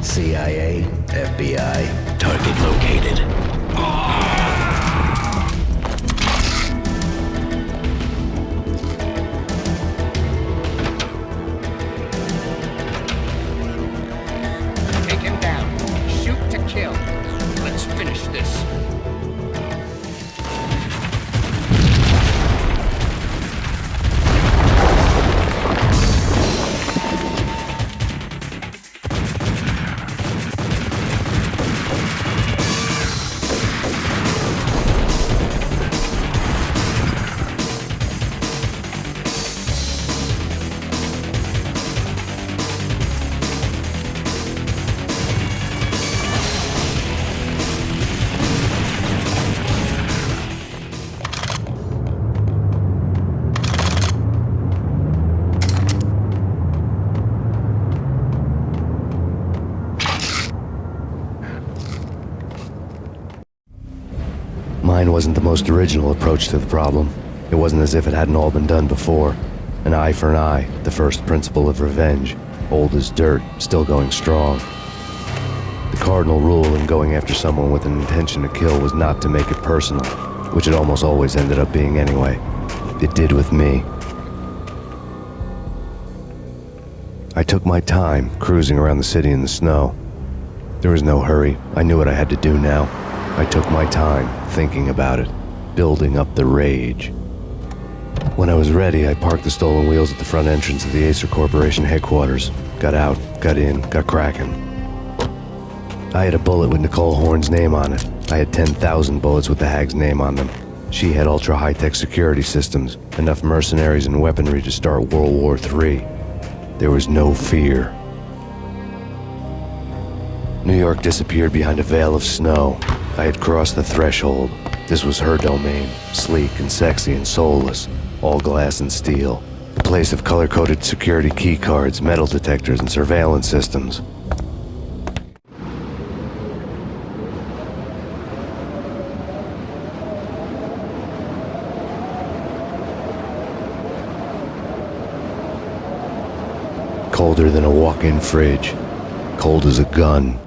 CIA, FBI, target located. Take him down. Shoot to kill. Let's finish this. Mine wasn't the most original approach to the problem. It wasn't as if it hadn't all been done before. An eye for an eye, the first principle of revenge. Old as dirt, still going strong. The cardinal rule in going after someone with an intention to kill was not to make it personal, which it almost always ended up being anyway. It did with me. I took my time, cruising around the city in the snow. There was no hurry. I knew what I had to do now. I took my time, thinking about it, building up the rage. When I was ready, I parked the stolen wheels at the front entrance of the Acer Corporation headquarters. Got out, got in, got cracking. I had a bullet with Nicole Horn's name on it. I had 10,000 bullets with the Hag's name on them. She had ultra-high-tech security systems, enough mercenaries and weaponry to start World War III. There was no fear. New York disappeared behind a veil of snow. I had crossed the threshold. This was her domain, sleek and sexy and soulless, all glass and steel. A place of color-coded security keycards, metal detectors, and surveillance systems. Colder than a walk-in fridge. Cold as a gun.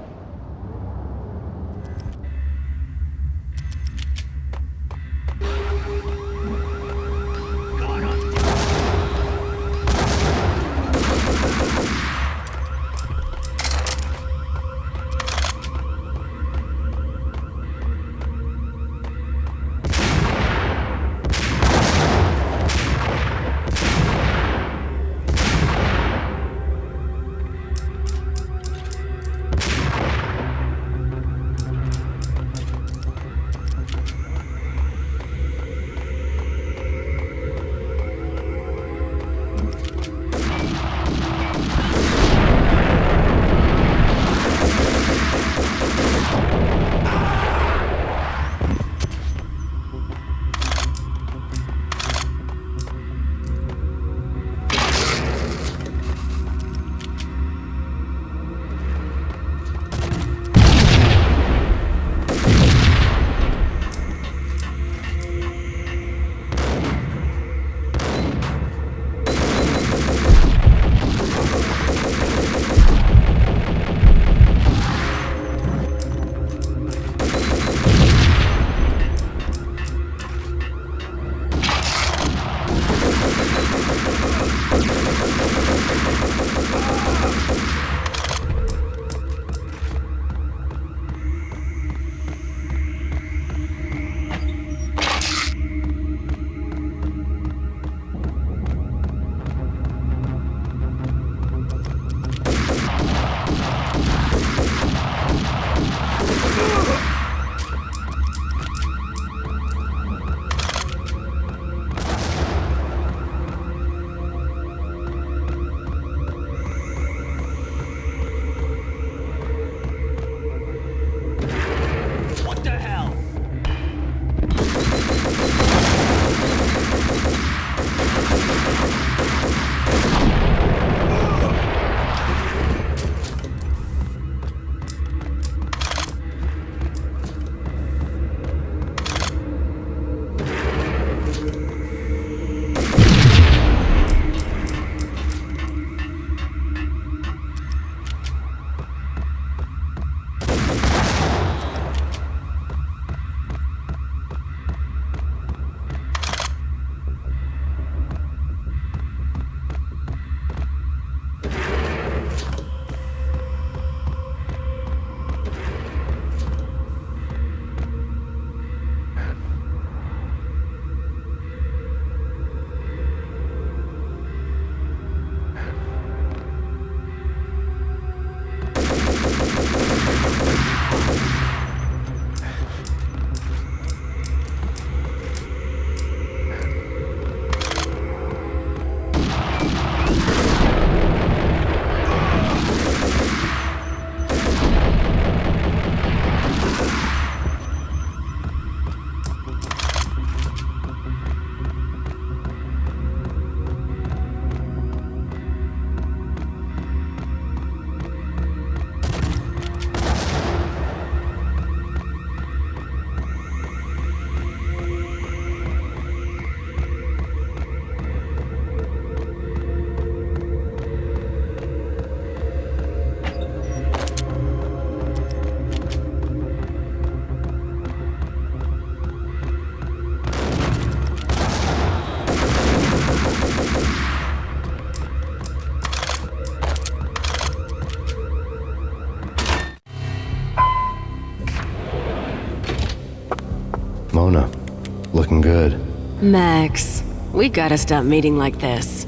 looking good. Max, we gotta stop meeting like this.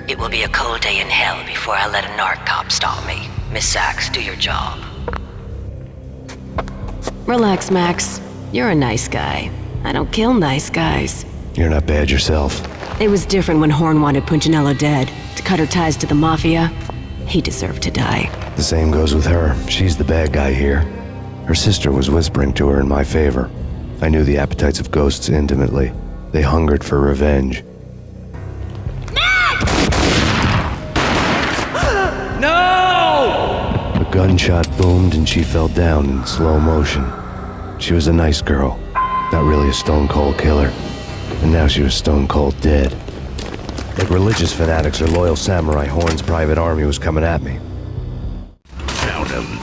It will be a cold day in hell before I let a narc cop stop me. Miss Sachs, do your job. Relax, Max. You're a nice guy. I don't kill nice guys. You're not bad yourself. It was different when Horn wanted Punchinello dead, to cut her ties to the Mafia. He deserved to die. The same goes with her. She's the bad guy here. Her sister was whispering to her in my favor. I knew the appetites of ghosts intimately. They hungered for revenge. No! A gunshot boomed and she fell down in slow motion. She was a nice girl, not really a stone-cold killer. And now she was stone-cold dead. Like religious fanatics or loyal samurai, Horn's private army was coming at me. Found him.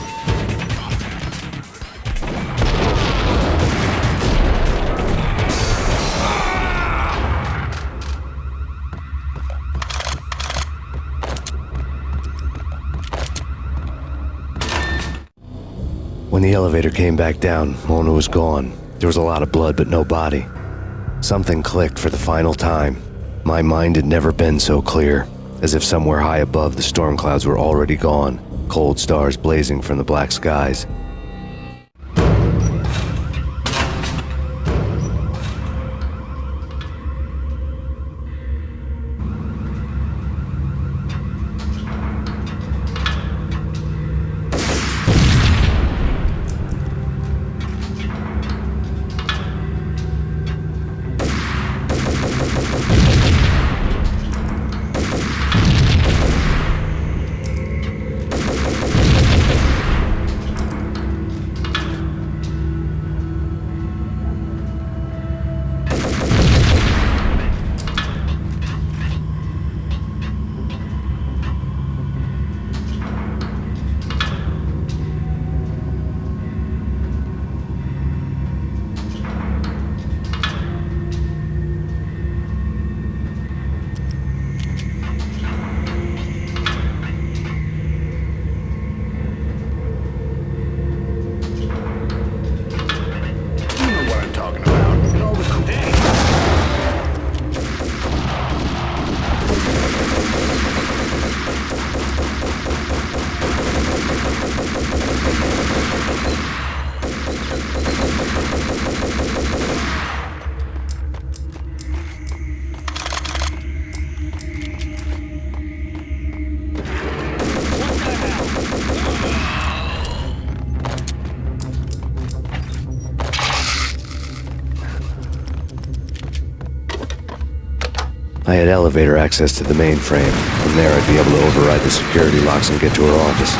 When the elevator came back down, Mona was gone. There was a lot of blood, but no body. Something clicked for the final time. My mind had never been so clear, as if somewhere high above the storm clouds were already gone, cold stars blazing from the black skies. I had elevator access to the mainframe. From there, I'd be able to override the security locks and get to her office.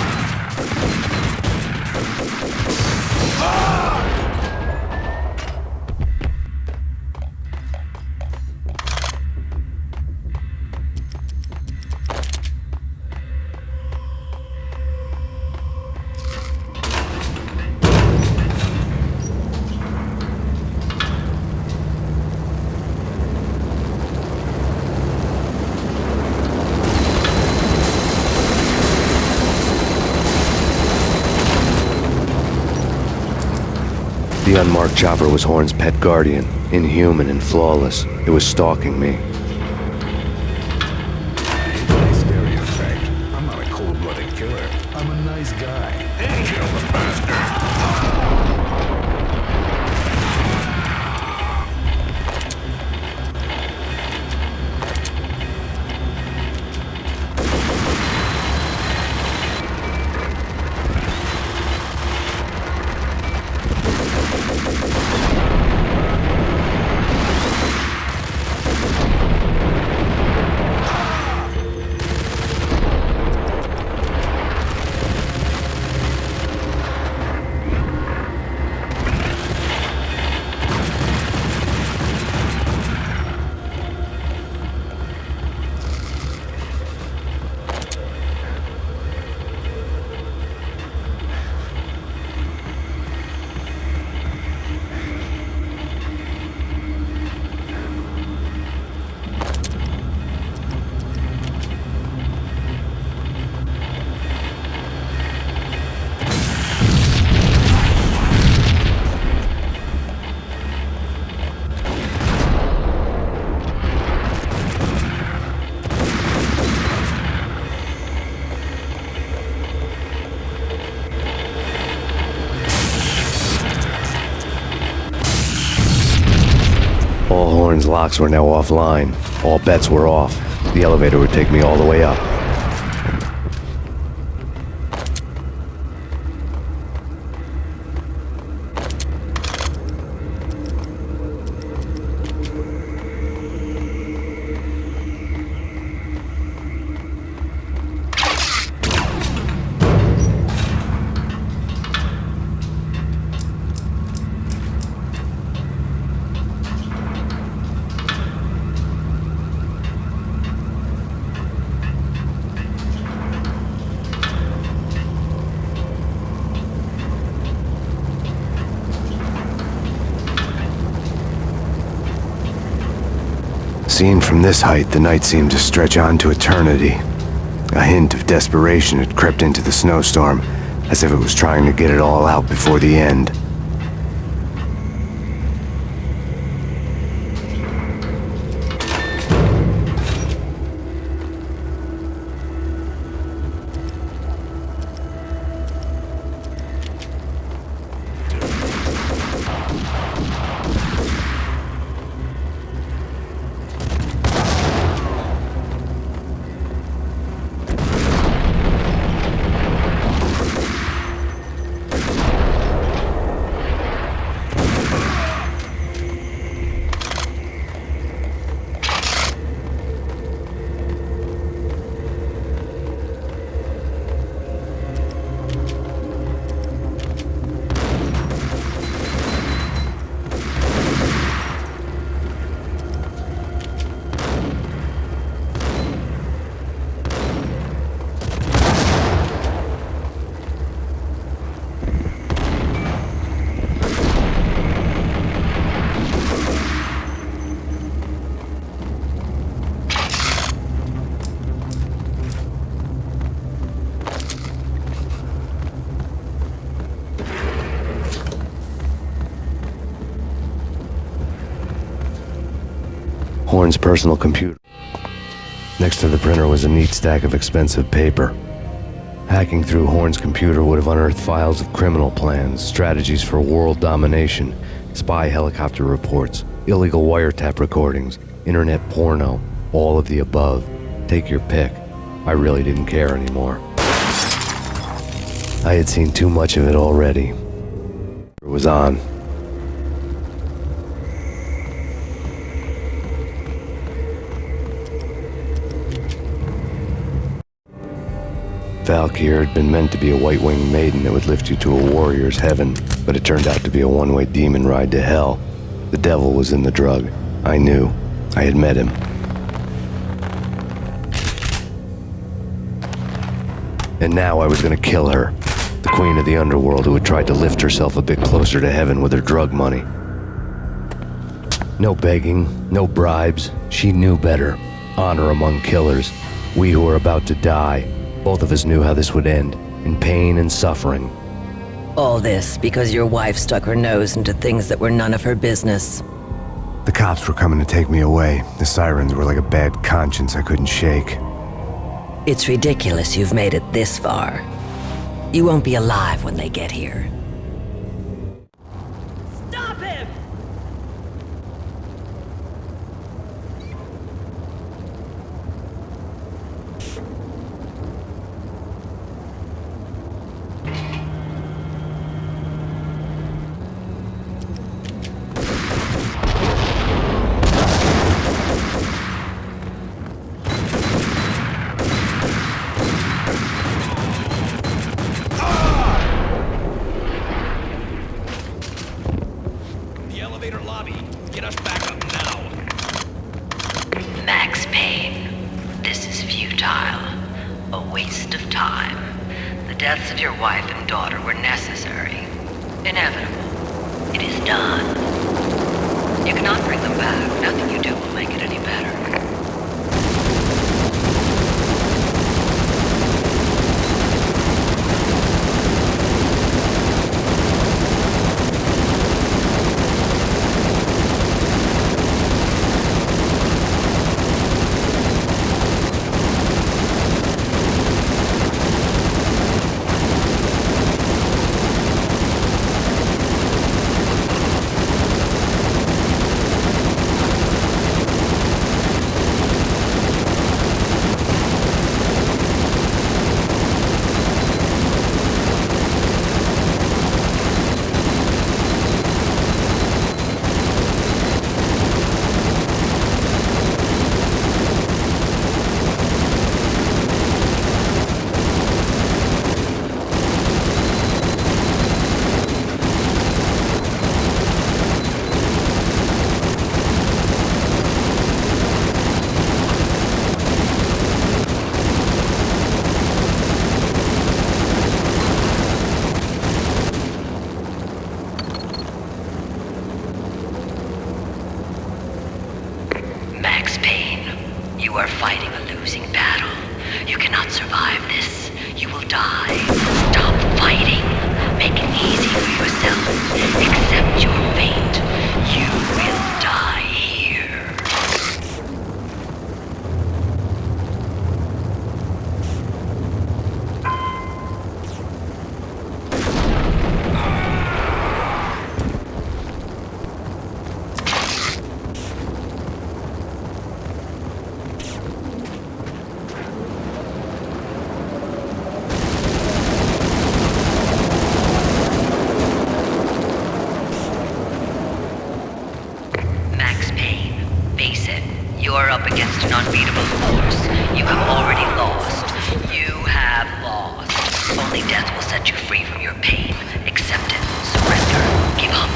The unmarked chopper was Horn's pet guardian, inhuman and flawless. It was stalking me. Stereotype. I'm not a cold-blooded killer. I'm a nice guy. Kill the bastard. All Horn's locks were now offline. All bets were off. The elevator would take me all the way up. Seen from this height, the night seemed to stretch on to eternity. A hint of desperation had crept into the snowstorm, as if it was trying to get it all out before the end. Horn's personal computer. Next to the printer was a neat stack of expensive paper. Hacking through Horn's computer would have unearthed files of criminal plans, strategies for world domination, spy helicopter reports, illegal wiretap recordings, internet porno, all of the above. Take your pick. I really didn't care anymore. I had seen too much of it already. It was on. Valkyr had been meant to be a white-winged maiden that would lift you to a warrior's heaven, but it turned out to be a one-way demon ride to hell. The devil was in the drug. I knew. I had met him. And now I was gonna kill her. The queen of the underworld who had tried to lift herself a bit closer to heaven with her drug money. No begging, no bribes. She knew better. Honor among killers. We who were about to die. Both of us knew how this would end, in pain and suffering. All this because your wife stuck her nose into things that were none of her business. The cops were coming to take me away. The sirens were like a bad conscience I couldn't shake. It's ridiculous you've made it this far. You won't be alive when they get here. Stop him! Max Payne, this is futile. A waste of time. The deaths of your wife and daughter were necessary. Inevitable. It is done. You cannot bring them back. Nothing you do will make it any better. unbeatable force. You have already lost. You have lost. Only death will set you free from your pain. Accept it. Surrender. Give up.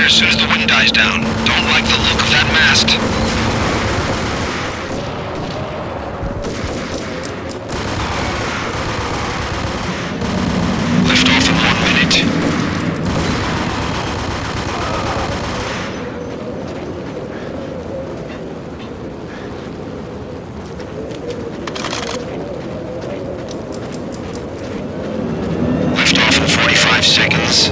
As soon as the wind dies down. Don't like the look of that mast. Lift off in 1 minute. Lift off in 45 seconds.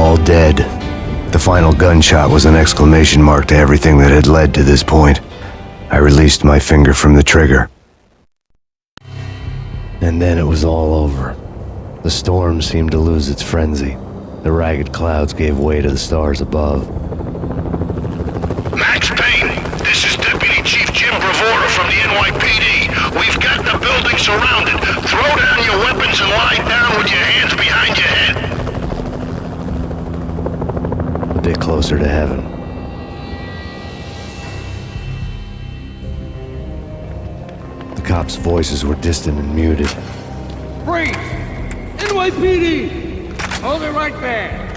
all dead. The final gunshot was an exclamation mark to everything that had led to this point. I released my finger from the trigger. And then it was all over. The storm seemed to lose its frenzy. The ragged clouds gave way to the stars above. Max Payne, this is Deputy Chief Jim Bravura from the NYPD. We've got the building surrounded. Throw down your weapons and lie down with your hands behind your head. A bit closer to heaven. The cops' voices were distant and muted. Freeze! NYPD! Hold it right there!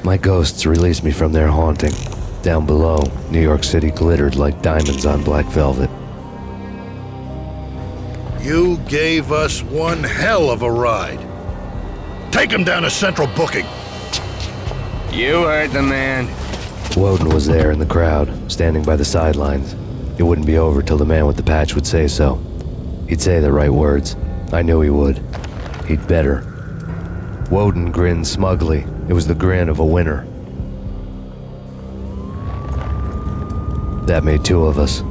My ghosts released me from their haunting. Down below, New York City glittered like diamonds on black velvet. You gave us one hell of a ride. Take him down to Central Booking. You heard the man. Woden was there in the crowd, standing by the sidelines. It wouldn't be over till the man with the patch would say so. He'd say the right words. I knew he would. He'd better. Woden grinned smugly. It was the grin of a winner. That made two of us.